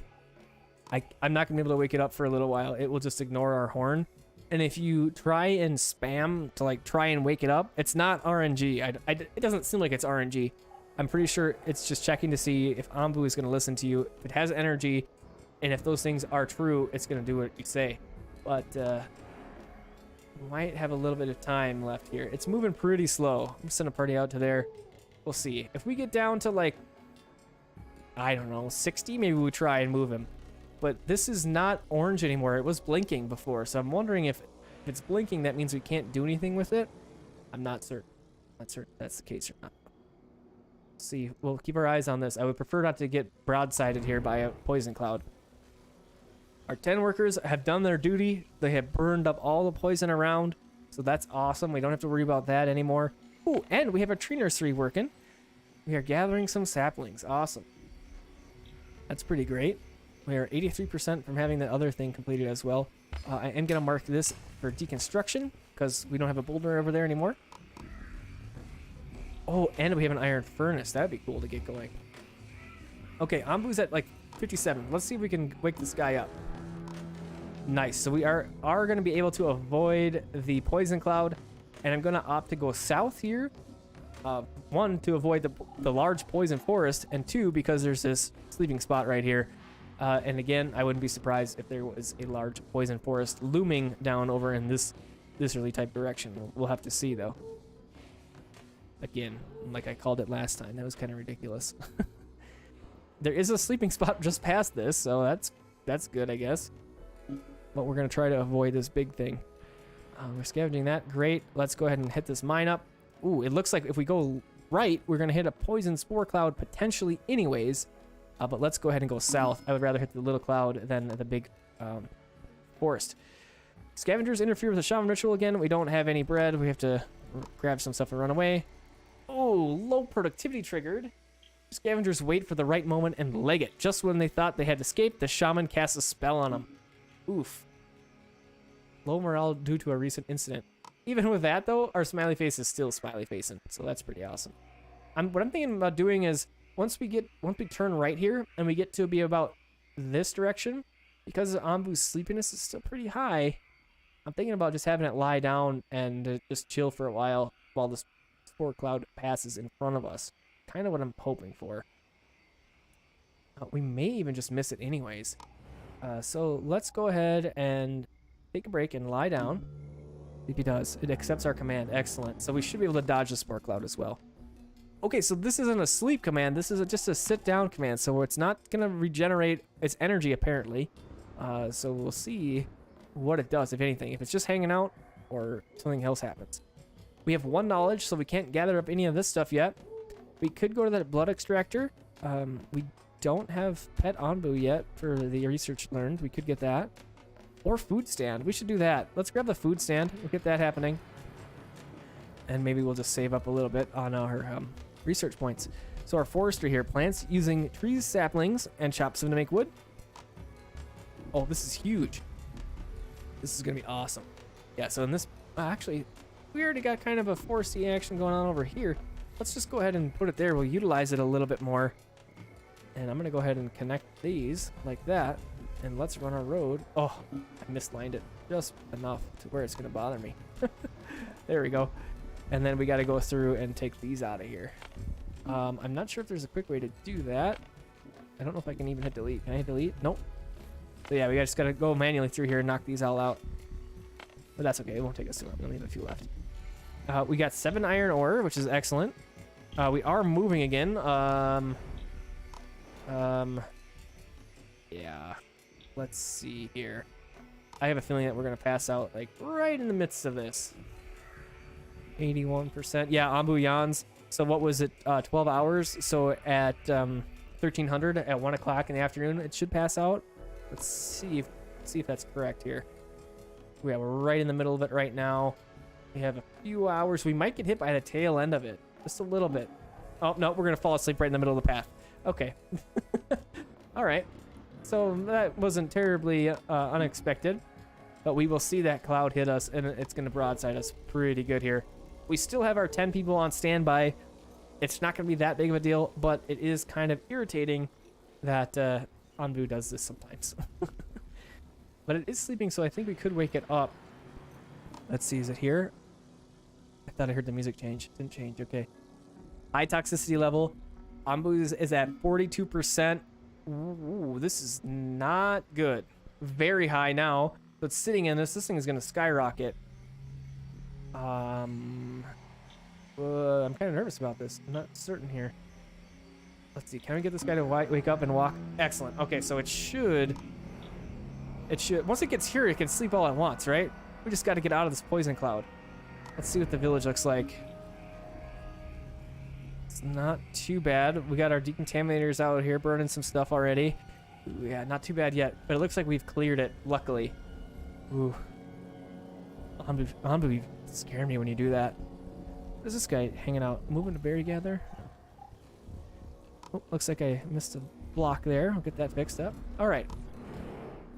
Speaker 1: I'm not going to be able to wake it up for a little while. It will just ignore our horn. And if you try and spam to like try and wake it up, it's not RNG. It doesn't seem like it's RNG. I'm pretty sure it's just checking to see if Anbu is going to listen to you, if it has energy, and if those things are true, it's going to do what you say. But might have a little bit of time left here. It's moving pretty slow. I'm sending a party out to there. We'll see. If we get down to like, I don't know, 60, maybe we try and move him. But this is not orange anymore. It was blinking before, so I'm wondering if it's blinking, that means we can't do anything with it. I'm not certain. Not certain if that's the case or not. See, we'll keep our eyes on this. I would prefer not to get broadsided here by a poison cloud. Our 10 workers have done their duty. They have burned up all the poison around, so that's awesome. We don't have to worry about that anymore. Oh, and we have a tree nursery working. We are gathering some saplings. Awesome. That's pretty great. We are 83% from having that other thing completed as well. I am going to mark this for deconstruction because we don't have a boulder over there anymore. Oh, and we have an iron furnace. That'd be cool to get going. Okay, Ambu's at like 57. Let's see if we can wake this guy up. Nice. So we are going to be able to avoid the poison cloud, and I'm going to opt to go south here. 1, to avoid the large poison forest, and 2, because there's this sleeping spot right here. And again, I wouldn't be surprised if there was a large poison forest looming down over in this early type direction. We'll have to see, though. Again, like I called it last time, that was kind of ridiculous. There is a sleeping spot just past this, so that's good, I guess. But we're going to try to avoid this big thing. We're scavenging that. Great. Let's go ahead and hit this mine up. Ooh, it looks like if we go right, we're going to hit a poison spore cloud potentially anyways. But let's go ahead and go south. I would rather hit the little cloud than the big forest. Scavengers interfere with the shaman ritual again. We don't have any bread. We have to grab some stuff and run away. Oh, low productivity triggered. Scavengers wait for the right moment and leg it. Just when they thought they had escaped, the shaman casts a spell on them. Oof. Low morale due to a recent incident. Even with that, though, our smiley face is still smiley facing, so that's pretty awesome. What I'm thinking about doing is once we turn right here and we get to be about this direction, because Ambu's sleepiness is still pretty high, I'm thinking about just having it lie down and just chill for a while this spore cloud passes in front of us. Kind of what I'm hoping for. We may even just miss it anyways. So let's go ahead and take a break and lie down. If he does, it accepts our command. Excellent. So we should be able to dodge the spore cloud as well. Okay, so this isn't a sleep command. This is just a sit down command. So it's not going to regenerate its energy apparently. So we'll see what it does, if anything. If it's just hanging out or something else happens. We have 1 knowledge, so we can't gather up any of this stuff yet. We could go to that blood extractor. We don't have pet Anbu yet for the research learned. We could get that. Or food stand. We should do that. Let's grab the food stand. We'll get that happening. And maybe we'll just save up a little bit on our research points. So our forestry here, plants using trees, saplings, and chops them to make wood. Oh, this is huge. This is going to be awesome. Yeah, so in this, actually, we already got kind of a foresty action going on over here. Let's just go ahead and put it there. We'll utilize it a little bit more. And I'm going to go ahead and connect these like that. And let's run our road. Oh, I mislined it just enough to where it's going to bother me. There we go. And then we got to go through and take these out of here. I'm not sure if there's a quick way to do that. I don't know if I can even hit delete. Can I hit delete? Nope. So yeah, we just got to go manually through here and knock these all out. But that's okay. It won't take us too long. We only have a few left. We got 7 iron ore, which is excellent. We are moving again. Yeah. Let's see here. I have a feeling that we're going to pass out like right in the midst of this. 81%. Yeah, Ambu Yans. So what was it? 12 hours. So at 1300 at 1 o'clock in the afternoon, it should pass out. Let's see if that's correct here. Yeah, we're right in the middle of it right now. We have a few hours. We might get hit by the tail end of it. Just a little bit. Oh, no, we're going to fall asleep right in the middle of the path. Okay. All right. So that wasn't terribly unexpected. But we will see that cloud hit us, and it's going to broadside us pretty good here. We still have our 10 people on standby. It's not going to be that big of a deal, but it is kind of irritating that Anbu does this sometimes. But it is sleeping, so I think we could wake it up. Let's see, is it here? I thought I heard the music change. Didn't change, okay. High toxicity level. Anbu is at 42%. Ooh, this is not good. Very high now. So it's sitting in this. This thing is going to skyrocket. I'm kind of nervous about this. I'm not certain here. Let's see. Can we get this guy to wake up and walk? Excellent. Okay, so it should... Once it gets here, it can sleep all at once, right? We just got to get out of this poison cloud. Let's see what the village looks like. It's not too bad. We got our decontaminators out here burning some stuff already. Ooh, yeah, not too bad yet. But it looks like we've cleared it, luckily. Ooh. Anbu, you scare me when you do that. What is this guy hanging out? Moving to berry gather? Oh, looks like I missed a block there. I'll get that fixed up. All right.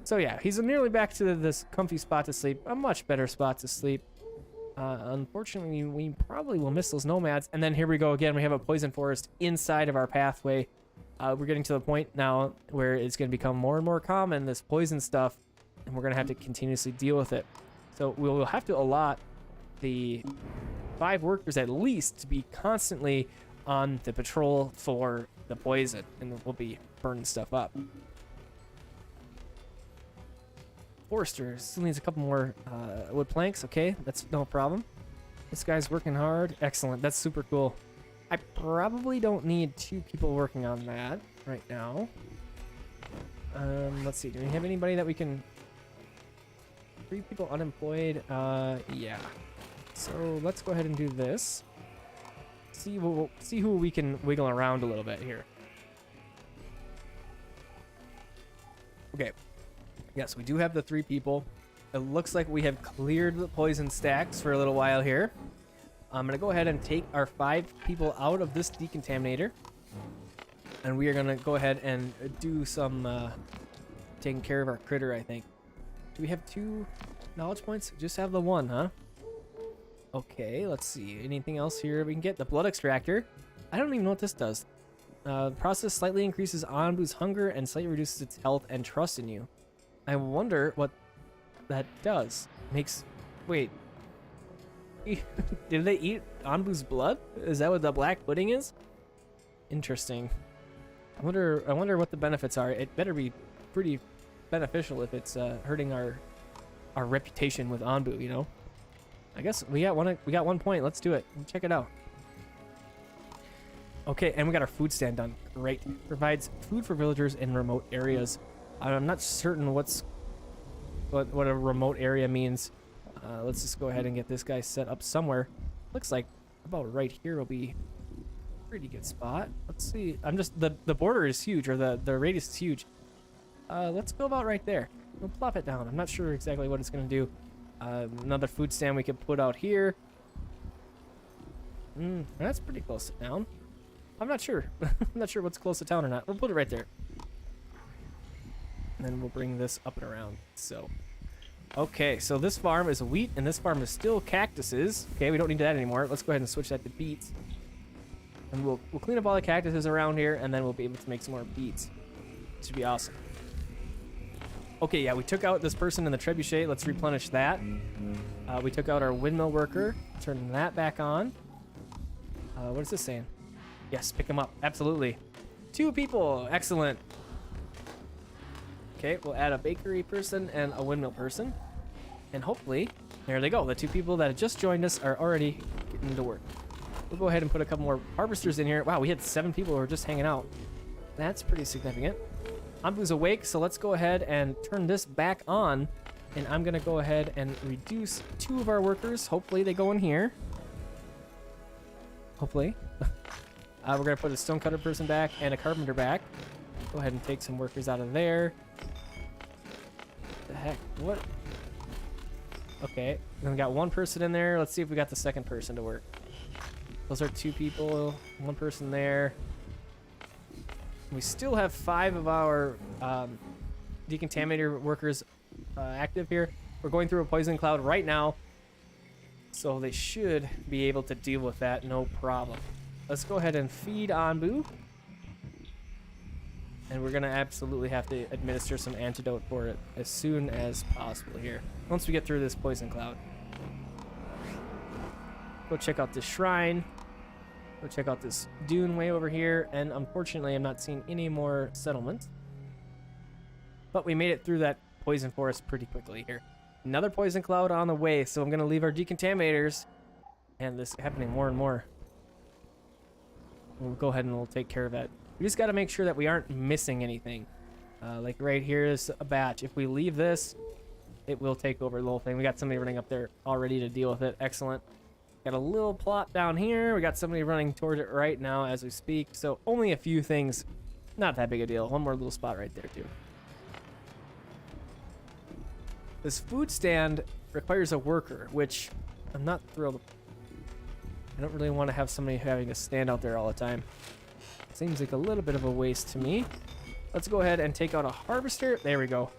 Speaker 1: So yeah, he's nearly back to this comfy spot to sleep. A much better spot to sleep. Unfortunately, we probably will miss those nomads. And then here we go again. We have a poison forest inside of our pathway. We're getting to the point now where it's going to become more and more common, this poison stuff. And we're going to have to continuously deal with it. So we'll have to allot the 5 workers at least to be constantly on the patrol for the poison. And we'll be burning stuff up. Forester still needs a couple more wood planks. Okay, that's no problem. This guy's working hard. Excellent. That's super cool. I probably don't need 2 people working on that right now. Let's see. Do we have anybody that we can... 3 people unemployed? Yeah. So let's go ahead and do this. We'll see who we can wiggle around a little bit here. Okay. Yes, we do have the 3 people. It looks like we have cleared the poison stacks for a little while here. I'm going to go ahead and take our 5 people out of this decontaminator. And we are going to go ahead and do some taking care of our critter, I think. Do we have 2 knowledge points? Just have the 1, huh? Okay, let's see. Anything else here we can get? The blood extractor. I don't even know what this does. The process slightly increases Anbu's hunger and slightly reduces its health and trust in you. I wonder what that does. Wait. Did they eat Anbu's blood? Is that what the black pudding is? Interesting. I wonder what the benefits are. It better be pretty beneficial if it's hurting our reputation with Anbu, you know? I guess we got 1 point. Let's do it. Check it out. Okay, and we got our food stand done. Great. Provides food for villagers in remote areas. I'm not certain what a remote area means. Let's just go ahead and get this guy set up somewhere. Looks like about right here will be a pretty good spot. Let's see. The border is huge, or the radius is huge. Let's go about right there. we'll plop it down. I'm not sure exactly what it's going to do. Another food stand we could put out here. That's pretty close to town. I'm not sure. I'm not sure what's close to town or not. We'll put it right there. And then we'll bring this up and around. So, okay, so this farm is wheat, and this farm is still cactuses. Okay, we don't need that anymore. Let's go ahead and switch that to beets. And we'll clean up all the cactuses around here, and then we'll be able to make some more beets. Should be awesome. Okay, yeah, we took out this person in the trebuchet. Let's replenish that. We took out our windmill worker. Turn that back on. What is this saying? Yes, pick them up. Absolutely. 2 people. Excellent. Okay, we'll add a bakery person and a windmill person. And hopefully, there they go. The 2 people that have just joined us are already getting to work. We'll go ahead and put a couple more harvesters in here. Wow, we had 7 people who were just hanging out. That's pretty significant. Ambu's awake, so let's go ahead and turn this back on. And I'm going to go ahead and reduce 2 of our workers. Hopefully they go in here. Hopefully. We're going to put a stonecutter person back and a carpenter back. Go ahead and take some workers out of there. What the heck? What? Okay. Then we got 1 person in there. Let's see if we got the second person to work. Those are 2 people. 1 person there. We still have 5 of our decontaminator workers active here. We're going through a poison cloud right now, so they should be able to deal with that no problem. Let's go ahead and feed Anbu. And we're going to absolutely have to administer some antidote for it as soon as possible here, once we get through this poison cloud. Go check out this shrine. Go check out this dune way over here. And unfortunately, I'm not seeing any more settlements. But we made it through that poison forest pretty quickly here. Another poison cloud on the way, so I'm going to leave our decontaminators. And this is happening more and more. We'll go ahead and we'll take care of that. We just got to make sure that we aren't missing anything. Like right here is a batch. If we leave this, it will take over the whole thing. We got somebody running up there already to deal with it. Excellent. Got a little plot down here. We got somebody running toward it right now as we speak. So only a few things. Not that big a deal. 1 more little spot right there too. This food stand requires a worker, which I'm not thrilled. I don't really want to have somebody having to stand out there all the time. Seems like a little bit of a waste to me. Let's go ahead and take out a harvester. There we go.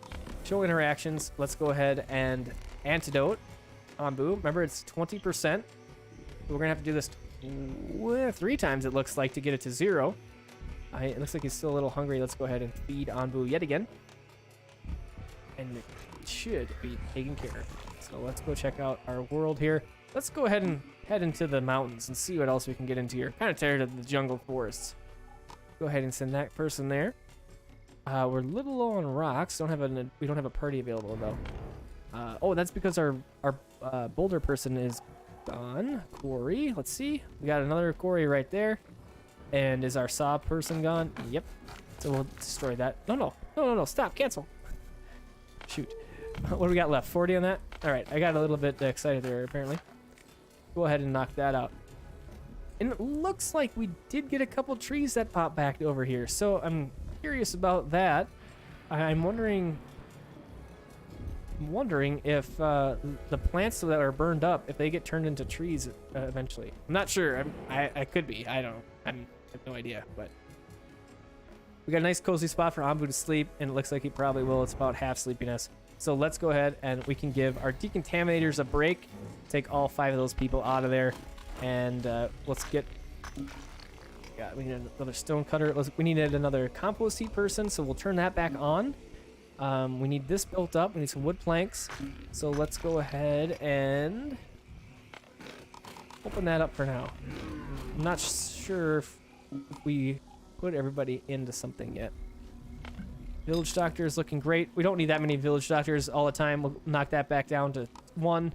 Speaker 1: Show interactions. Let's go ahead and antidote Anbu. Remember, it's 20%. We're going to have to do this 3 times, it looks like, to get it to 0. It looks like he's still a little hungry. Let's go ahead and feed Anbu yet again. And it should be taken care of. So let's go check out our world here. Let's go ahead and head into the mountains and see what else we can get into here. Kind of tired of the jungle forests. Go ahead and send that person there. We're a little low on rocks. We don't have a party available though. Oh, that's because our boulder person is gone. Quarry. Let's see. We got another quarry right there. And is our saw person gone? Yep. So we'll destroy that. No. Stop. Cancel. Shoot. What do we got left? 40 on that? All right. I got a little bit excited there, apparently. Go ahead and knock that out. And it looks like we did get a couple trees that popped back over here. So I'm curious about that. I'm wondering if the plants that are burned up, if they get turned into trees eventually. I'm not sure. I could be. I don't know. I have no idea. But we got a nice cozy spot for Anbu to sleep, and it looks like he probably will. It's about half sleepiness. So let's go ahead and we can give our decontaminators a break. Take all 5 of those people out of there. And let's get... Yeah, we need another stone cutter. We needed another compost heap person, so we'll turn that back on. We need this built up. We need some wood planks. So let's go ahead and open that up for now. I'm not sure if we put everybody into something yet. Village doctor is looking great. We don't need that many village doctors all the time. We'll knock that back down to 1.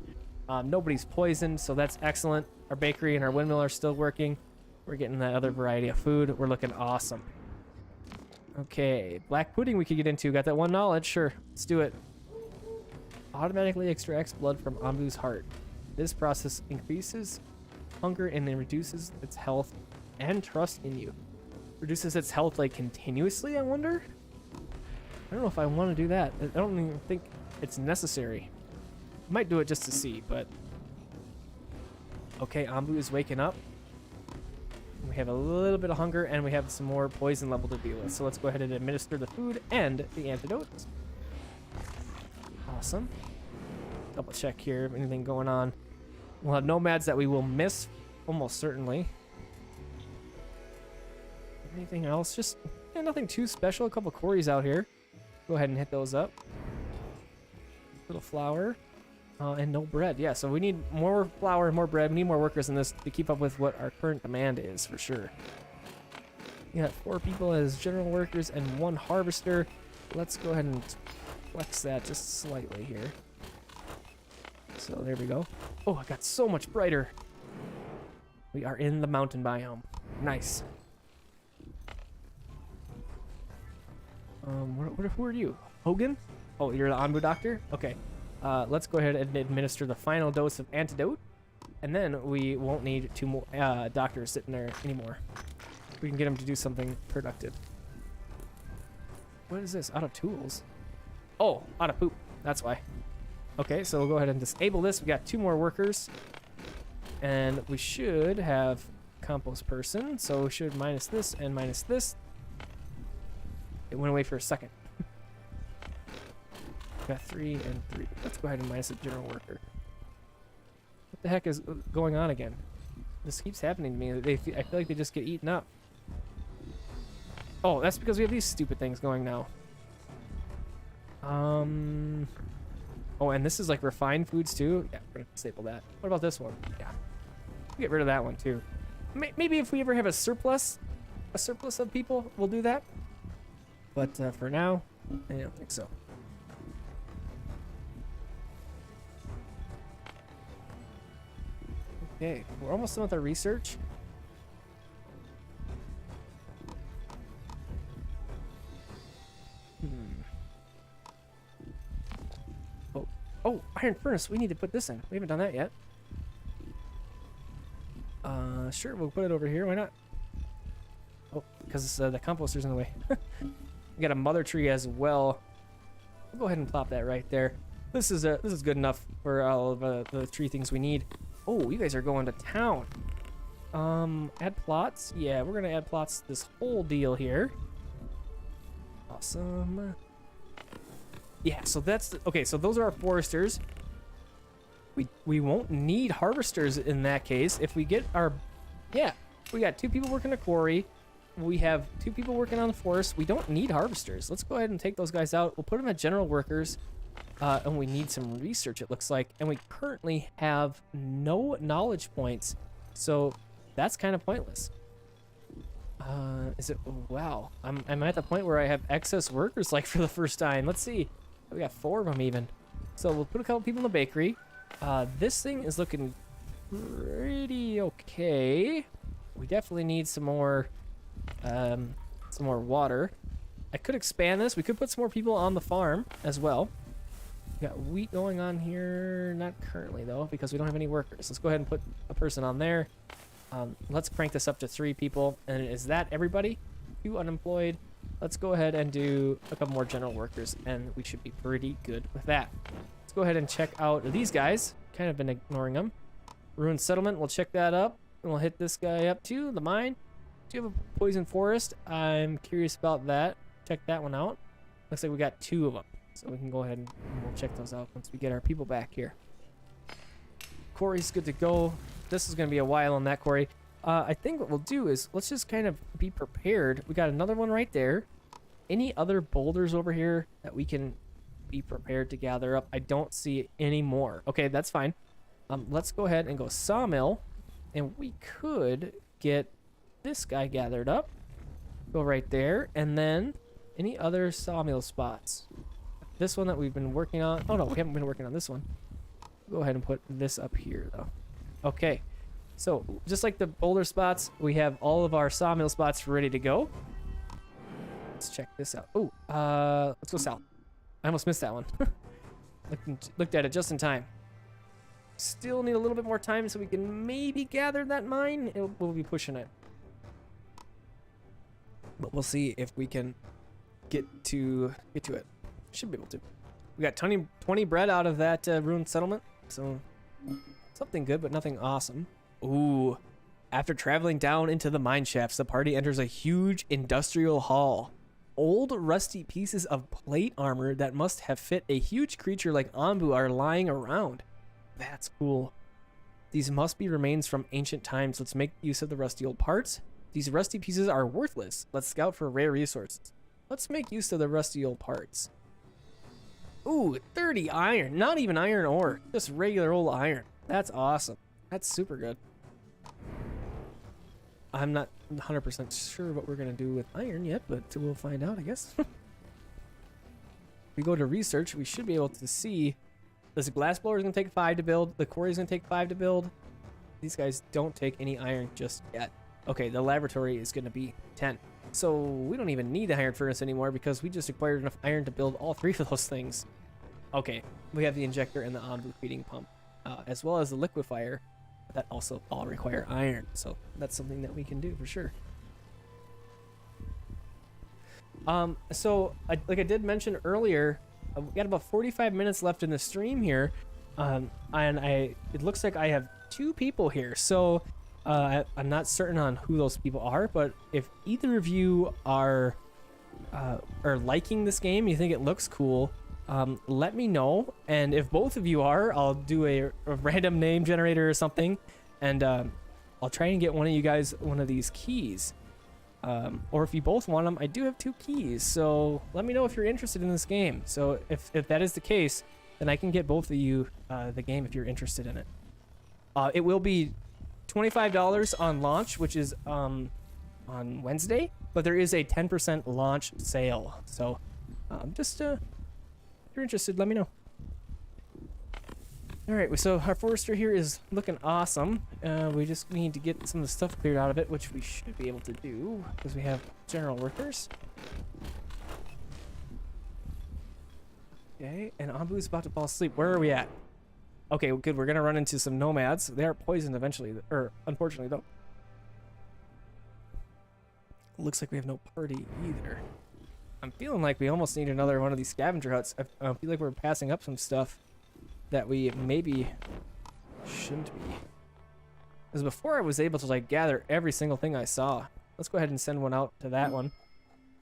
Speaker 1: Nobody's poisoned, so that's excellent. Our bakery and our windmill are still working. We're getting that other variety of food. We're looking awesome. Okay, black pudding we could get into. Got that 1 knowledge? Sure, let's do it. Automatically extracts blood from Anbu's heart. This process increases hunger and then reduces its health and trust in you. Reduces its health like continuously, I wonder? I don't know if I want to do that. I don't even think it's necessary. Might do it just to see, but... Okay, Ambu is waking up. We have a little bit of hunger, and we have some more poison level to deal with. So let's go ahead and administer the food and the antidote. Awesome. Double check here if anything going on. We'll have nomads that we will miss, almost certainly. Anything else? Just nothing too special. A couple quarries out here. Go ahead and hit those up. Little flour. And no bread. Yeah, so we need more flour and more bread. We need more workers in this to keep up with what our current demand is, for sure. We got 4 people as general workers and 1 harvester. Let's go ahead and flex that just slightly here. So there we go. Oh, it got so much brighter. We are in the mountain biome. Nice. Who are you? Hogan? Oh, you're the Anbu doctor? Okay. Let's go ahead and administer the final dose of antidote, and then we won't need 2 more doctors sitting there anymore. We can get them to do something productive. What is this? Out of tools? Oh, out of poop. That's why. Okay, so we'll go ahead and disable this. We got 2 more workers, and we should have compost person. So we should minus this and minus this. It went away for a second. Got 3 and 3. Let's go ahead and minus a general worker. What the heck is going on again? This keeps happening to me. I feel like they just get eaten up. Oh, that's because we have these stupid things going now. Oh, and this is like refined foods too. Yeah, we're gonna disable that. What about this one? Yeah, get rid of that one too. Maybe if we ever have a surplus of people, we'll do that. But for now, I don't think so. Okay, we're almost done with our research. Oh, iron furnace. We need to put this in. We haven't done that yet. Sure, we'll put it over here. Why not? Oh, because the composter's in the way. We got a mother tree as well. We'll go ahead and plop that right there. This is good enough for all of the tree things we need. Oh, you guys are going to town. Add plots. Yeah, we're gonna add plots to this whole deal here. Awesome. Yeah, so that's okay. So those are our foresters. We won't need harvesters in that case. If we get our, yeah, we got 2 people working the quarry. We have 2 people working on the forest. We don't need harvesters. Let's go ahead and take those guys out. We'll put them as general workers. And we need some research, it looks like. And we currently have no knowledge points. So that's kind of pointless. Is it? Wow. I'm at the point where I have excess workers, like, for the first time. Let's see. We got 4 of them even. So we'll put a couple people in the bakery. This thing is looking pretty okay. We definitely need some more water. I could expand this. We could put some more people on the farm as well. We got wheat going on here. Not currently, though, because we don't have any workers. Let's go ahead and put a person on there. Let's crank this up to 3 people. And is that everybody? 2 unemployed. Let's go ahead and do a couple more general workers, and we should be pretty good with that. Let's go ahead and check out these guys. Kind of been ignoring them. Ruined settlement. We'll check that up. And we'll hit this guy up, too. The mine. Do you have a poison forest? I'm curious about that. Check that one out. Looks like we got 2 of them. So we can go ahead and we'll check those out once we get our people back here. Quarry's good to go. This is going to be a while on that quarry. I think what we'll do is let's just kind of be prepared. We got another one right there. Any other boulders over here that we can be prepared to gather up? I don't see any more. Okay, that's fine. Let's go ahead and go sawmill. And we could get this guy gathered up. Go right there. And then any other sawmill spots? This one that we've been working on. Oh, no, we haven't been working on this one. Go ahead and put this up here, though. Okay. So, just like the boulder spots, we have all of our sawmill spots ready to go. Let's check this out. Oh, let's go south. I almost missed that one. Looked at it just in time. Still need a little bit more time so we can maybe gather that mine. We'll be pushing it. But we'll see if we can get to it. Should be able to. We got 20 bread out of that ruined settlement, so something good, but nothing awesome. Ooh. After traveling down into the mine shafts, the party enters a huge industrial hall. Old, rusty pieces of plate armor that must have fit a huge creature like Anbu are lying around. That's cool. These must be remains from ancient times. Let's make use of the rusty old parts. These rusty pieces are worthless. Let's scout for rare resources. Let's make use of the rusty old parts. Ooh, 30 iron. Not even iron ore. Just regular old iron. That's awesome. That's super good. I'm not 100% sure what we're going to do with iron yet, but we'll find out, I guess. If we go to research, we should be able to see this glass blower is going to take 5 to build. The quarry is going to take 5 to build. These guys don't take any iron just yet. Okay, the laboratory is going to be 10. So we don't even need the iron furnace anymore because we just acquired enough iron to build all 3 of those things. Okay, we have the injector and the Anbu feeding pump, as well as the liquefier. That also all require iron, so that's something that we can do for sure. Like I did mention earlier, we got about 45 minutes left in the stream here, and it looks like I have 2 people here. So I'm not certain on who those people are, but if either of you are liking this game, you think it looks cool, let me know. And if both of you are, I'll do a random name generator or something, and I'll try and get one of you guys one of these keys. Or if you both want them, I do have 2 keys, so let me know if you're interested in this game. So if that is the case, then I can get both of you the game if you're interested in it. It will be $25 on launch, which is on Wednesday, but there is a 10% launch sale. So just if you're interested, let me know. All right, so our forester here is looking awesome. We just need to get some of the stuff cleared out of it, which we should be able to do because we have general workers. Okay, and Anbu's about to fall asleep. Where are we at? Okay, well, good. We're gonna run into some nomads. They are poisoned eventually, or unfortunately though. Looks like we have no party either. I'm feeling like we almost need another one of these scavenger huts. I feel like we're passing up some stuff that we maybe shouldn't be. Because before I was able to like gather every single thing I saw. Let's go ahead and send one out to that one.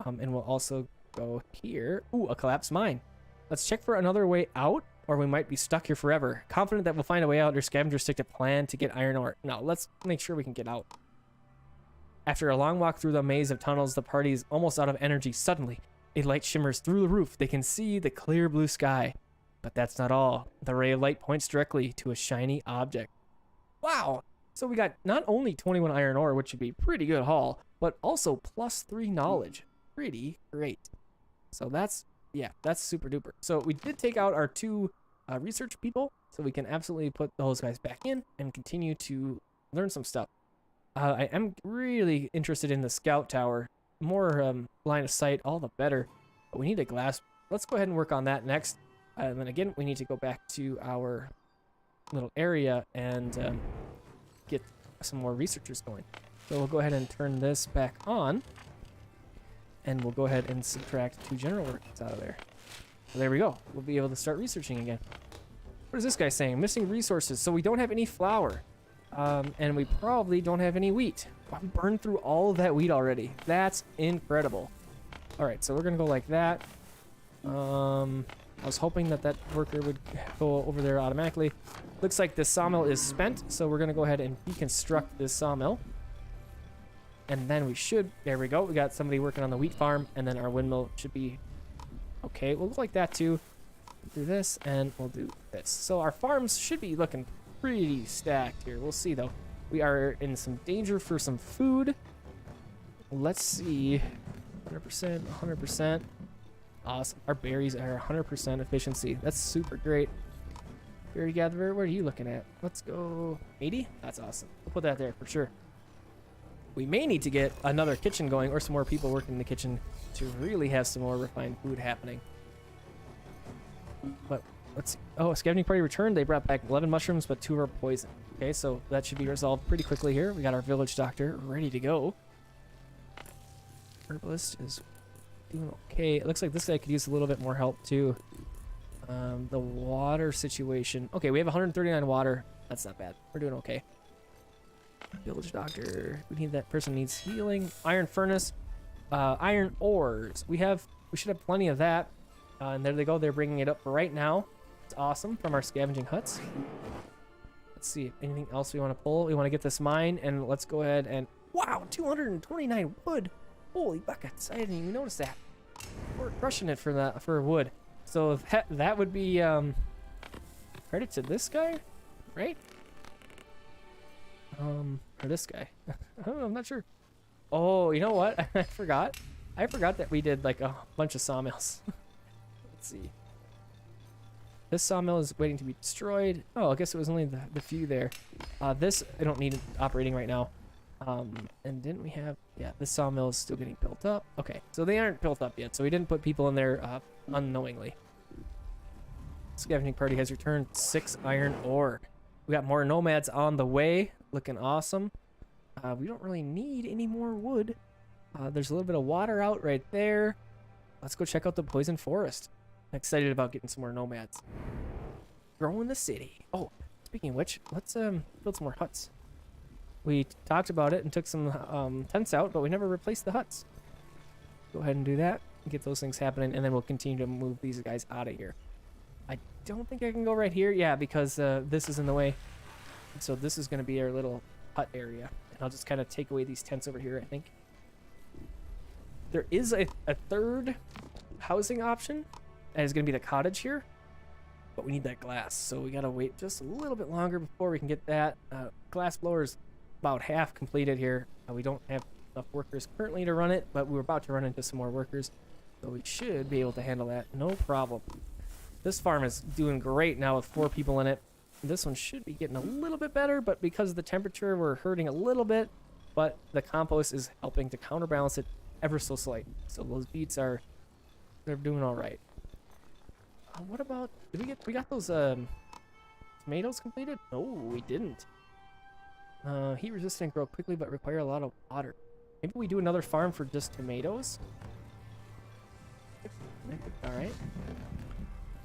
Speaker 1: And we'll also go here. Ooh, a collapsed mine. Let's check for another way out, or we might be stuck here forever. Confident that we'll find a way out, our scavengers stick to plan to get iron ore. Now, let's make sure we can get out. After a long walk through the maze of tunnels, the party is almost out of energy. Suddenly, a light shimmers through the roof. They can see the clear blue sky. But that's not all. The ray of light points directly to a shiny object. Wow! So we got not only 21 iron ore, which would be pretty good haul, but also +3 knowledge. Pretty great. So that's super duper. So we did take out our 2 research people, so we can absolutely put those guys back in and continue to learn some stuff. I am really interested in the scout tower. More line of sight, all the better. But we need a glass. Let's go ahead and work on that next. And then again, we need to go back to our little area and get some more researchers going. So we'll go ahead and turn this back on. And we'll go ahead and subtract 2 general workers out of there. So there we go. We'll be able to start researching again. What is this guy saying? Missing resources. So we don't have any flour. And we probably don't have any wheat. I burned through all of that wheat already. That's incredible. All right, so we're going to go like that. I was hoping that worker would go over there automatically. Looks like the sawmill is spent, so we're going to go ahead and deconstruct this sawmill. And then we should, there we go. We got somebody working on the wheat farm, and then our windmill should be okay. We'll look like that too. Do this, and we'll do this. So our farms should be looking pretty stacked here. We'll see though. We are in some danger for some food. Let's see. 100%, 100%. Awesome. Our berries are 100% efficiency. That's super great. Berry gatherer, what are you looking at? Let's go 80. That's awesome. We'll put that there for sure. We may need to get another kitchen going or some more people working in the kitchen to really have some more refined food happening. But let's see. Oh, a scavenging party returned. They brought back 11 mushrooms, but 2 are poison. Okay, so that should be resolved pretty quickly here. We got our village doctor ready to go. Herbalist is doing okay. It looks like this guy could use a little bit more help too. The water situation. Okay, we have 139 water. That's not bad. We're doing okay. Village doctor. We need that person needs healing. Iron furnace. Iron ores. We should have plenty of that. And there they go. They're bringing it up right now. It's awesome from our scavenging huts. Let's see. Anything else we want to pull? We want to get this mine, and let's go ahead and... Wow, 229 wood. Holy buckets. I didn't even notice that. We're crushing it for wood. So that would be credit to this guy, right? Or this guy. I'm not sure. Oh, you know what? I forgot that we did like a bunch of sawmills. Let's see. This sawmill is waiting to be destroyed. Oh, I guess it was only the few there. This I don't need it operating right now. And didn't we have... Yeah, this sawmill is still getting built up. Okay, so they aren't built up yet, so we didn't put people in there unknowingly. Scavenging party has returned 6 iron ore. We got more nomads on the way. Looking awesome. We don't really need any more wood. There's a little bit of water out right there. Let's go check out the poison forest. I'm excited about getting some more nomads. Growing the city. Oh, speaking of which, let's build some more huts. We talked about it and took some tents out, but we never replaced the huts. Go ahead and do that. Get those things happening, and then we'll continue to move these guys out of here. I don't think I can go right here. Yeah, because this is in the way. So this is going to be our little hut area. And I'll just kind of take away these tents over here, I think. There is a third housing option. That is going to be the cottage here. But we need that glass. So we got to wait just a little bit longer before we can get that. Glass blower's about half completed here. We don't have enough workers currently to run it, but we're about to run into some more workers. So we should be able to handle that. No problem. This farm is doing great now with 4 people in it. This one should be getting a little bit better, but because of the temperature, we're hurting a little bit. But the compost is helping to counterbalance it ever so slightly. So those beets they're doing all right. What about, we got those tomatoes completed? No, we didn't. Heat resistant, grow quickly, but require a lot of water. Maybe we do another farm for just tomatoes. All right.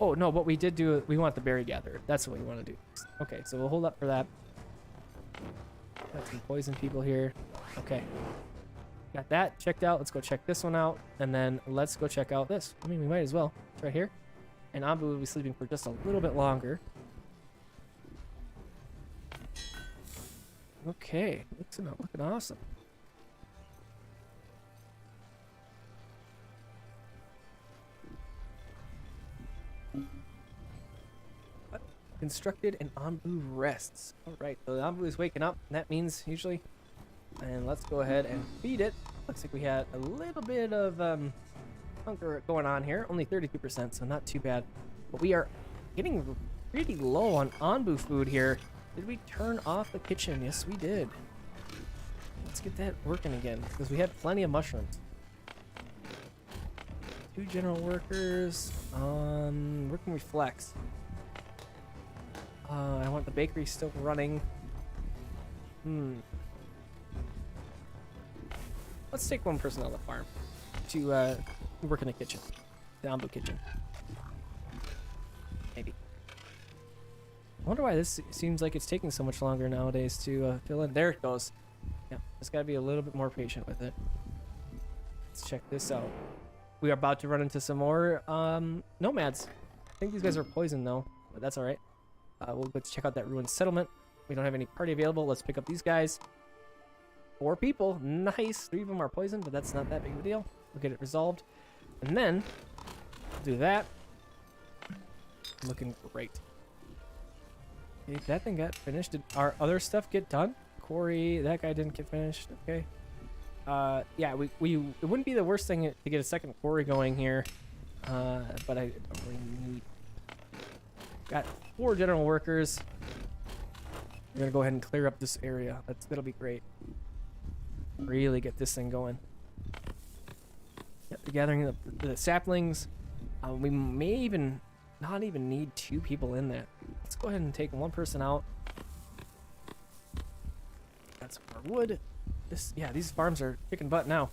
Speaker 1: Oh, no, what we did do, we want the berry gatherer. That's what we want to do. Okay, so we'll hold up for that. Got some poison people here. Okay. Got that checked out. Let's go check this one out. And then let's go check out this. I mean, we might as well. It's right here. And Ambu will be sleeping for just a little bit longer. Okay. Looking awesome. Constructed and Ambu rests. All right, so the Ambu is waking up, and that means usually. And let's go ahead and feed it. Looks like we had a little bit of hunger going on here. Only 32%, so not too bad. But we are getting pretty low on Ambu food here. Did we turn off the kitchen? Yes, we did. Let's get that working again, because we had plenty of mushrooms. 2 general workers. Where can we flex? I want the bakery still running. Let's take 1 person on the farm to work in the kitchen, the Ambu kitchen. Maybe. I wonder why this seems like it's taking so much longer nowadays to fill in. There it goes. Yeah, just gotta be a little bit more patient with it. Let's check this out. We are about to run into some more nomads. I think these guys are poisoned though, but that's all right. We'll go check out that ruined settlement. We don't have any party available. Let's pick up these guys. 4 people. Nice. 3 of them are poisoned, but that's not that big of a deal. We'll get it resolved. And then do that. Looking great. Okay, that thing got finished. Did our other stuff get done? Corey, that guy didn't get finished. Okay. Yeah, it wouldn't be the worst thing to get a second quarry going here. But I don't really need. Got 4 general workers. We're gonna go ahead and clear up this area. That'll be great. Really get this thing going. Yep, the gathering the saplings. We may not even need 2 people in that. Let's go ahead and take 1 person out. Got some more wood. These farms are kicking butt now.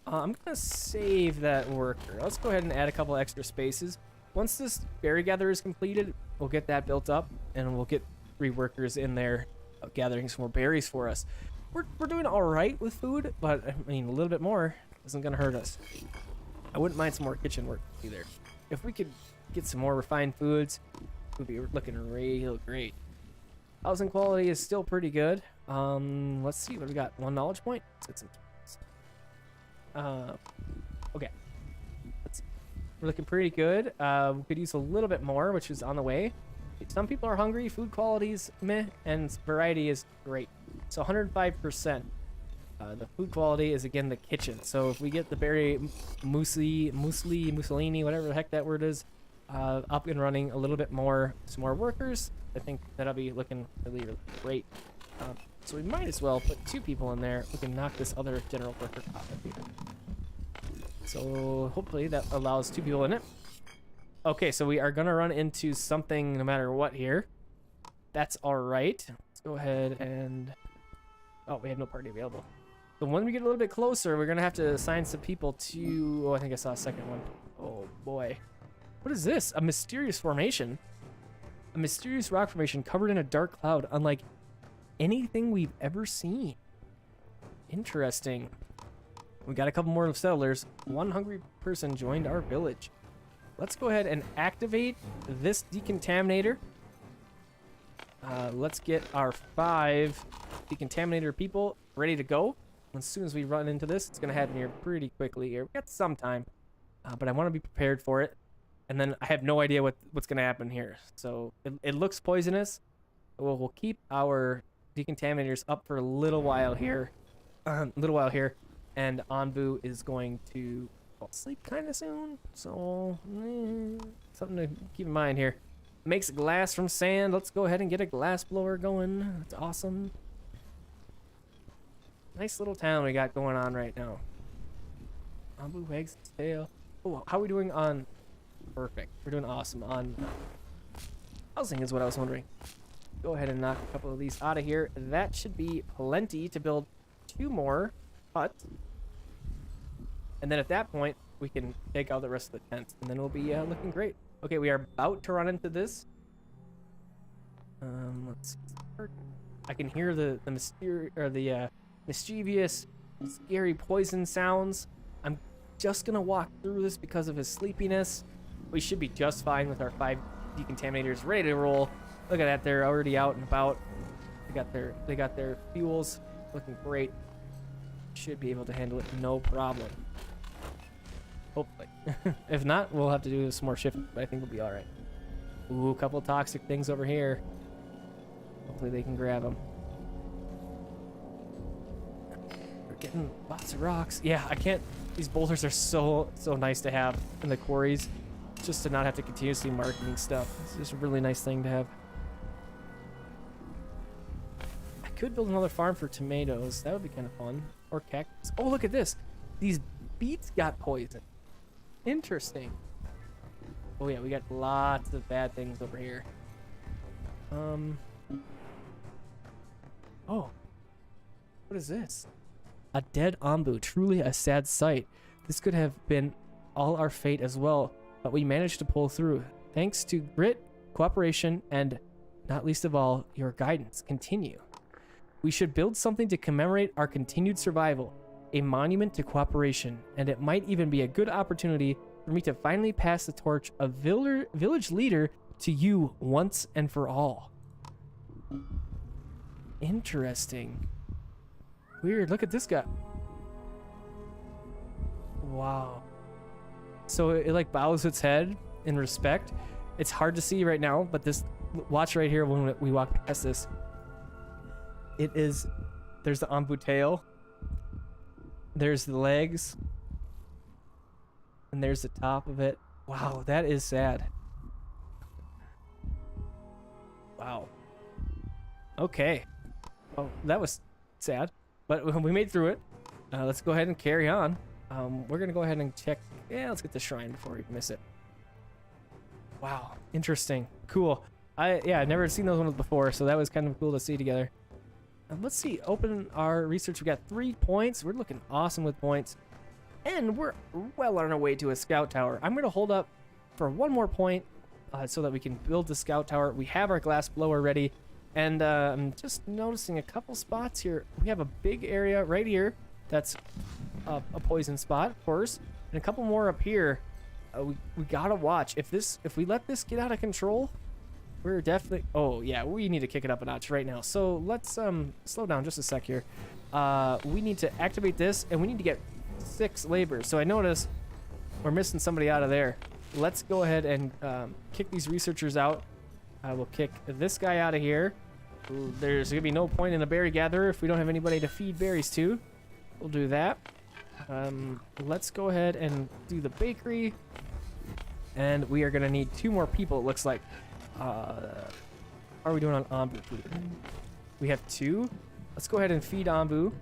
Speaker 1: I'm gonna save that worker. Let's go ahead and add a couple extra spaces. Once this berry gather is completed, we'll get that built up, and we'll get 3 workers in there gathering some more berries for us. We're doing all right with food, but I mean, a little bit more isn't gonna hurt us. I wouldn't mind some more kitchen work either. If we could get some more refined foods, we'd be looking real great. Housing quality is still pretty good. Let's see what we got. 1 knowledge point. Let's get some. Okay. We're looking pretty good. We could use a little bit more, which is on the way. Some people are hungry. Food quality is meh, and variety is great. So 105%. The food quality is again the kitchen. So if we get the berry mussolini, whatever the heck that word is, up and running a little bit more, some more workers, I think that'll be looking really, really great. So we might as well put 2 people in there. We can knock this other general worker off of here. So hopefully that allows 2 people in it. Okay, so we are gonna run into something no matter what here. That's all right. Let's go ahead and... Oh, we have no party available. So when we get a little bit closer, we're gonna have to assign some people to... Oh, I think I saw a second one. Oh boy. What is this? A mysterious formation? A mysterious rock formation covered in a dark cloud, unlike anything we've ever seen. Interesting. We got a couple more settlers. 1 hungry person joined our village. Let's go ahead and activate this decontaminator. Let's get our 5 decontaminator people ready to go. As soon as we run into this, it's going to happen here pretty quickly here. We got some time, but I want to be prepared for it. And then I have no idea what's going to happen here. So it looks poisonous. We'll keep our decontaminators up for a little while here. And Anbu is going to fall asleep kind of soon. So something to keep in mind here. Makes glass from sand. Let's go ahead and get a glass blower going. That's awesome. Nice little town we got going on right now. Anbu wags its tail. Oh, how are we doing on... Perfect. We're doing awesome on housing is what I was wondering. Go ahead and knock a couple of these out of here. That should be plenty to build 2 more huts. And then at that point, we can take out the rest of the tents, and then we'll be looking great. Okay, we are about to run into this. Let's see. I can hear the mischievous, scary poison sounds. I'm just gonna walk through this because of his sleepiness. We should be just fine with our 5 decontaminators ready to roll. Look at that, they're already out and about. They got their fuels looking great. Should be able to handle it no problem. Hopefully. If not, we'll have to do some more shifting, but I think we'll be all right. Ooh, a couple of toxic things over here. Hopefully they can grab them. We're getting lots of rocks. Yeah, I can't. These boulders are so nice to have in the quarries. Just to not have to continuously marking stuff. It's just a really nice thing to have. I could build another farm for tomatoes. That would be kind of fun. Or cactus. Oh, look at this. These beets got poisoned. Interesting. Oh yeah, we got lots of bad things over here. Oh. What is this? A dead Anbu. Truly a sad sight. This could have been all our fate as well. But we managed to pull through. Thanks to grit, cooperation, and, not least of all, your guidance. Continue. We should build something to commemorate our continued survival. A monument to cooperation. And it might even be a good opportunity for me to finally pass the torch of village leader to you once and for all. Interesting. Weird. Look at this guy. Wow. So it like bows its head in respect. It's hard to see right now, but this, watch right here when we walk past this. It is, there's the Anbu tail. There's the legs. And there's the top of it. Wow, that is sad. Wow. Okay. Oh, that was sad, but we made through it. Let's go ahead and carry on. We're gonna go ahead and check. Yeah, let's get the shrine before we miss it. Wow, interesting, cool. I've never seen those ones before, so that was kind of cool to see together. Let's see. Open our research. We got 3 points. We're looking awesome with points. And we're well on our way to a scout tower. I'm going to hold up for one more point so that we can build the scout tower. We have our glass blower ready. And I'm just noticing a couple spots here. We have a big area right here that's a poison spot, of course. And a couple more up here. We gotta watch. If we let this get out of control, we're definitely... Oh, yeah, we need to kick it up a notch right now. So let's slow down just a sec here. We need to activate this, and we need to get 6 laborers. So I notice we're missing somebody out of there. Let's go ahead and kick these researchers out. We'll kick this guy out of here. There's gonna be no point in a berry gatherer if we don't have anybody to feed berries to. We'll do that. Let's go ahead and do the bakery. And we are gonna need 2 more people, it looks like. How are we doing on Ambu food? We have 2. Let's go ahead and feed Ambu.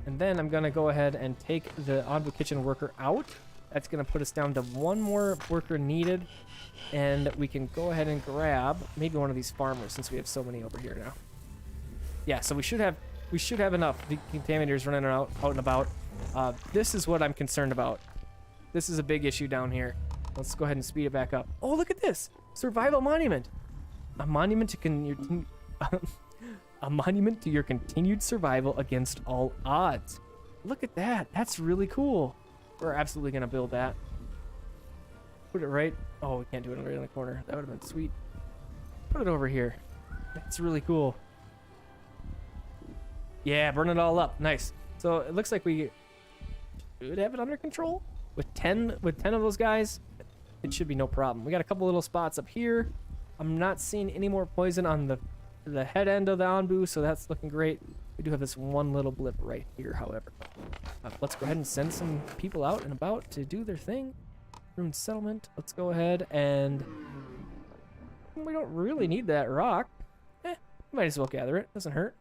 Speaker 1: And then I'm gonna go ahead and take the Ambu kitchen worker out. That's gonna put us down to 1 more worker needed. And we can go ahead and grab maybe one of these farmers since we have so many over here now. Yeah, so we should have enough. The contaminators running out and about. This is what I'm concerned about. This is a big issue down here. Let's go ahead and speed it back up. Oh, look at this. Survival monument. A monument to a monument to your continued survival against all odds. Look at that. That's really cool. We're absolutely going to build that. Put it right. Oh, we can't do it right in the corner. That would have been sweet. Put it over here. That's really cool. Yeah, burn it all up. Nice. So it looks like we should have it under control. With 10 of those guys, it should be no problem. We got a couple little spots up here. I'm not seeing any more poison on the head end of the Anbu, so that's looking great. We do have this one little blip right here, however. Let's go ahead and send some people out and about to do their thing. Ruined settlement. Let's go ahead and... We don't really need that rock. Might as well gather it. Doesn't hurt.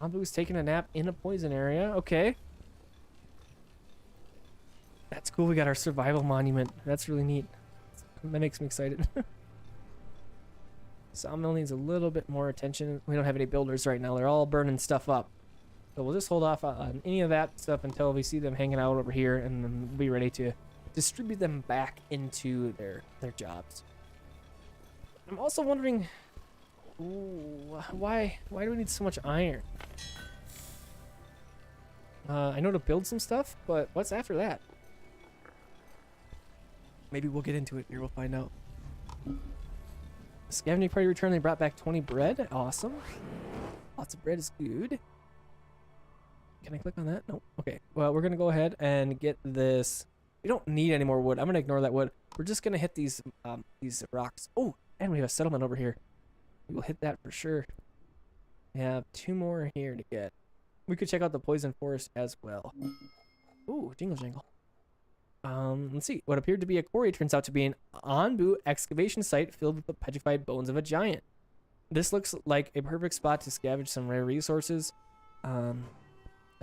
Speaker 1: Anbu's taking a nap in a poison area. Okay. That's cool. We got our survival monument. That's really neat. That makes me excited. Sawmill needs a little bit more attention. We don't have any builders right now. They're all burning stuff up. So we'll just hold off on any of that stuff until we see them hanging out over here, and then we'll be ready to distribute them back into their jobs. I'm also wondering, why do we need so much iron? I know to build some stuff, but what's after that? Maybe we'll get into it here. We'll find out. Scavenging party returned. They brought back 20 bread. Awesome. Lots of bread is good. Can I click on that? No. Okay. Well, we're going to go ahead and get this. We don't need any more wood. I'm going to ignore that wood. We're just going to hit these rocks. Oh, and we have a settlement over here. We will hit that for sure. We have 2 more here to get. We could check out the poison forest as well. Ooh, jingle jangle. Let's see. What appeared to be a quarry turns out to be an Anbu excavation site filled with the petrified bones of a giant. This looks like a perfect spot to scavenge some rare resources. A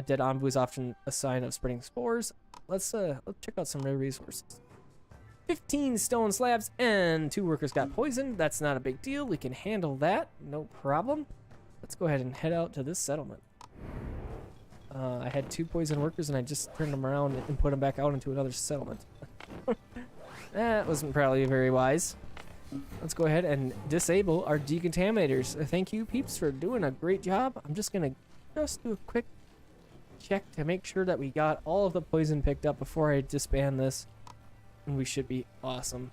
Speaker 1: dead Anbu is often a sign of spreading spores. Let's check out some rare resources. 15 stone slabs and 2 workers got poisoned. That's not a big deal. We can handle that. No problem. Let's go ahead and head out to this settlement. I had 2 poison workers and I just turned them around and put them back out into another settlement. That wasn't probably very wise. Let's go ahead and disable our decontaminators. Thank you, peeps, for doing a great job. I'm just going to do a quick check to make sure that we got all of the poison picked up before I disband this. And we should be awesome.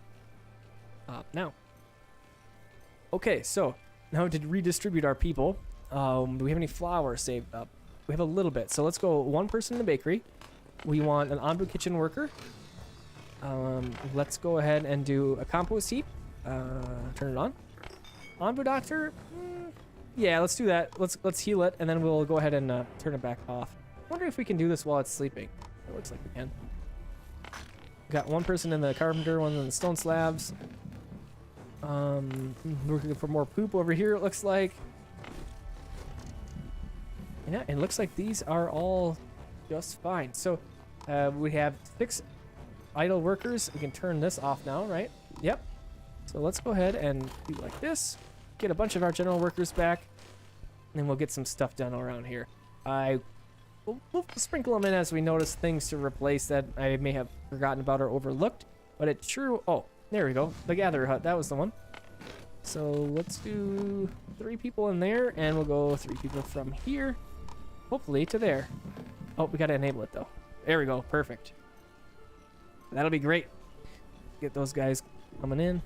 Speaker 1: Now. Okay, so now to redistribute our people. Do we have any flour saved up? We have a little bit. So let's go 1 person in the bakery. We want an Anbu kitchen worker. Let's go ahead and do a compost heap. Turn it on. Anbu doctor? Yeah, let's do that. Let's heal it, and then we'll go ahead and turn it back off. I wonder if we can do this while it's sleeping. It looks like we can. Got 1 person in the carpenter, 1 in the stone slabs. We're looking for more poop over here, it looks like. Yeah, it looks like these are all just fine. So we have 6 idle workers. We can turn this off now, right? Yep. So let's go ahead and do like this. Get a bunch of our general workers back. And then we'll get some stuff done around here. I we'll sprinkle them in as we notice things to replace that I may have forgotten about or overlooked. But it sure... Oh, there we go. The Gatherer Hut. That was the one. So let's do 3 people in there, and we'll go 3 people from here, hopefully, to there. Oh, we got to enable it, though. There we go. Perfect. That'll be great. Get those guys coming in.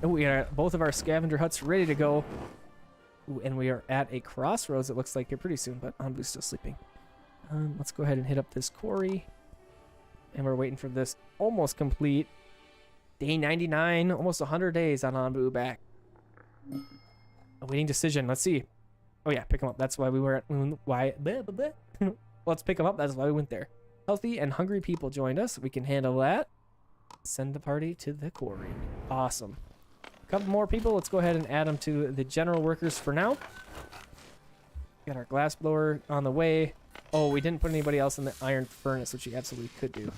Speaker 1: Oh, we got both of our scavenger huts ready to go. Ooh, and we are at a crossroads, it looks like, here pretty soon, but Anbu's still sleeping. Let's go ahead and hit up this quarry. And we're waiting for this almost complete. Day 99, almost 100 days on Anbu back. Awaiting decision. Let's see. Oh yeah, pick him up. That's why we were at... Why? Let's pick him up. That's why we went there. Healthy and hungry people joined us. We can handle that. Send the party to the quarry. Awesome. A couple more people. Let's go ahead and add them to the general workers for now. Got our glass blower on the way. Oh, we didn't put anybody else in the iron furnace, which you absolutely could do.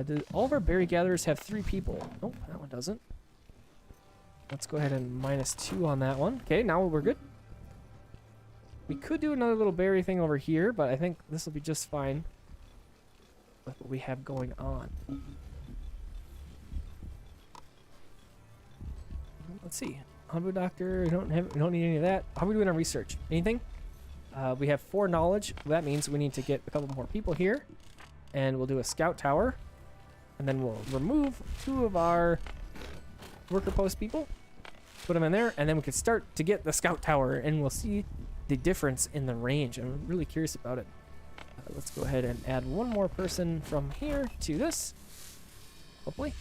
Speaker 1: Do all of our berry gatherers have 3 people? Nope, that one doesn't. Let's go ahead and -2 on that one. Okay, now we're good. We could do another little berry thing over here, but I think this will be just fine with what we have going on. Let's see. Anbu Doctor, we don't need any of that. How are we doing on research? Anything? We have 4 knowledge. That means we need to get a couple more people here. And we'll do a scout tower. And then we'll remove 2 of our worker post people. Put them in there. And then we can start to get the scout tower. And we'll see the difference in the range. I'm really curious about it. Let's go ahead and add 1 more person from here to this. Hopefully.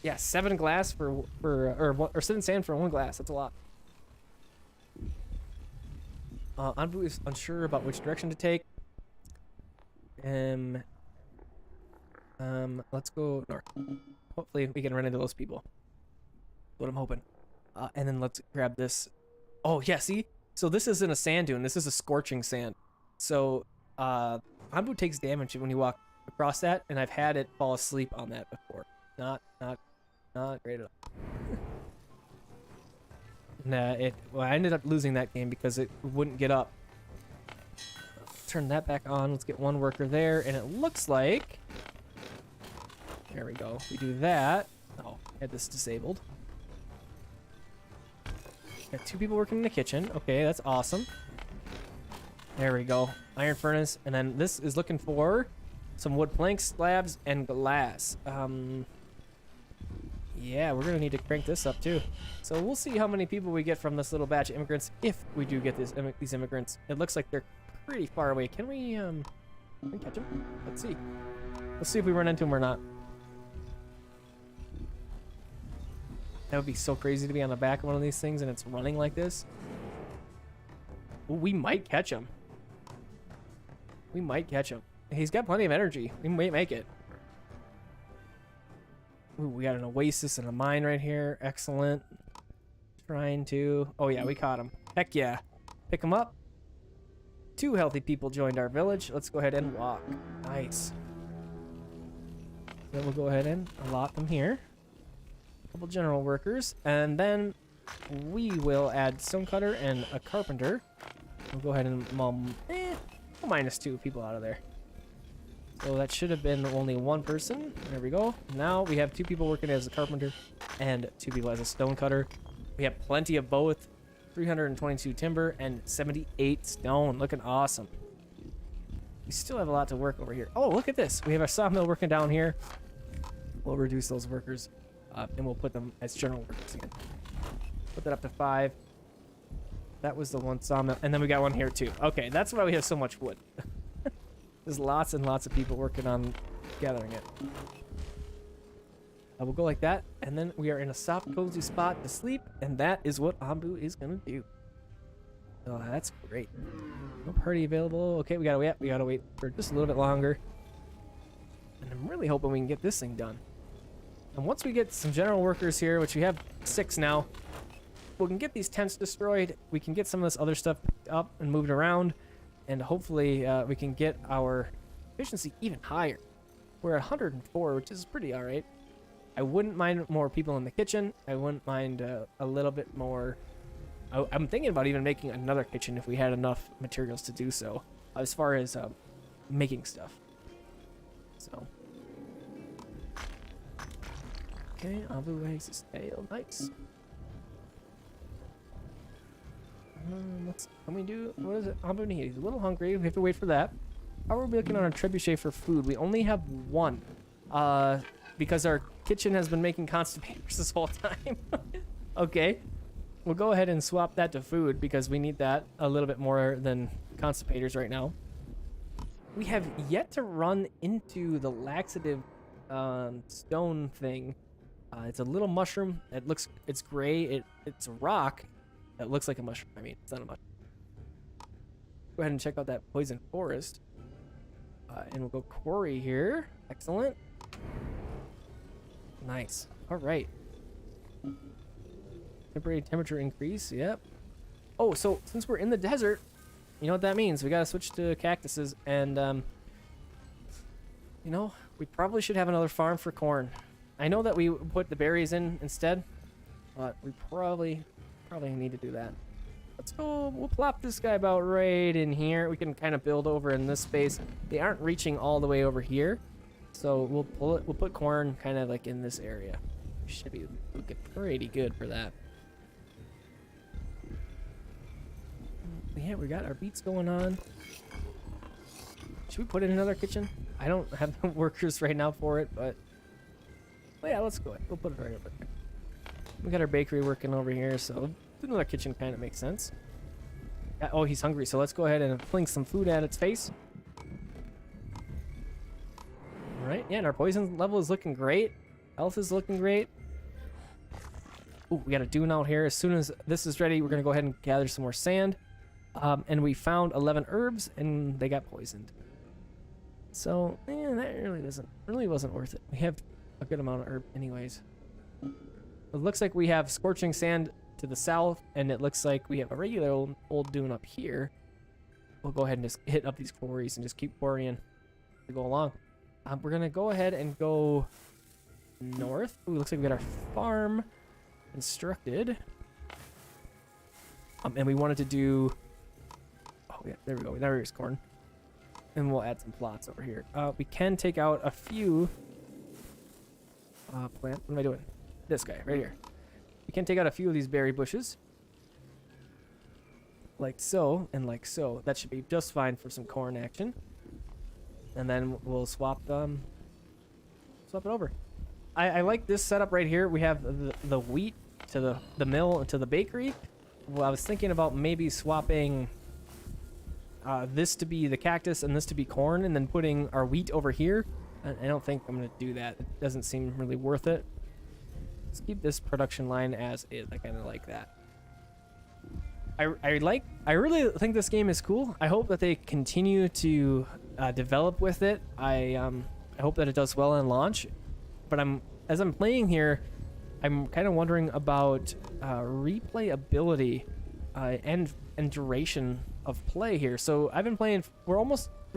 Speaker 1: Yeah, 7 glass or 7 sand for 1 glass. That's a lot. Anbu is unsure about which direction to take. Let's go north. Hopefully we can run into those people. What I'm hoping. And then let's grab this. Oh yeah, see? So this isn't a sand dune. This is a scorching sand. So Anbu takes damage when you walk across that, and I've had it fall asleep on that before. Not great at all. Nah, I ended up losing that game because it wouldn't get up. Turn that back on. Let's get 1 worker there, and it looks like... There we go. We do that. Oh, I had this disabled. Got 2 people working in the kitchen. Okay, that's awesome. There we go. Iron furnace, and then this is looking for some wood planks, slabs, and glass. Yeah, we're gonna need to crank this up too. So we'll see how many people we get from this little batch of immigrants, if we do get these immigrants. It looks like they're pretty far away. Can we catch them? Let's see. Let's see if we run into them or not. That would be so crazy to be on the back of one of these things and it's running like this. Ooh, we might catch him. We might catch him. He's got plenty of energy. We might make it. Ooh, we got an oasis and a mine right here. Excellent. Trying to... Oh, yeah, we caught him. Heck yeah. Pick him up. 2 healthy people joined our village. Let's go ahead and walk. Nice. Then we'll go ahead and allot them here. A couple general workers. And then we will add stonecutter and a carpenter. We'll go ahead and we'll -2 people out of there. So that should have been only 1 person. There we go. Now we have 2 people working as a carpenter and 2 people as a stonecutter. We have plenty of both. 322 timber and 78 stone. Looking awesome. We still have a lot to work over here. Oh, look at this. We have our sawmill working down here. We'll reduce those workers and we'll put them as general workers again. Put that up to 5. That was the 1 sawmill. And then we got 1 here too. Okay, that's why we have so much wood. There's lots and lots of people working on gathering it. We'll go like that, and then we are in a soft, cozy spot to sleep, and that is what Anbu is gonna do. Oh, that's great. No party available. Okay, we gotta wait for just a little bit longer. And I'm really hoping we can get this thing done. And once we get some general workers here, which we have 6 now, we can get these tents destroyed. We can get some of this other stuff picked up and moved around. And hopefully we can get our efficiency even higher. We're at 104, which is pretty alright. I wouldn't mind more people in the kitchen. I wouldn't mind a little bit more. I'm thinking about even making another kitchen if we had enough materials to do so. as far as making stuff. So, okay, Abu wags his tail. Nice. Can we do, what is it? Abu needs. He's a little hungry. We have to wait for that. How are we looking on our trebuchet for food? We only have one. Because our kitchen has been making constipators this whole time. Okay. We'll go ahead and swap that to food because we need that a little bit more than constipators right now. We have yet to run into the laxative stone thing. It's a little mushroom. It's gray. It's a rock. It looks like a mushroom. I mean, it's not a mushroom. Go ahead and check out that poison forest. And we'll go quarry here. Excellent. Nice. All right. Temporary temperature increase. Yep. Oh, so since we're in the desert, you know what that means. We got to switch to cactuses. And, you know, we probably should have another farm for corn. I know that we put the berries in instead, but we probably need to do that. Let's go. We'll plop this guy about right in here. We can kind of build over in this space. They aren't reaching all the way over here, so we'll pull it. We'll put corn kind of like in this area. Should be looking pretty good for that. Yeah, we got our beets going on. Should we put in another kitchen? I don't have the workers right now for it, but yeah, let's go ahead. We'll put it right over there. We got our bakery working over here, so another kitchen kind of makes sense. Oh, he's hungry, so let's go ahead and fling some food at its face. All right, yeah, and our poison level is looking great. Health is looking great. Ooh, we got a dune out here. As soon as this is ready, we're going to go ahead and gather some more sand. And we found 11 herbs, and they got poisoned. So, yeah, that really wasn't worth it. We have a good amount of herb anyways. It looks like we have scorching sand to the south, and it looks like we have a regular old dune up here. We'll go ahead and just hit up these quarries and just keep quarrying to go along. We're going to go ahead and go north. Ooh, looks like we got our farm constructed. And we wanted to do... Oh, yeah, there we go. There's corn. And we'll add some plots over here. We can take out a few... plant. What am I doing? This guy, right here. We can take out a few of these berry bushes. Like so, and like so. That should be just fine for some corn action. And then we'll swap it over. I like this setup right here. We have the wheat to the mill and to the bakery. Well, I was thinking about maybe swapping this to be the cactus and this to be corn, and then putting our wheat over here. I don't think I'm going to do that. It doesn't seem really worth it. Let's keep this production line as is. I kind of like that. I really think this game is cool. I hope that they continue to develop with it. I hope that it does well in launch. But as I'm playing here, I'm kind of wondering about replayability and duration of play here. So I've been playing. We're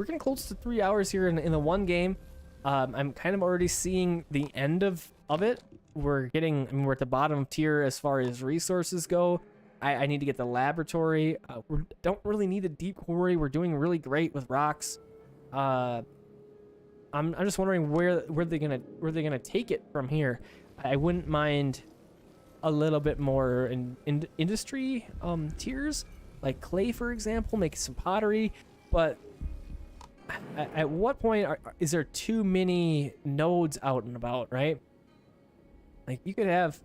Speaker 1: getting close to 3 hours here in the one game. I'm kind of already seeing the end of it. We're at the bottom tier as far as resources go. I need to get the laboratory. We don't really need a deep quarry. We're doing really great with rocks. I'm just wondering where they're gonna take it from here. I wouldn't mind a little bit more in industry tiers, like clay, for example, make some pottery. But at what point is there too many nodes out and about, right? Like you could have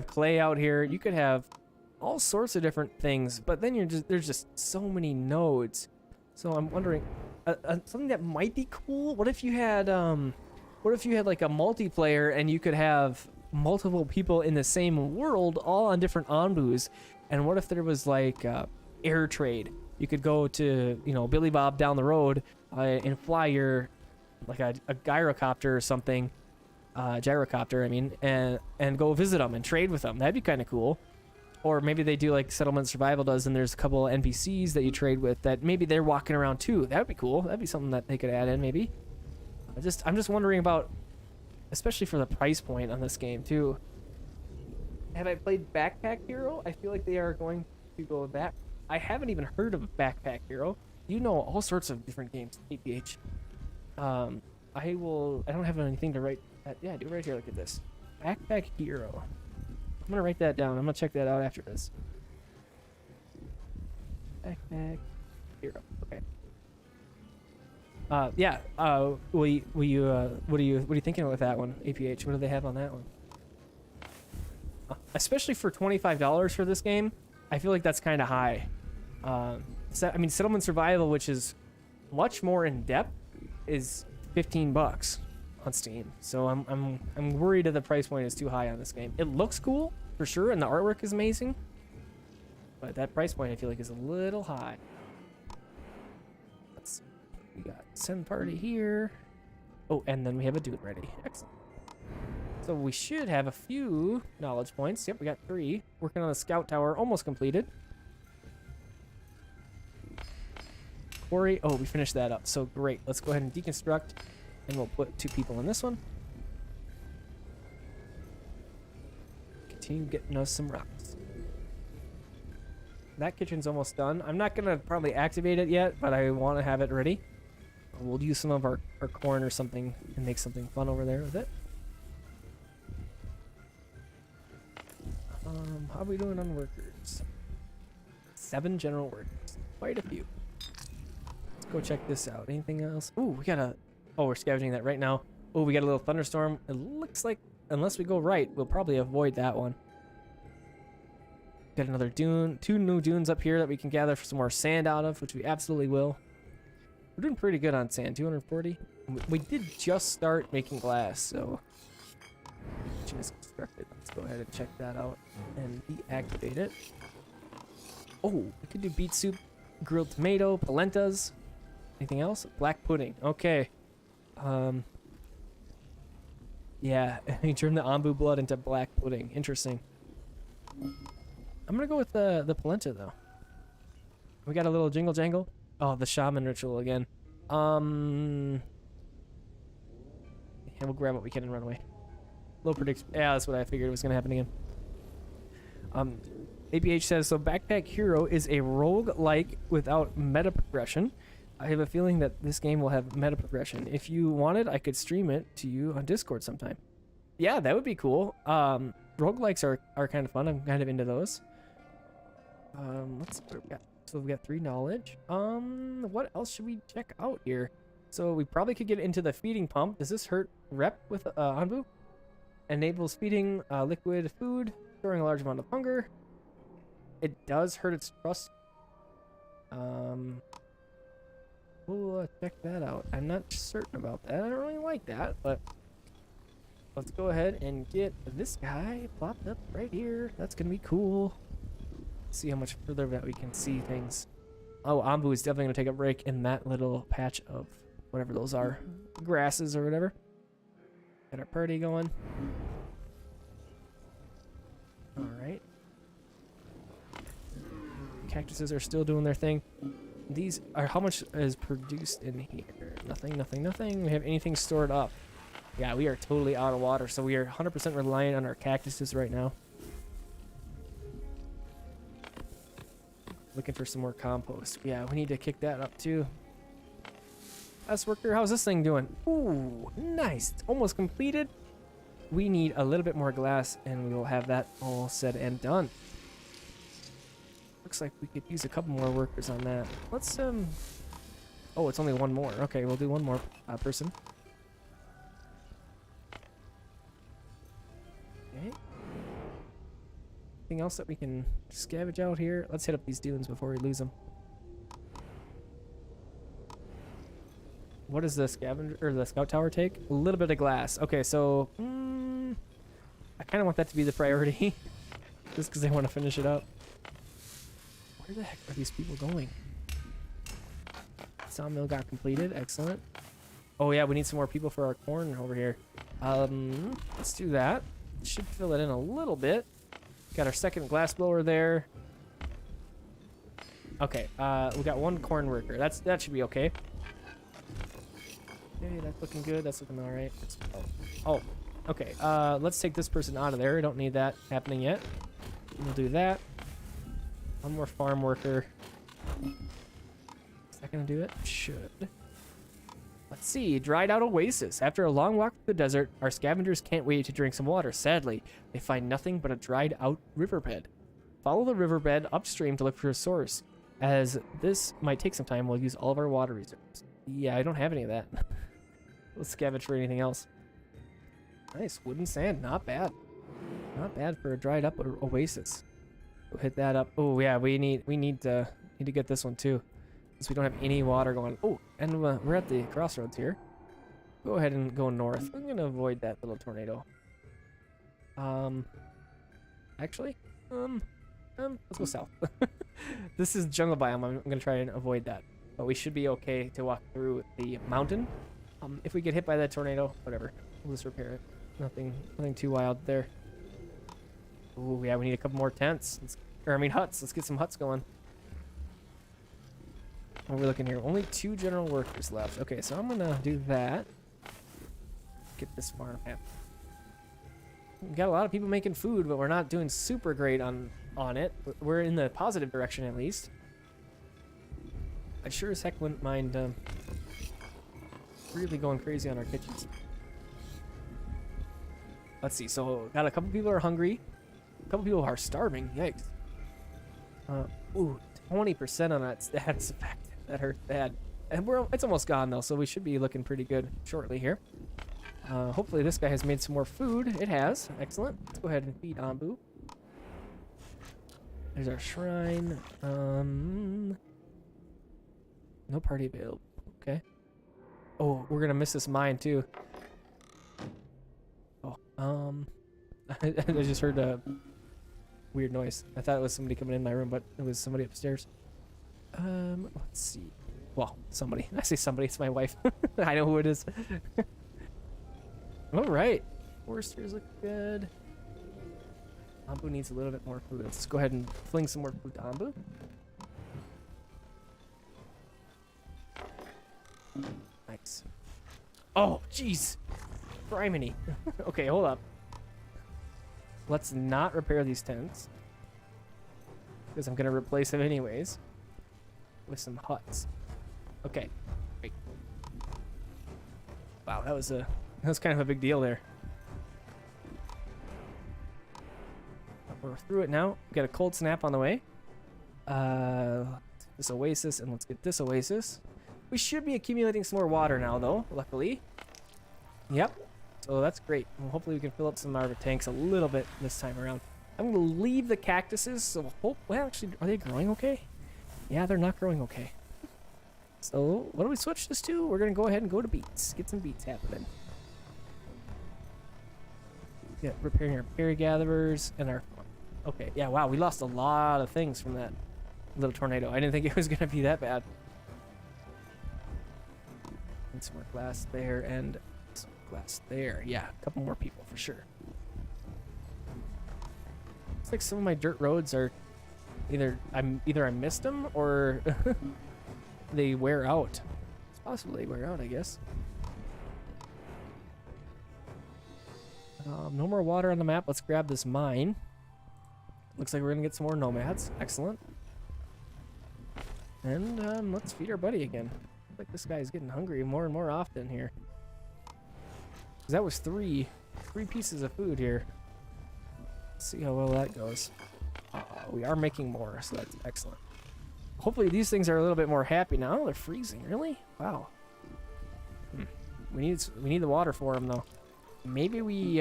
Speaker 1: clay out here. You could have all sorts of different things, but then there's just so many nodes. So I'm wondering something that might be cool. What if you had like a multiplayer and you could have multiple people in the same world all on different onbus? And what if there was like air trade? You could go to, Billy Bob down the road and fly your like a gyrocopter or something, gyrocopter I mean, and go visit them and trade with them. That'd be kind of cool. Or maybe they do like Settlement Survival does, and there's a couple of NPCs that you trade with that maybe they're walking around too. That would be cool. That'd be something that they could add in maybe. I'm just wondering about, especially for the price point on this game too. Have I played Backpack Hero? I feel like they are going to go back. I haven't even heard of Backpack Hero. You know all sorts of different games, APH. I don't have anything to write. Yeah, do it right here. Look at this. Backpack Hero. I'm gonna write that down. I'm gonna check that out after this. Backpack Hero. Okay. Yeah. What are you thinking with that one, APH? What do they have on that one? Especially for $25 for this game, I feel like that's kind of high. I mean, Settlement Survival, which is much more in depth, is $15 on Steam. So I'm worried that the price point is too high on this game. It looks cool for sure, and the artwork is amazing, but that price point I feel like is a little high. Let's see. We got send party here. Oh, and then we have a dude ready. Excellent. So we should have a few knowledge points. Yep, we got 3. Working on the scout tower, almost completed. Quarry. Oh, we finished that up. So great. Let's go ahead and deconstruct, and we'll put 2 people in this one. Continue getting us some rocks. That kitchen's almost done. I'm not gonna probably activate it yet, but I want to have it ready. We'll use some of our corn or something and make something fun over there with it. How are we doing on workers? 7 general workers. Quite a few. Let's go check this out. Anything else? Ooh, we got a... Oh, we're scavenging that right now. Oh, we got a little thunderstorm. It looks like, unless we go right, we'll probably avoid that one. Got another dune. 2 new dunes up here that we can gather for some more sand out of, which we absolutely will. We're doing pretty good on sand. 240. We did just start making glass, so... Kitchen is constructed. Let's go ahead and check that out and deactivate it. Oh, we could do beet soup, grilled tomato, polentas. Anything else? Black pudding. Okay. Yeah, he turned the Ambu blood into black pudding. Interesting. I'm gonna go with the polenta though. We got a little jingle jangle. Oh, the shaman ritual again. And we'll grab what we can and run away. Low prediction. Yeah, that's what I figured was gonna happen again. APH says, so Backpack Hero is a rogue-like without meta progression. I have a feeling that this game will have meta progression. If you wanted, I could stream it to you on Discord sometime. Yeah, that would be cool. Roguelikes are kind of fun. I'm kind of into those. Let's see what we got. So we got 3 knowledge. What else should we check out here? So we probably could get into the feeding pump. Does this hurt rep with Anbu? Enables feeding liquid food, storing a large amount of hunger. It does hurt its trust. We'll check that out. I'm not certain about that. I don't really like that, but let's go ahead and get this guy plopped up right here. That's gonna be cool. See how much further that we can see things. Oh, Ambu is definitely gonna take a break in that little patch of whatever those are, grasses or whatever. Got our party going. All right. Cactuses are still doing their thing. These are, how much is produced in here? Nothing, nothing, nothing. We have anything stored up? Yeah, we are totally out of water, so we are 100% reliant on our cactuses right now. Looking for some more compost. Yeah, we need to kick that up too. Last worker, how's this thing doing? Ooh, nice. It's almost completed. We need a little bit more glass, and we will have that all said and done. Looks like we could use a couple more workers on that. Let's, oh, it's only 1 more. Okay, we'll do 1 more person. Okay. Anything else that we can scavenge out here? Let's hit up these dunes before we lose them. What does the scavenger or the scout tower take? A little bit of glass. Okay, so I kind of want that to be the priority, just because I want to finish it up. Where the heck are these people going? Sawmill got completed. Excellent. Oh yeah, we need some more people for our corn over here. Let's do that. Should fill it in a little bit. Got our second glass blower there. Okay, we got 1 corn worker. That should be okay. Okay, that's looking good. That's looking all right. Oh, okay. Let's take this person out of there. We don't need that happening yet. We'll do that. 1 more farm worker. that gonna do it? Should. Let's see. Dried out oasis. After a long walk through the desert, our scavengers can't wait to drink some water. Sadly, they find nothing but a dried out riverbed. Follow the riverbed upstream to look for a source. As this might take some time, we'll use all of our water reserves. Yeah, I don't have any of that. Let's scavenge for anything else. Nice. Wood and sand. Not bad. Not bad for a dried up oasis. We'll hit that up. Oh, yeah, we need to get this one too. Since we don't have any water going. Oh, and we're at the crossroads here. Go ahead and go north. I'm going to avoid that little tornado. Actually, let's go south. This is jungle biome. I'm going to try and avoid that. But we should be okay to walk through the mountain. If we get hit by that tornado, whatever. We'll just repair it. Nothing too wild there. Oh, yeah, we need a couple more tents. Huts. Let's get some huts going. What are we looking here? Only 2 general workers left. Okay, so I'm going to do that. Get this farm happening. We've got a lot of people making food, but we're not doing super great on it. We're in the positive direction, at least. I sure as heck wouldn't mind really going crazy on our kitchens. Let's see. So, got a couple people are hungry. A couple people are starving. Yikes. Ooh, 20% on that status effect. That hurt bad. And it's almost gone, though, so we should be looking pretty good shortly here. Hopefully this guy has made some more food. It has. Excellent. Let's go ahead and feed Ambu. There's our shrine. No party available. Okay. Oh, we're gonna miss this mine too. Oh, I just heard a weird noise. I thought it was somebody coming in my room, but it was somebody upstairs. Let's see. Well, somebody. I say somebody. It's my wife. I know who it is. All right. Foresters look good. Ambu needs a little bit more food. Let's go ahead and fling some more food to Ambu. Nice. Oh, jeez. Criminy. Okay, hold up. Let's not repair these tents. Because I'm going to replace them anyways. With some huts. Okay. Great. Wow, that was kind of a big deal there. We're through it now. We got a cold snap on the way. This oasis, and let's get this oasis. We should be accumulating some more water now, though, luckily. Yep. So that's great. Well, hopefully we can fill up some of our tanks a little bit this time around. I'm going to leave the cactuses, so well, actually, are they growing okay? Yeah, they're not growing okay. So, what do we switch this to? We're going to go ahead and go to beets. Get some beets happening. Yeah, repairing our berry gatherers and our... Okay, yeah, wow, we lost a lot of things from that little tornado. I didn't think it was going to be that bad. And some more glass there and some glass there. Yeah, a couple more people for sure. Looks like some of my dirt roads are either I missed them or they wear out. It's possible they wear out, I guess. No more water on the map. Let's grab this mine. Looks like we're gonna get some more nomads. Excellent. And let's feed our buddy again. Looks like this guy is getting hungry more and more often here. 'Cause that was three pieces of food here. Let's see how well that goes. We are making more, so that's excellent. Hopefully these things are a little bit more happy now. They're freezing, really? Wow. We need the water for them though. Maybe we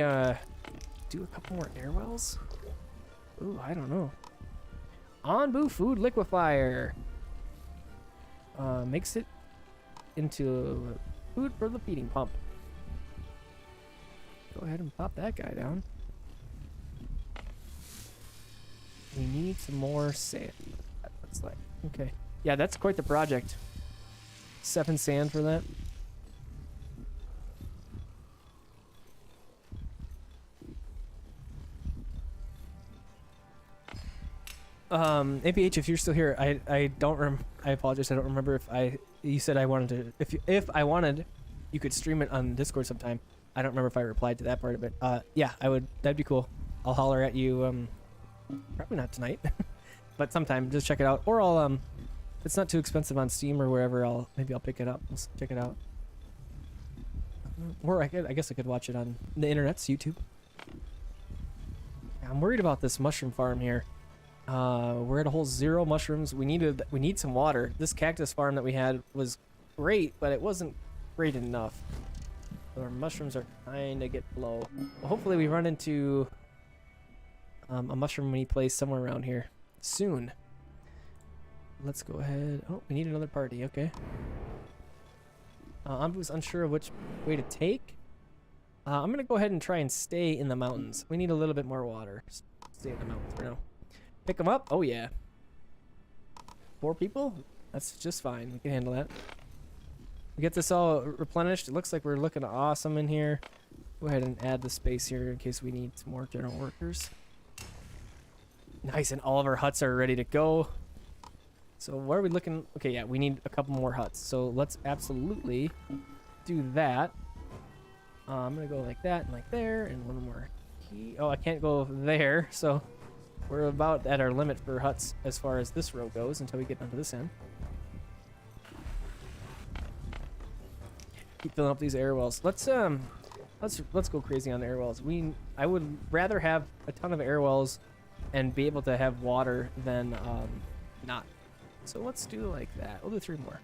Speaker 1: do a couple more air wells. Ooh, I don't know. Anbu food liquefier. Makes it into food for the feeding pump. Go ahead and pop that guy down. We need some more sand. That looks like. Okay. Yeah, that's quite the project. 7 sand for that. APH, if you're still here, I apologize. I don't remember if you said I wanted to, if I wanted, you could stream it on Discord sometime. I don't remember if I replied to that part of it. Yeah, I would. That'd be cool. I'll holler at you. Probably not tonight, but sometime. Just check it out, or I'll it's not too expensive on Steam or wherever, maybe I'll pick it up. Let's check it out. Or I guess I could watch it on the internet's YouTube. I'm worried about this mushroom farm here. We're at a whole 0 mushrooms. We need some water. This cactus farm that we had was great, but it wasn't great enough. So our mushrooms are kind of getting low. Well, hopefully we run into a mushroom place somewhere around here soon. Let's go ahead. Oh, we need another party. Okay. I was unsure of which way to take. I'm going to go ahead and try and stay in the mountains. We need a little bit more water. Just stay in the mountains for now. Pick them up? Oh, yeah. 4 people? That's just fine. We can handle that. We get this all replenished. It looks like we're looking awesome in here. Go ahead and add the space here in case we need some more general workers. Nice, and all of our huts are ready to go. So what are we looking? Okay, yeah, we need a couple more huts. So let's absolutely do that. I'm gonna go like that and like there, and one more. Oh, I can't go there, so we're about at our limit for huts as far as this row goes until we get onto this end. Keep filling up these air wells. Let's go crazy on the air wells. I would rather have a ton of air wells and be able to have water than not. So let's do like that. We'll do 3 more.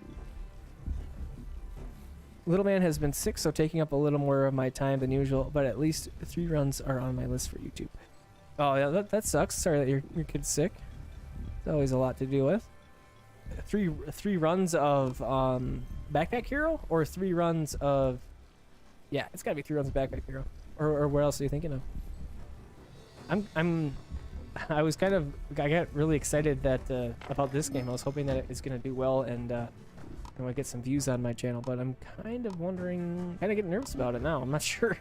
Speaker 1: Little man has been sick, so taking up a little more of my time than usual, but at least 3 runs are on my list for YouTube. Oh yeah, that sucks. Sorry that your kid's sick. It's always a lot to deal with. 3 runs of Backpack Hero, or 3 runs of... Yeah, it's gotta be 3 runs of Backpack Hero. Or what else are you thinking of? I was I got really excited that about this game. I was hoping that it's gonna do well and I get some views on my channel, but I'm kind of getting nervous about it now. I'm not sure.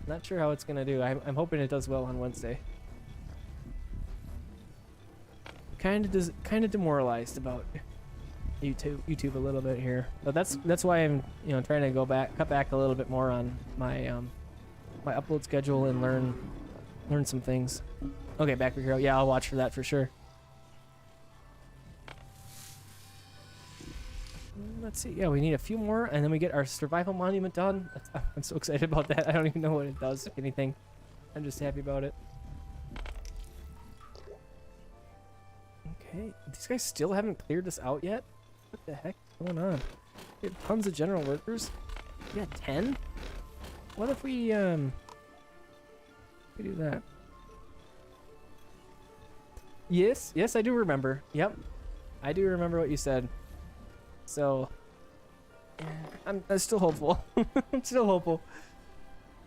Speaker 1: Not sure how it's gonna do. I'm hoping it does well on Wednesday. Kind of demoralized about YouTube a little bit here, but that's why I'm trying to cut back a little bit more on my my upload schedule and learn some things. Okay, Backpack Hero. Yeah, I'll watch for that for sure. Let's see. Yeah, we need a few more, and then we get our survival monument done. I'm so excited about that. I don't even know what it does, if anything. I'm just happy about it. Okay, these guys still haven't cleared this out yet? What the heck is going on? We have tons of general workers. We got 10? What if we do that? Yes, I do remember. Yep, I do remember what you said. So, I'm still hopeful. I'm still hopeful.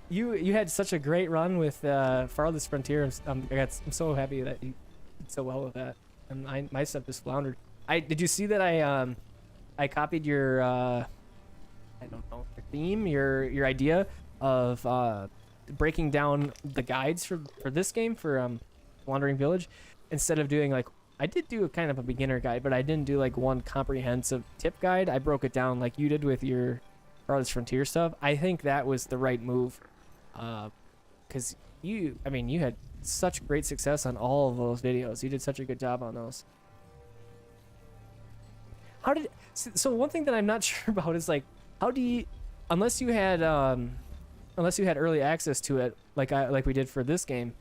Speaker 1: You had such a great run with Farthest Frontier. I'm so happy that you did so well with that. And my stuff just floundered. Did you see that I copied your I don't know, your theme, your idea of breaking down the guides for this game for Wandering Village, instead of doing like I did do a kind of a beginner guide, but I didn't do like one comprehensive tip guide. I broke it down like you did with your Farthest Frontier stuff. I think that was the right move, because you had such great success on all of those videos. You did such a good job on those. So one thing that I'm not sure about is like, how do you, unless you had early access to it, like we did for this game,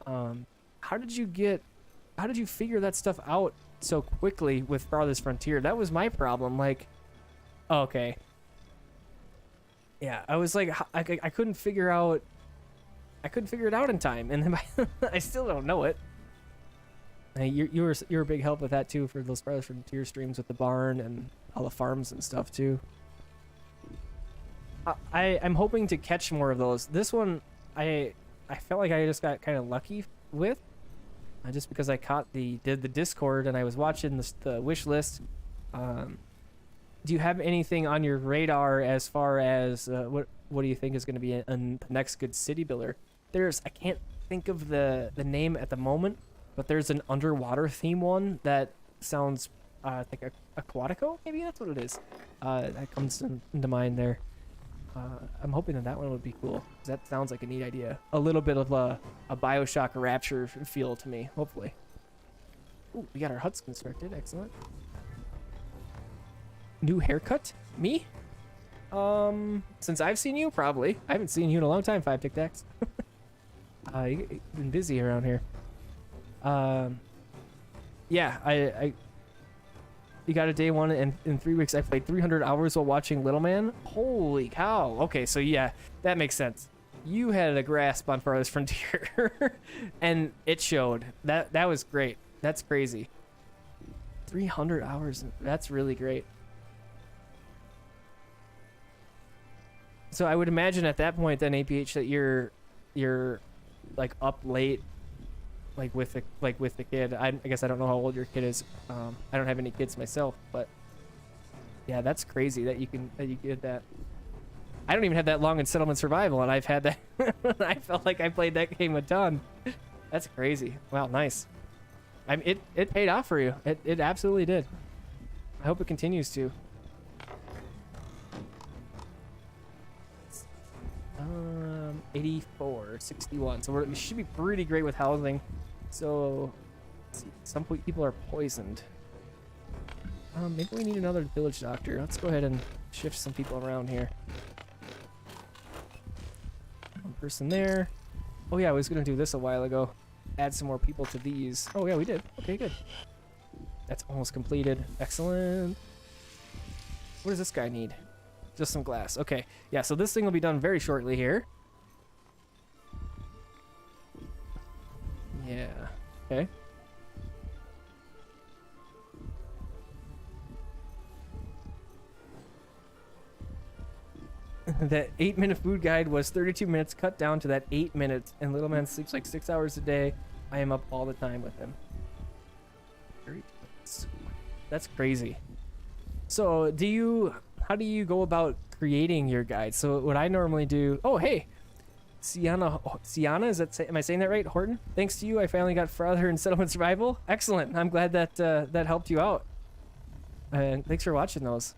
Speaker 1: how did you figure that stuff out so quickly with Farthest Frontier? That was my problem. Like, okay, yeah, I was like, I couldn't figure it out in time, and then I still don't know it. You were a big help with that too, for those Farthest Frontier streams with the barn and all the farms and stuff too. I'm hoping to catch more of those. This one, I felt like I just got kind of lucky with, just because I did the Discord and I was watching the wish list. Do you have anything on your radar as far as what do you think is going to be the next good city builder? I can't think of the name at the moment, but there's an underwater theme one that sounds like Aquatico, maybe that's what it is. That comes into mind there. I'm hoping that one would be cool. That sounds like a neat idea. A little bit of a Bioshock Rapture feel to me, hopefully. Ooh, we got our huts constructed. Excellent. New haircut? Me? Since I've seen you, probably. I haven't seen you in a long time, 5 Tic Tacs. You've been busy around here. Yeah, you got a day one, and in 3 weeks I played 300 hours while watching Little Man. Holy cow. Okay, so yeah, that makes sense. You had a grasp on Farthest Frontier, and it showed. That was great. That's crazy. 300 hours. That's really great. So I would imagine at that point then, APH, that you're like up late, like with the kid. I guess I don't know how old your kid is. I don't have any kids myself, but yeah, that's crazy that you did that. I don't even have that long in Settlement Survival, and I've had that. I felt like I played that game a ton. That's crazy. Wow, nice. It paid off for you. It absolutely did. I hope it continues to. 84, 61. So we should be pretty great with housing. So let's see, some people are poisoned. Maybe we need another village doctor. Let's go ahead and shift some people around here. One person there. Oh yeah, I was gonna do this a while ago. Add some more people to these. Oh yeah, we did. Okay, good. That's almost completed. Excellent. What does this guy need? Just some glass. Okay. Yeah, so this thing will be done very shortly here. Yeah. Okay. That 8-minute food guide was 32 minutes cut down to that 8 minutes, and Little Man sleeps like 6 hours a day. I am up all the time with him. That's crazy. So how do you go about creating your guide? So what I normally do, oh hey, Sienna, am I saying that right? Horton? Thanks to you, I finally got farther in Settlement Survival. Excellent. I'm glad that that helped you out. And thanks for watching those.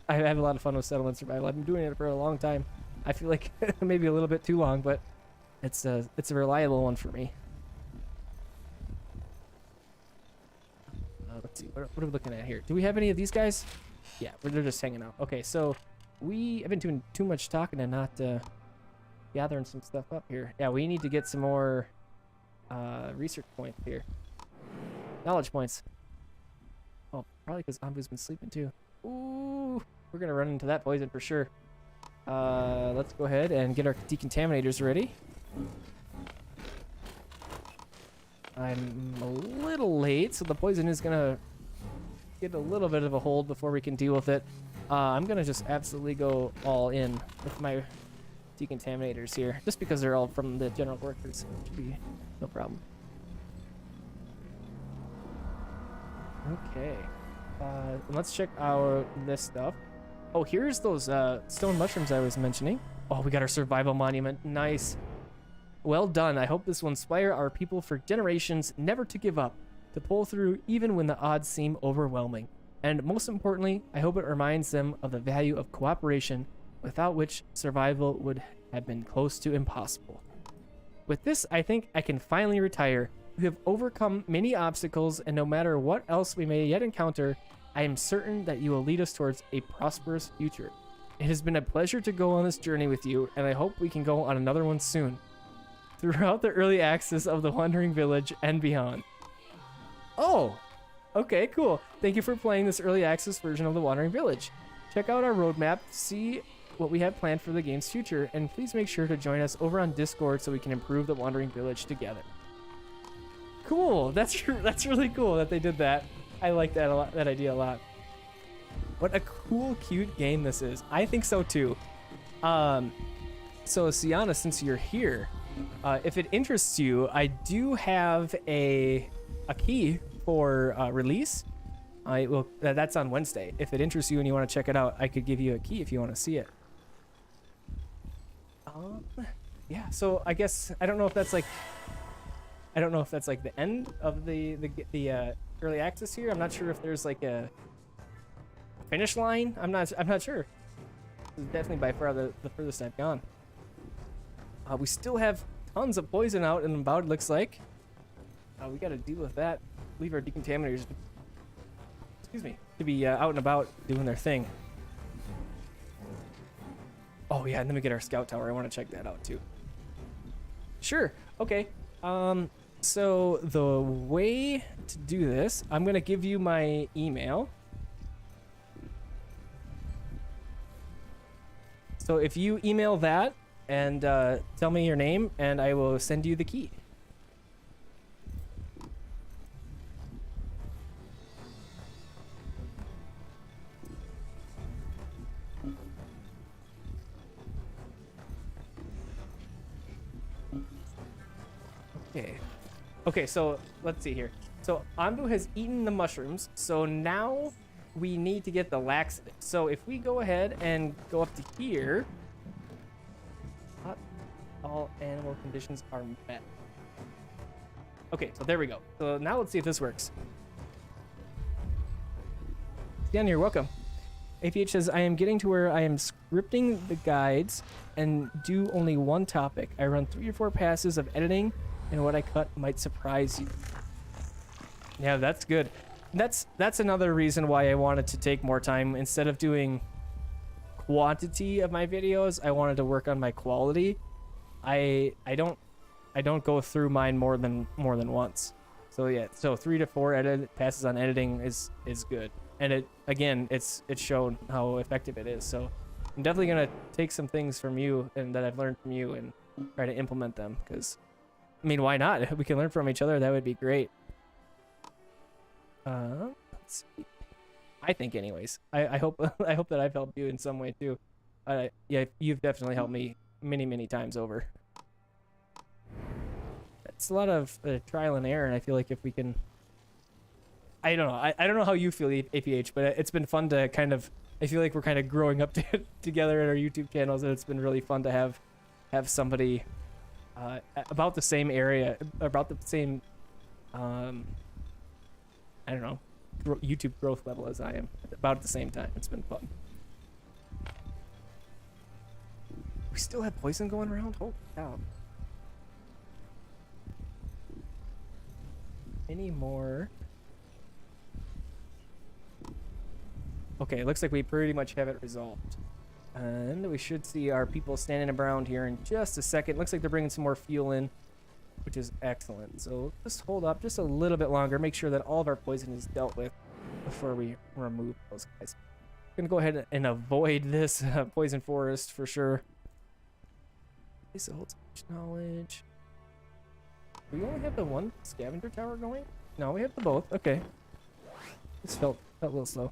Speaker 1: I have a lot of fun with Settlement Survival. I've been doing it for a long time. I feel like maybe a little bit too long, but it's a reliable one for me. Let's see, what are we looking at here? Do we have any of these guys? Yeah, they're just hanging out. Okay, so I've been doing too much talking and not gathering some stuff up here. Yeah, we need to get some more research points here. Knowledge points. Oh, probably because Ambu's been sleeping too. Ooh, we're gonna run into that poison for sure. Let's go ahead and get our decontaminators ready. I'm a little late, so the poison is gonna get a little bit of a hold before we can deal with it. I'm gonna just absolutely go all in with my decontaminators here, just because they're all from the general workers. It should be no problem. Okay. Let's check out this stuff. Oh, here's those stone mushrooms I was mentioning. Oh, we got our survival monument. Nice. Well done. I hope this will inspire our people for generations never to give up, to pull through even when the odds seem overwhelming. And most importantly, I hope it reminds them of the value of cooperation, without which survival would have been close to impossible. With this, I think I can finally retire. We have overcome many obstacles, and no matter what else we may yet encounter, I am certain that you will lead us towards a prosperous future. It has been a pleasure to go on this journey with you, and I hope we can go on another one soon. Throughout the early access of the Wandering Village and beyond. Oh, okay, cool. Thank you for playing this early access version of the Wandering Village. Check out our roadmap to see what we have planned for the game's future, and please make sure to join us over on Discord so we can improve the Wandering Village together. Cool. That's really cool that they did that. I like that a lot. That idea a lot. What a cool, cute game this is. I think so too. So Sienna, since you're here, if it interests you, I do have a key for release. That's on Wednesday. If it interests you and you want to check it out, I could give you a key if you want to see it. Yeah. So I guess I don't know if that's like the end of the early access here. I'm not sure if there's like a finish line. I'm not sure. This is definitely by far the furthest I've gone. We still have tons of poison out and about, it looks like. we got to deal with that. Leave our decontaminators, excuse me, to be out and about doing their thing. Oh yeah, and then we get our scout tower. I want to check that out too. Sure. Okay. So the way to do this, I'm gonna give you my email. So if you email that and tell me your name, and I will send you the key. Okay. Okay, so let's see here. So Anbu has eaten the mushrooms, so now we need to get the laxative. So if we go ahead and go up to here, not all animal conditions are met. Okay, so there we go. So now let's see if this works. Dan, you're welcome. APH says, I am getting to where I am scripting the guides and do only one topic. I run 3 or 4 passes of editing, and what I cut might surprise you. Yeah, that's good. That's another reason why I wanted to take more time. Instead of doing quantity of my videos, I wanted to work on my quality. I don't go through mine more than once. So yeah, so 3 to 4 passes on editing is good. And it's shown how effective it is. So I'm definitely gonna take some things from you and that I've learned from you and try to implement them, because I mean, why not? If we can learn from each other, that would be great. Let's see. I think anyways. I hope that I've helped you in some way too. Yeah, you've definitely helped me many times over. It's a lot of trial and error, and I feel like if we can, I don't know. I don't know how you feel, APH, but it's been fun to kind of, I feel like we're kind of growing up together in our YouTube channels, and it's been really fun to have somebody about the same area, about the same, I don't know, YouTube growth level as I am, about at the same time. It's been fun. We still have poison going around? Holy cow. Any more? Okay, it looks like we pretty much have it resolved. And we should see our people standing around here in just a second. Looks like they're bringing some more fuel in, which is excellent. So just hold up just a little bit longer. Make sure that all of our poison is dealt with before we remove those guys. I'm gonna go ahead and avoid this poison forest for sure. Okay, so hold some knowledge. Do we only have the one scavenger tower going? No, we have the both. Okay. This felt a little slow.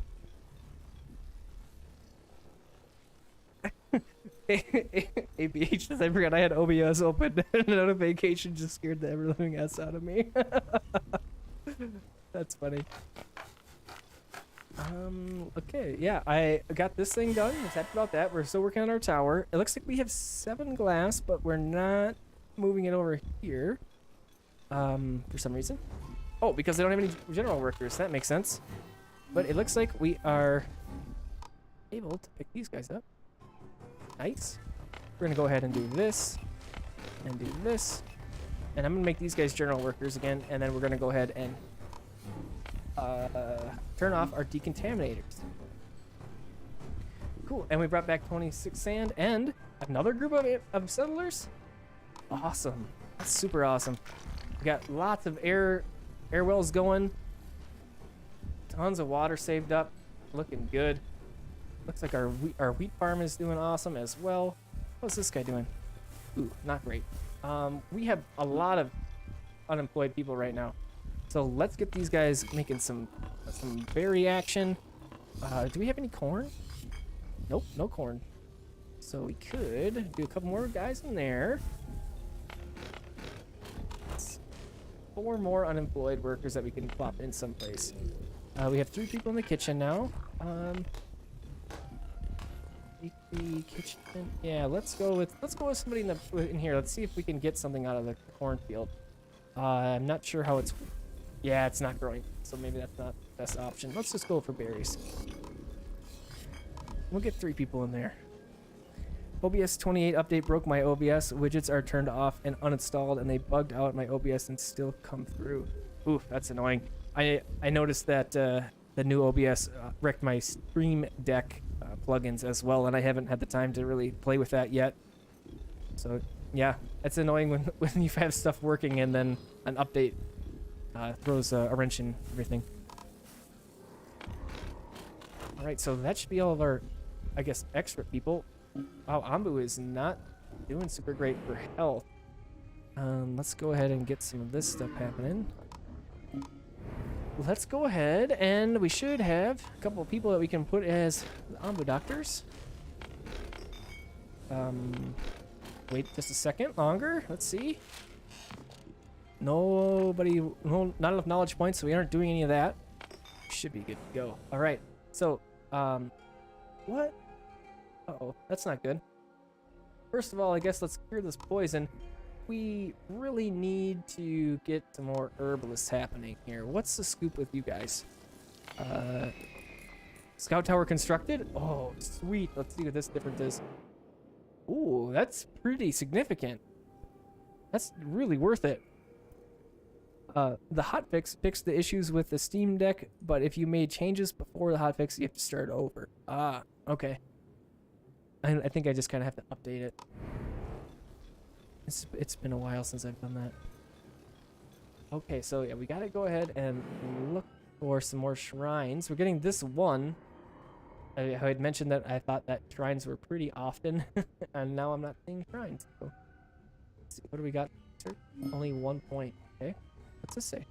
Speaker 1: ABH says, I forgot I had OBS open. Notification just scared the ever-living ass out of me. That's funny. Okay, yeah, I got this thing done. Let's happy about that. We're still working on our tower. It looks like we have 7 glass, but we're not moving it over here. For some reason. Oh, because they don't have any general workers. That makes sense. But it looks like we are able to pick these guys up. Nice. We're gonna go ahead and do this and do this, and I'm gonna make these guys general workers again, and then we're gonna go ahead and turn off our decontaminators. Cool. And we brought back 26 sand and another group of settlers. Awesome. That's super awesome. We got lots of air wells going, tons of water saved up, looking good. Looks like our wheat farm is doing awesome as well. What's this guy doing? Ooh, not great. We have a lot of unemployed people right now, so let's get these guys making some berry action. Do we have any corn? Nope, no corn. So we could do a couple more guys in there. 4 more unemployed workers that we can plop in someplace. We have 3 people in the kitchen now. The kitchen. Yeah, let's go with somebody in here. Let's see if we can get something out of the cornfield. I'm not sure how it's. Yeah, it's not growing, so maybe that's not the best option. Let's just go for berries. We'll get 3 people in there. OBS 28 update broke my OBS. Widgets are turned off and uninstalled, and they bugged out my OBS and still come through. Oof, that's annoying. I noticed that the new OBS wrecked my Stream Deck plugins as well, and I haven't had the time to really play with that yet. So yeah, it's annoying when you have stuff working and then an update throws a wrench in everything. All right, so that should be all of our, I guess, extra people. Wow, Ambu is not doing super great for health. Let's go ahead and get some of this stuff happening. Let's go ahead, and we should have a couple of people that we can put as Ambu doctors. Wait just a second longer. Let's see. Nobody, no, not enough knowledge points, so we aren't doing any of that. Should be good to go. All right. So, what? Uh-oh, that's not good. First of all, I guess let's cure this poison. We really need to get some more herbalists happening here. What's the scoop with you guys? Scout tower constructed? Oh, sweet. Let's see what this difference is. Ooh, that's pretty significant. That's really worth it. The hotfix fixed the issues with the Steam Deck, but if you made changes before the hotfix, you have to start over. Ah, okay. I think I just kind of have to update it. It's been a while since I've done that. Okay, so yeah, we gotta go ahead and look for some more shrines. We're getting this one. I had mentioned that I thought that shrines were pretty often, and now I'm not seeing shrines. So, let's see, what do we got? Only 1 point. Okay, what's this say?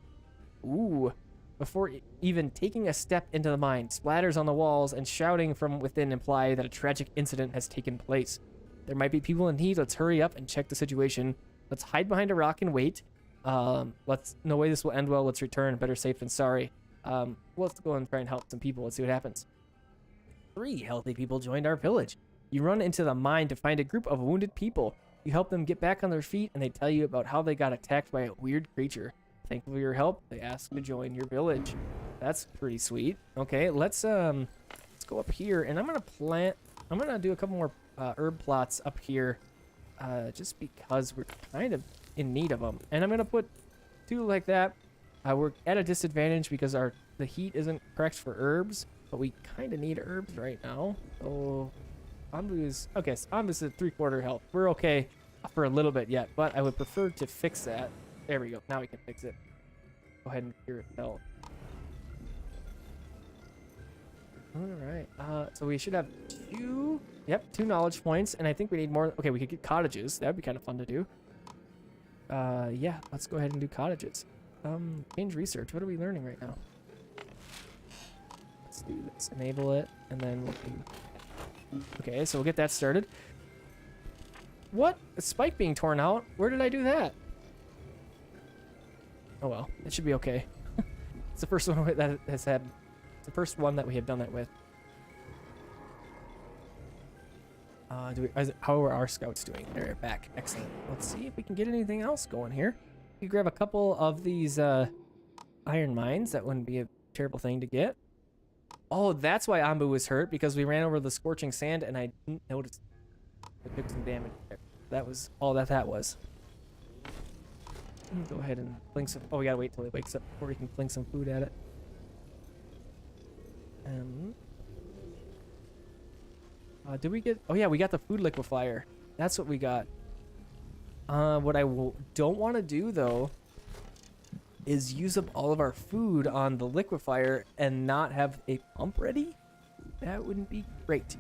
Speaker 1: Ooh. Before even taking a step into the mine, splatters on the walls and shouting from within imply that a tragic incident has taken place. There might be people in need. Let's hurry up and check the situation. Let's hide behind a rock and wait. No way this will end well. Let's return. Better safe than sorry. Let's go and try and help some people. Let's see what happens. 3 healthy people joined our village. You run into the mine to find a group of wounded people. You help them get back on their feet, and they tell you about how they got attacked by a weird creature. Thankful for your help, they ask to join your village. That's pretty sweet. Okay, let's go up here, and I'm gonna do a couple more herb plots up here, just because we're kind of in need of them. And I'm gonna put 2 like that. We're at a disadvantage because the heat isn't correct for herbs, but we kind of need herbs right now. So Ambu's okay. So Ambu's at 3/4 health. We're okay for a little bit yet, but I would prefer to fix that. There we go. Now we can fix it. Go ahead and cure it health. All right. So we should have 2. Yep, 2 knowledge points, and I think we need more. Okay, we could get cottages. That'd be kind of fun to do. Yeah, let's go ahead and do cottages. Change research. What are we learning right now? Let's do this. Enable it, and then we'll do. Okay, so we'll get that started. What? A spike being torn out? Where did I do that? Oh well, it should be okay. It's the first one that has had. It's the first one that we have done that with. How are our scouts doing? They're back. Excellent. Let's see if we can get anything else going here. We grab a couple of these iron mines. That wouldn't be a terrible thing to get. Oh, that's why Ambu was hurt, because we ran over the scorching sand and I didn't notice. I took some damage there. That was all that was. Go ahead and fling some. Oh, we gotta wait till he wakes up before we can fling some food at it. Did we get? Oh yeah, we got the food liquefier. That's what we got. What I don't want to do though is use up all of our food on the liquefier and not have a pump ready. That wouldn't be great.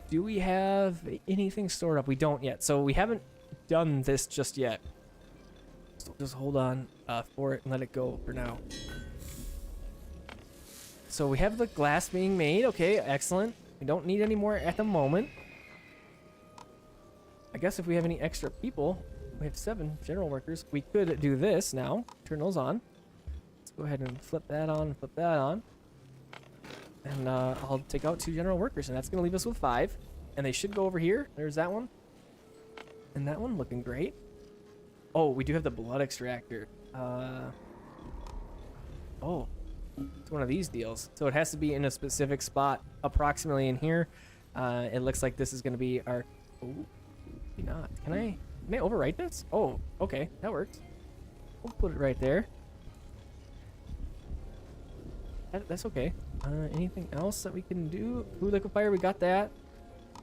Speaker 1: Do we have anything stored up? We don't yet, so we haven't done this just yet. So just hold on for it and let it go for now. So we have the glass being made. Okay, excellent. We don't need any more at the moment. I guess if we have any extra people, we have 7 general workers. We could do this now. Turn those on. Let's go ahead and flip that on, flip that on. And I'll take out 2 general workers, and that's going to leave us with 5. And they should go over here. There's that one. And that one looking great. Oh, we do have the blood extractor. Oh, it's one of these deals. So it has to be in a specific spot, approximately in here. It looks like this is going to be our Oh, maybe not. Can I overwrite this? Oh, okay, that works. We'll put it right there. That's okay. Anything else that we can do? Food liquefier, we got that.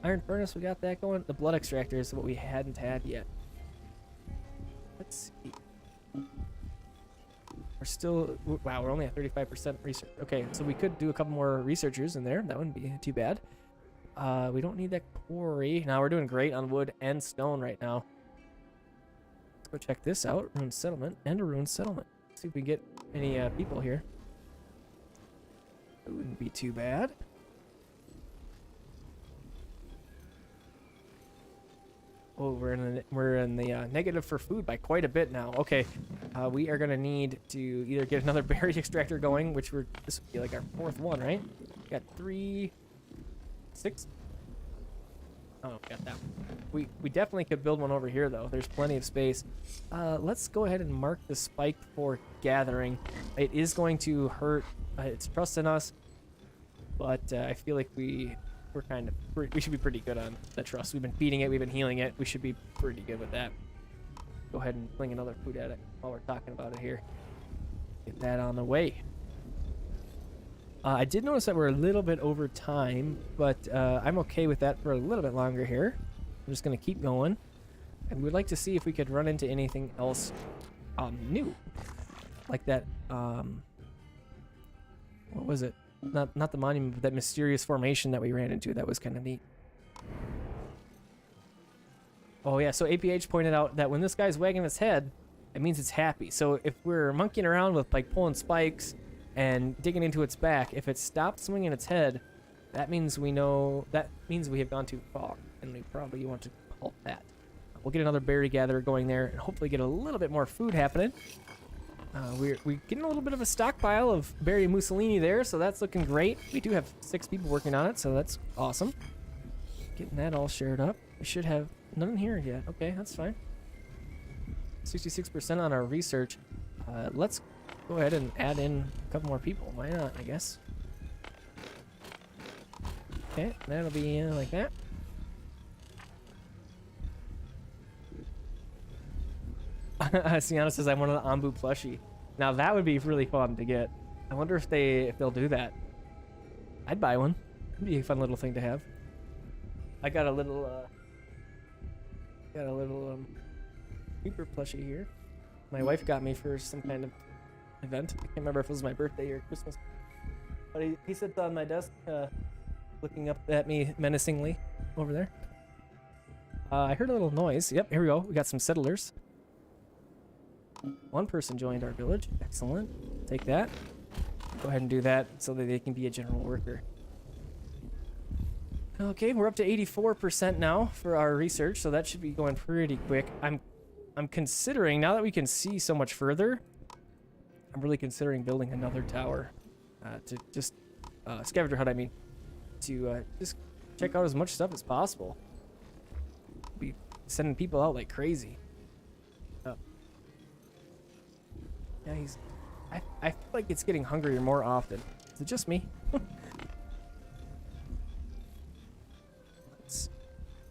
Speaker 1: Iron furnace, we got that going. The blood extractor is what we hadn't had yet. Let's see. We're still, wow, we're only at 35% research. Okay, so we could do a couple more researchers in there. That wouldn't be too bad. We don't need that quarry. Now we're doing great on wood and stone right now. Let's go check this out. Ruined settlement and a ruined settlement. See if we get any people here. It wouldn't be too bad. Oh, we're in the negative for food by quite a bit now. Okay, we are gonna need to either get another berry extractor going, which this would be like our 4th one, right? Got 3, 6. Oh, got that one. We definitely could build one over here though. There's plenty of space. Let's go ahead and mark the spike for gathering. It is going to hurt its trust in us, but I feel like we should be pretty good on the trust. We've been feeding it, we've been healing it. We should be pretty good with that. Go ahead and fling another food at it while we're talking about it here. Get that on the way. I did notice that we're a little bit over time, but I'm okay with that for a little bit longer here. I'm just going to keep going. And we'd like to see if we could run into anything else new. Like that, what was it? Not the monument, but that mysterious formation that we ran into. That was kind of neat. Oh yeah, so APH pointed out that when this guy's wagging his head, it means it's happy. So if we're monkeying around with like pulling spikes and digging into its back, if it stops swinging its head, that means we have gone too far, and we probably want to halt that. We'll get another berry gatherer going there and hopefully get a little bit more food happening. We're getting a little bit of a stockpile of berry Mussolini there, so that's looking great. We do have 6 people working on it, so that's awesome. Getting that all shared up. We should have none here yet. Okay, that's fine. 66% on our research. Let's go ahead and add in a couple more people. Why not, I guess. Okay, that'll be like that. Sienna says I want an Ambu plushie. Now that would be really fun to get. I wonder if they'll do that. I'd buy one. It'd be a fun little thing to have. I got a little creeper plushie here. My wife got me for some kind of event. I can't remember if it was my birthday or Christmas. But he sits on my desk, looking up at me menacingly over there. I heard a little noise. Yep, here we go. We got some settlers. 1 person joined our village. Excellent. Take that. Go ahead and do that so that they can be a general worker. Okay, we're up to 84% now for our research, so that should be going pretty quick. I'm considering, now that we can see so much further, I'm really considering building another tower. To just, Scavenger Hut, I mean. To just check out as much stuff as possible. Be sending people out like crazy. Yeah, I feel like it's getting hungrier more often. Is it just me?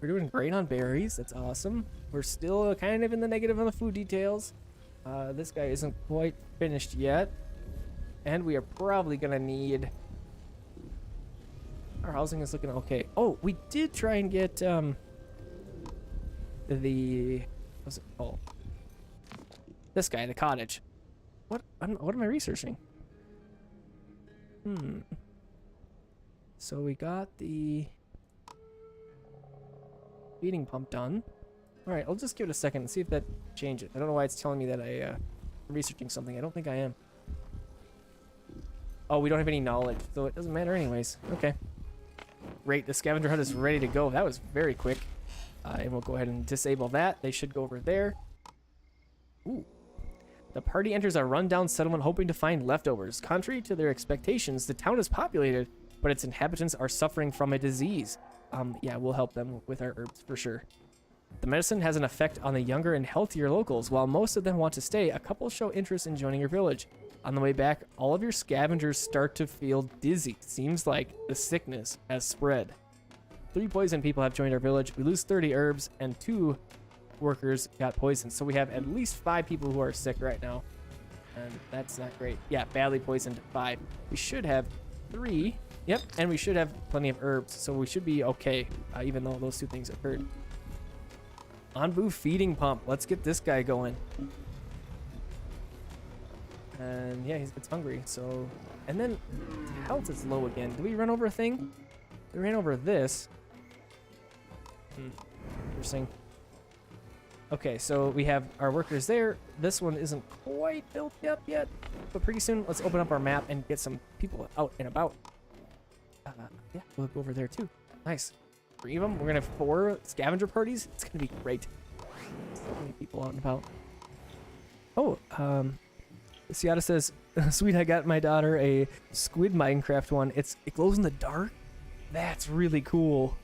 Speaker 1: We're doing great on berries. That's awesome. We're still kind of in the negative on the food details. This guy isn't quite finished yet. And we are probably going to need... Our housing is looking okay. Oh, we did try and get what's it called? This guy, the cottage. What am I researching? So we got the feeding pump done. All right, I'll just give it a second and see if that changes. I don't know why it's telling me that I'm researching something. I don't think I am. Oh, we don't have any knowledge, so it doesn't matter anyways. Okay. Great, the scavenger hut is ready to go. That was very quick. And we'll go ahead and disable that. They should go over there. Ooh. The party enters a rundown settlement hoping to find leftovers. Contrary to their expectations, the town is populated, but its inhabitants are suffering from a disease. Yeah, we'll help them with our herbs for sure. The medicine has an effect on the younger and healthier locals. While most of them want to stay, a couple show interest in joining your village. On the way back, all of your scavengers start to feel dizzy. Seems like the sickness has spread. 3 poison people have joined our village. We lose 30 herbs, and 2 workers got poisoned. So we have at least 5 people who are sick right now. And that's not great. Yeah, badly poisoned 5. We should have 3. Yep, and we should have plenty of herbs. So we should be okay, even though those 2 things occurred. Anbu feeding pump. Let's get this guy going. And yeah, it's hungry. So, and then health is low again. Did we run over a thing? We ran over this. Interesting. Okay, so we have our workers there. This one isn't quite built up yet, but pretty soon let's open up our map and get some people out and about. Yeah, we'll go over there too. Nice. 3 of them. We're gonna have 4 scavenger parties. It's gonna be great. So many people out and about. Oh, Seattle says, "Sweet, I got my daughter a squid Minecraft one. It glows in the dark. That's really cool.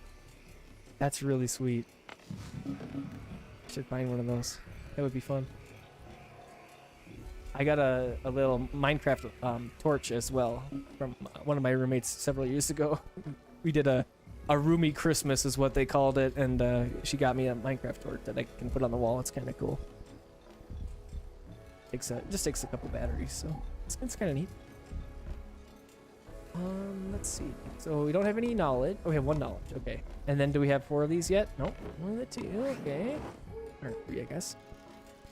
Speaker 1: That's really sweet. Should find one of those. That would be fun." I got a little Minecraft torch as well from one of my roommates several years ago. We did a roomie Christmas is what they called it, and she got me a Minecraft torch that I can put on the wall. It's kind of cool. Just takes a couple batteries, so it's kind of neat. Let's see. So we don't have any knowledge. Oh, we have 1 knowledge. Okay. And then do we have 4 of these yet? Nope. Only the 2. Okay. Or 3, I guess.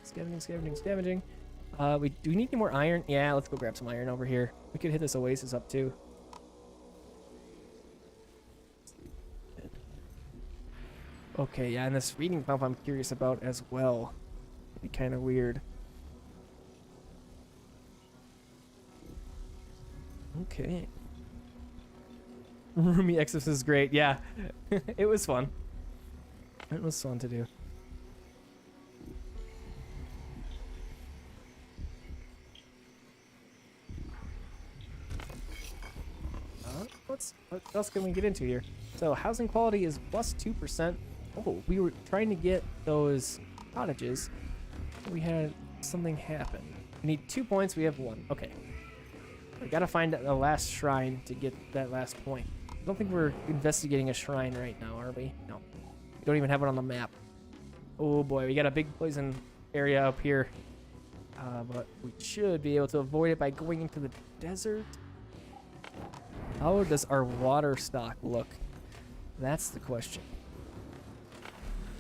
Speaker 1: Scavenging. Do we need any more iron? Yeah, let's go grab some iron over here. We could hit this oasis up too. Okay, yeah, and this reading pump I'm curious about as well. It'd be kind of weird. Okay. Roomie Exodus is great. Yeah, it was fun. It was fun to do. What else can we get into here? So housing quality is plus 2%. Oh, we were trying to get those cottages. We had something happen. We need 2 points. We have 1. Okay. We gotta find the last shrine to get that last point. I don't think we're investigating a shrine right now, are we? No. We don't even have it on the map. Oh boy, we got a big poison area up here. But we should be able to avoid it by going into the desert. How does our water stock look? That's the question.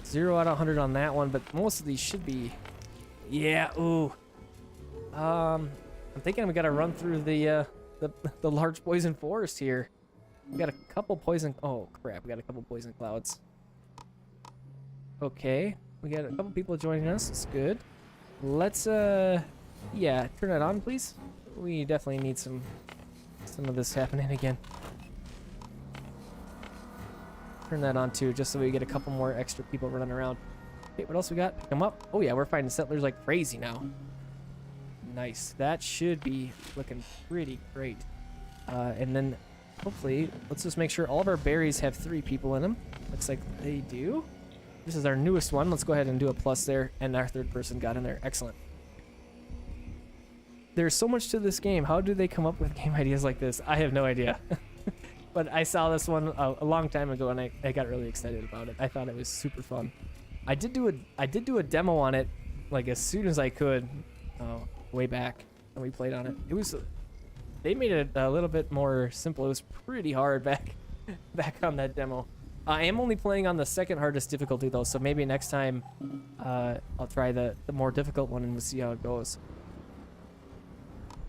Speaker 1: 0 out of 100 on that one, but most of these should be... Yeah, ooh. I'm thinking we gotta run through the large poison forest here. We got a couple poison... Oh, crap. We got a couple poison clouds. Okay. We got a couple people joining us. It's good. Let's, yeah, turn that on, please. We definitely need some of this happening again. Turn that on, too, just so we get a couple more extra people running around. Okay, what else we got? Pick them up. Oh, yeah, we're finding settlers like crazy now. Nice. That should be looking pretty great. And then, hopefully, let's just make sure all of our berries have 3 people in them. Looks like they do. This is our newest one. Let's go ahead and do a plus there. And our 3rd person got in there. Excellent. There's so much to this game. How do they come up with game ideas like this? I have no idea. But I saw this one a long time ago, and I got really excited about it. I thought it was super fun. I did do a demo on it, like as soon as I could, way back, and we played on it. It was, they made it a little bit more simple. It was pretty hard back on that demo. I am only playing on the 2nd hardest difficulty though, so maybe next time I'll try the more difficult one and we'll see how it goes.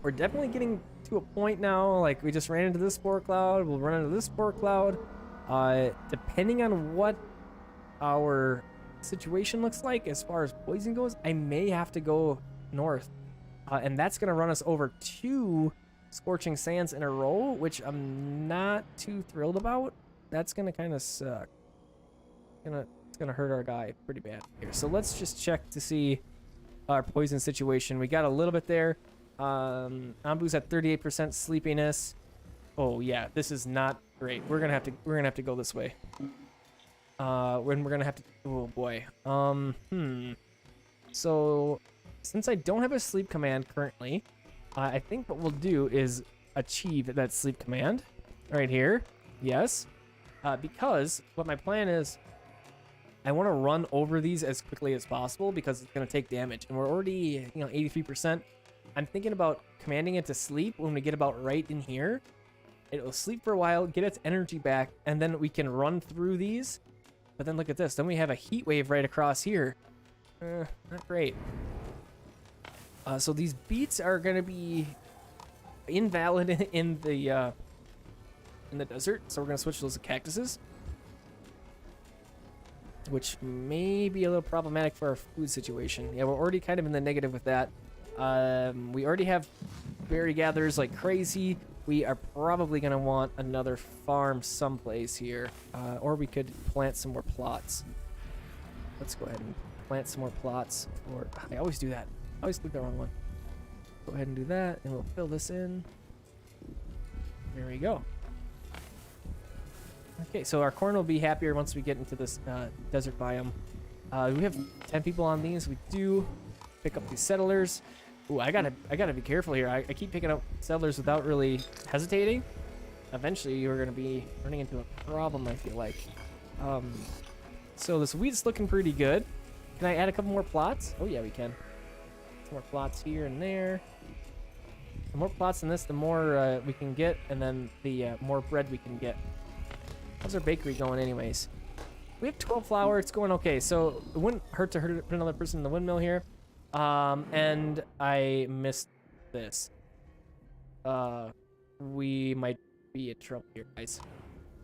Speaker 1: We're definitely getting to a point now, like we just ran into this spore cloud, we'll run into this spore cloud. Depending on what our situation looks like as far as poison goes, I may have to go north. And that's going to run us over 2 scorching sands in a row, which I'm not too thrilled about. That's going to kind of suck. It's going to hurt our guy pretty bad here. So let's just check to see our poison situation. We got a little bit there. Ambu's at 38% sleepiness. Oh yeah, this is not great. We're gonna have to go this way. When we're gonna have to. Oh boy. So since I don't have a sleep command currently, I think what we'll do is achieve that sleep command right here. Yes. because what my plan is, I want to run over these as quickly as possible because it's going to take damage. And we're already, 83%. I'm thinking about commanding it to sleep when we get about right in here. It'll sleep for a while, get its energy back, and then we can run through these. But then look at this. Then we have a heat wave right across here. Not great. So these beets are going to be invalid in the desert. So we're going to switch those to cactuses, which may be a little problematic for our food situation. Yeah, we're already kind of in the negative with that. We already have berry gatherers like crazy. We are probably going to want another farm someplace here. Or we could plant some more plots. Let's go ahead and plant some more plots. I always do that. I always click the wrong one. Go ahead and do that, and we'll fill this in. There we go. Okay, so our corn will be happier once we get into this desert biome. We have 10 people on these. We do pick up these settlers. Ooh, I gotta be careful here. I keep picking up settlers without really hesitating. Eventually, you're gonna be running into a problem, I feel like. So this wheat's looking pretty good. Can I add a couple more plots? Oh yeah, we can. Some more plots here and there. The more plots than this, the more we can get, and then the more bread we can get. How's our bakery going anyways? We have 12 flour. It's going okay. So it wouldn't hurt to put another person in the windmill here. And I missed this. We might be in trouble here, guys.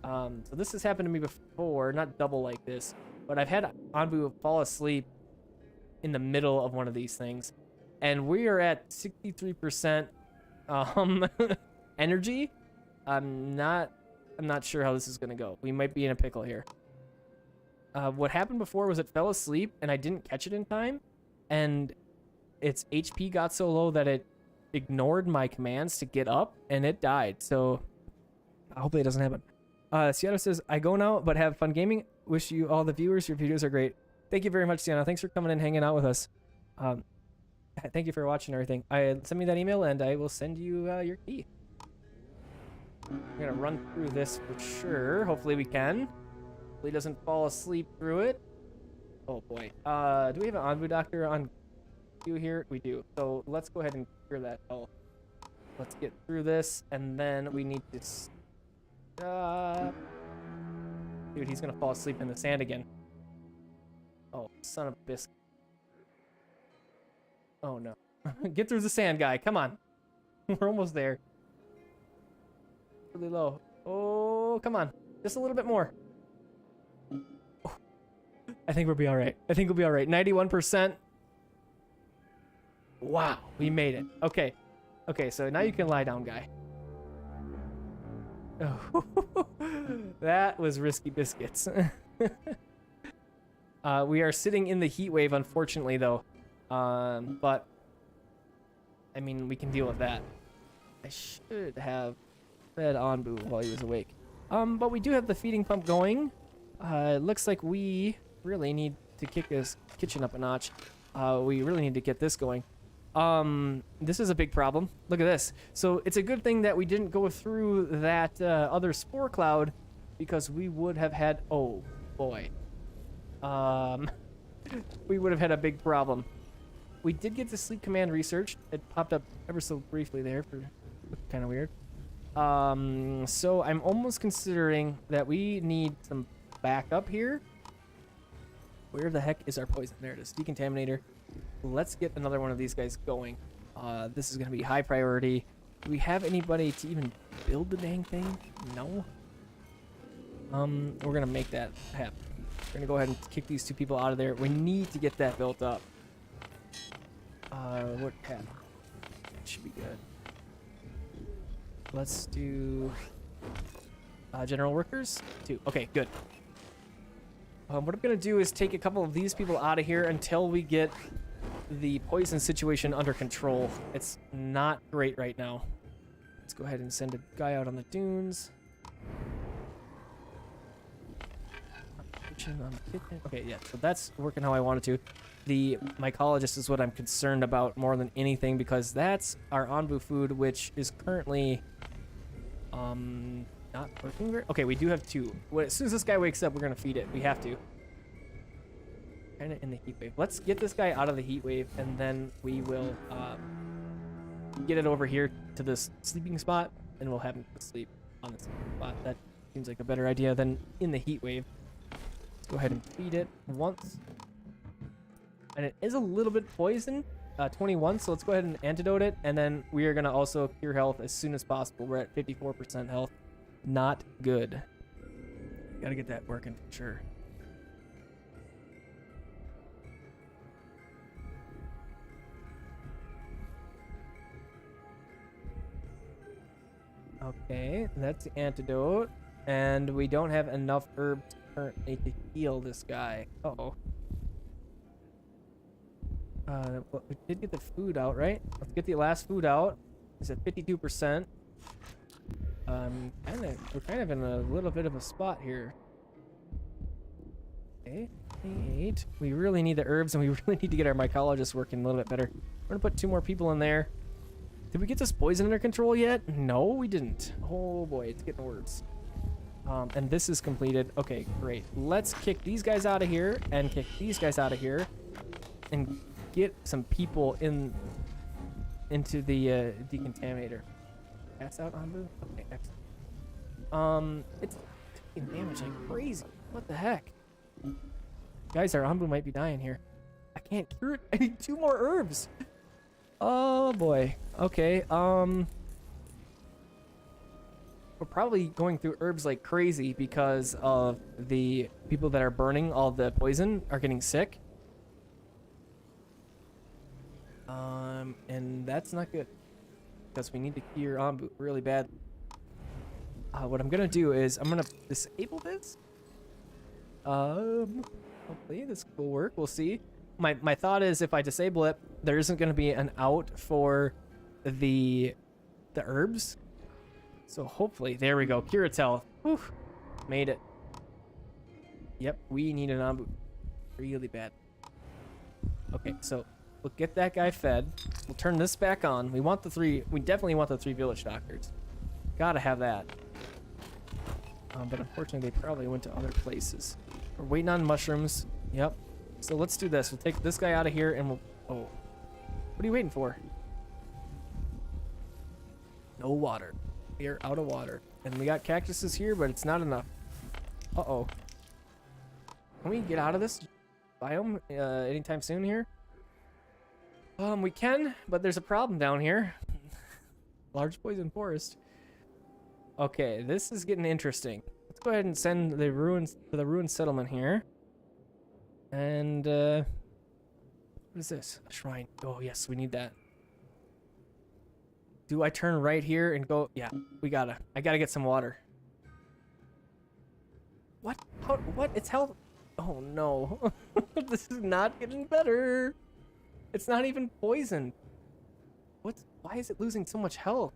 Speaker 1: So this has happened to me before. Not double like this. But I've had Anbu fall asleep in the middle of one of these things. And we are at 63% energy. I'm not sure how this is going to go. We might be in a pickle here. What happened before was it fell asleep and I didn't catch it in time. And its HP got so low that it ignored my commands to get up and it died. So hopefully it doesn't happen. Sienna says, I go now, but have fun gaming. Wish you all the viewers. Your videos are great. Thank you very much, Sienna. Thanks for coming and hanging out with us. Thank you for watching everything. Send me that email and I will send you your key. We're going to run through this for sure. Hopefully we can. Hopefully he doesn't fall asleep through it. Oh boy. Do we have an Anbu doctor on queue here? We do. So let's go ahead and clear that. Oh, let's get through this and then we need to stop. Dude, he's going to fall asleep in the sand again. Oh, son of a biscuit. Oh no. Get through the sand, guy. Come on. We're almost there. Really low. Oh, come on. Just a little bit more. Oh. I think we'll be all right. I think we'll be all right. 91%. Wow, we made it. Okay. Okay, so now you can lie down, guy. Oh. That was risky biscuits. We are sitting in the heat wave, unfortunately, though. But, I mean, we can deal with that. I should have fed Anbu while he was awake. But we do have the feeding pump going. It looks like we really need to kick this kitchen up a notch. We really need to get this going. This is a big problem. Look at this. So it's a good thing that we didn't go through that other spore cloud because we would have had, oh boy. We would have had a big problem. We did get the sleep command researched. It popped up ever so briefly there for kind of weird. So I'm almost considering that we need some backup here. Where the heck is our poison? There it is. Decontaminator. Let's get another one of these guys going. This is going to be high priority. Do we have anybody to even build the dang thing? No. We're going to make that happen. We're going to go ahead and kick these two people out of there. We need to get that built up. What happened? Should be good. Let's do general workers. 2. Okay, good. What I'm going to do is take a couple of these people out of here until we get the poison situation under control. It's not great right now. Let's go ahead and send a guy out on the dunes. Okay, yeah, so that's working how I wanted to. The mycologist is what I'm concerned about more than anything because that's our Anbu food, which is currently not working very... Okay, we do have 2. Well, as soon as this guy wakes up, we're going to feed it. We have to. Kind of in the heat wave. Let's get this guy out of the heat wave, and then we will get it over here to this sleeping spot, and we'll have him sleep on this spot. That seems like a better idea than in the heat wave. Let's go ahead and feed it once. And it is a little bit poisoned. 21, so let's go ahead and antidote it, and then we are going to also cure health as soon as possible. We're at 54% health. Not good. Gotta get that working for sure. Okay, that's the antidote, and we don't have enough herbs currently to heal this guy. Uh-oh. Well, we did get the food out, right? Let's get the last food out. It's at 52%. We're kind of in a little bit of a spot here. Okay, 28. We really need the herbs, and we really need to get our mycologist working a little bit better. We're gonna put 2 more people in there. Did we get this poison under control yet? No, we didn't. Oh boy, it's getting worse. And this is completed. Okay, great. Let's kick these guys out of here, and kick these guys out of here, and get some people into the decontaminator. Pass out, Ambu? Okay, excellent. It's taking damage like crazy. What the heck? Guys, our Ambu might be dying here. I can't cure it. I need 2 more herbs. Oh boy. Okay, we're probably going through herbs like crazy because of the people that are burning all the poison are getting sick. And that's not good because we need to cure Ambu really bad. What I'm gonna do is I'm gonna disable this. Hopefully this will work. We'll see. My thought is if I disable it, there isn't gonna be an out for the herbs. So hopefully, there we go. Cure its health. Whew, made it. Yep, we need an Ambu really bad. Okay, so we'll get that guy fed. We'll turn this back on. We want the 3. We definitely want the 3 village doctors. Gotta have that. But unfortunately, they probably went to other places. We're waiting on mushrooms. Yep. So let's do this. We'll take this guy out of here, and we'll... Oh. What are you waiting for? No water. We are out of water. And we got cactuses here, but it's not enough. Uh-oh. Can we get out of this biome anytime soon here? We can, but there's a problem down here. Large poison forest. Okay, this is getting interesting. Let's go ahead and send the ruins to the ruined settlement here. And what is this? A shrine. Oh yes, we need that. Do I turn right here and go? Yeah, I gotta get some water. What? How, what? It's health. Oh no. This is not getting better. It's not even poisoned. Why is it losing so much health?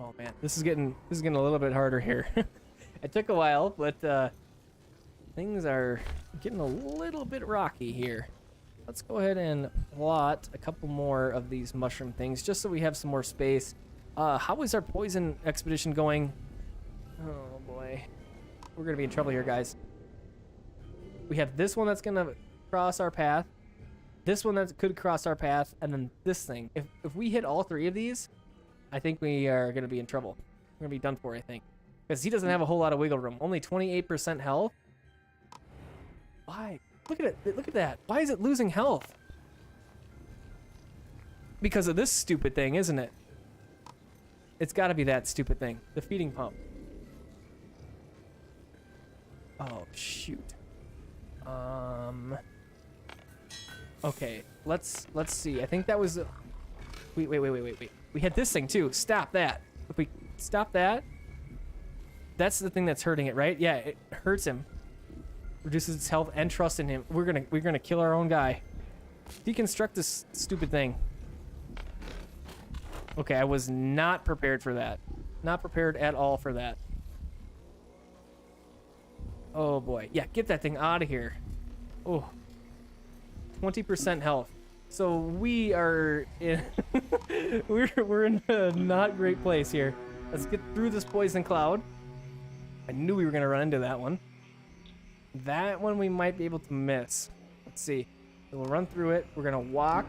Speaker 1: Oh man, this is getting a little bit harder here. It took a while, but things are getting a little bit rocky here. Let's go ahead and plot a couple more of these mushroom things just so we have some more space. How is our poison expedition going? Oh boy. We're gonna be in trouble here, guys. We have this one that's gonna cross our path, this one that could cross our path, and then this thing. If we hit all 3 of these, I think we are gonna be in trouble. We're gonna be done for, I think. Because he doesn't have a whole lot of wiggle room. Only 28% health. Why? Look at it. Look at that. Why is it losing health? Because of this stupid thing, isn't it? It's got to be that stupid thing. The feeding pump. Oh, shoot. Okay, let's see. I think that was... Wait. We had this thing, too. Stop that. If we stop that... That's the thing that's hurting it, right? Yeah, it hurts him. Reduces its health and trust in him. We're gonna kill our own guy. Deconstruct this stupid thing. Okay, I was not prepared for that. Not prepared at all for that. Oh boy. Yeah, get that thing out of here. Oh. 20% health. So we are in we're in a not great place here. Let's get through this poison cloud. I knew we were gonna run into that one. That one we might be able to miss. Let's see. So we'll run through it. We're gonna walk.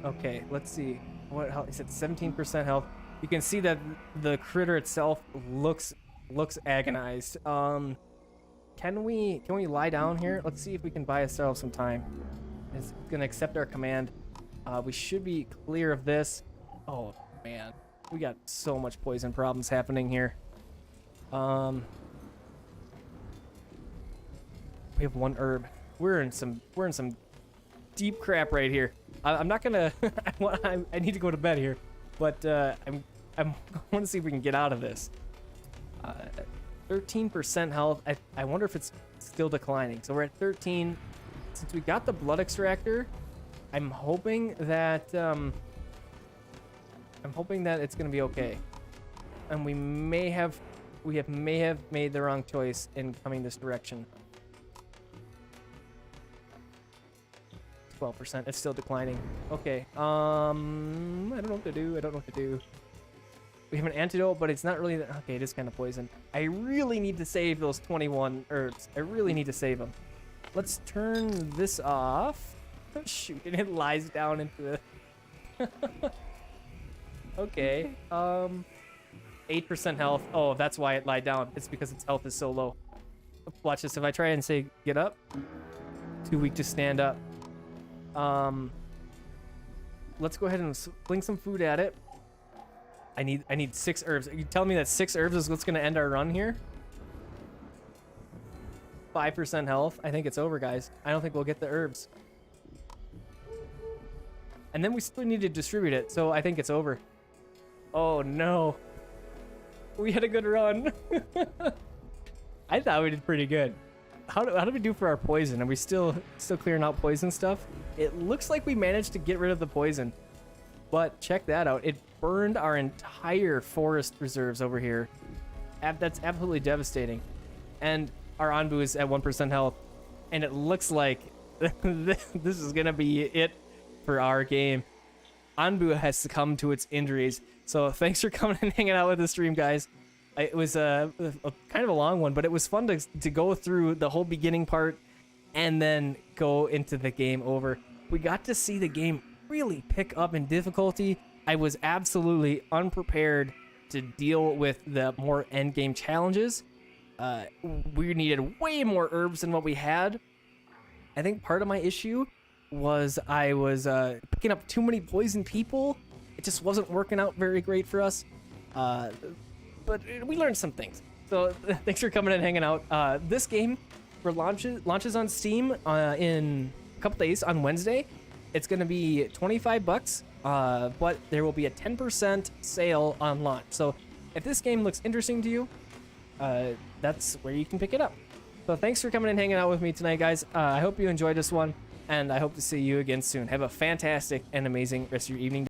Speaker 1: Okay, let's see. What health? Is it 17% health? You can see that the critter itself looks agonized. Can we lie down here? Let's see if we can buy ourselves some time. It's gonna accept our command. We should be clear of this. Oh man, we got so much poison problems happening here. We have one herb. We're in some deep crap right here. I'm not gonna. I need to go to bed here, but I want to see if we can get out of this. 13% health. I wonder if it's still declining. So we're at 13. Since we got the blood extractor, I'm hoping that it's gonna be okay. And we may have made the wrong choice in coming this direction. 12%. It's still declining. Okay. I don't know what to do. We have an antidote, but it's not really... Okay, it is kind of poison. I really need to save those 21 herbs. I really need to save them. Let's turn this off. Shoot, and it lies down into the... Okay. 8% health. Oh, that's why it lied down. It's because its health is so low. Watch this. If I try and say, get up. Too weak to stand up. Let's go ahead and fling some food at it. I need 6 herbs. You tell me that 6 herbs is what's gonna end our run here? 5% health. I think it's over, guys. I don't think we'll get the herbs. And then we still need to distribute it, so I think it's over. Oh no. We had a good run. I thought we did pretty good. How did we do for our poison? Are we still clearing out poison stuff? It looks like we managed to get rid of the poison. But check that out. It burned our entire forest reserves over here. That's absolutely devastating. And our Anbu is at 1% health. And it looks like this is going to be it for our game. Anbu has succumbed to its injuries. So thanks for coming and hanging out with the stream, guys. It was a kind of a long one, but it was fun to go through the whole beginning part and then go into the game over. We got to see the game really pick up in difficulty. I was absolutely unprepared to deal with the more end game challenges. We needed way more herbs than what we had. I think part of my issue was I was picking up too many poison people. It just wasn't working out very great for us. But we learned some things. So thanks for coming and hanging out. This game launches on Steam in a couple days on Wednesday. It's going to be $25, but there will be a 10% sale on launch. So if this game looks interesting to you, that's where you can pick it up. So thanks for coming and hanging out with me tonight, guys. I hope you enjoyed this one, and I hope to see you again soon. Have a fantastic and amazing rest of your evening.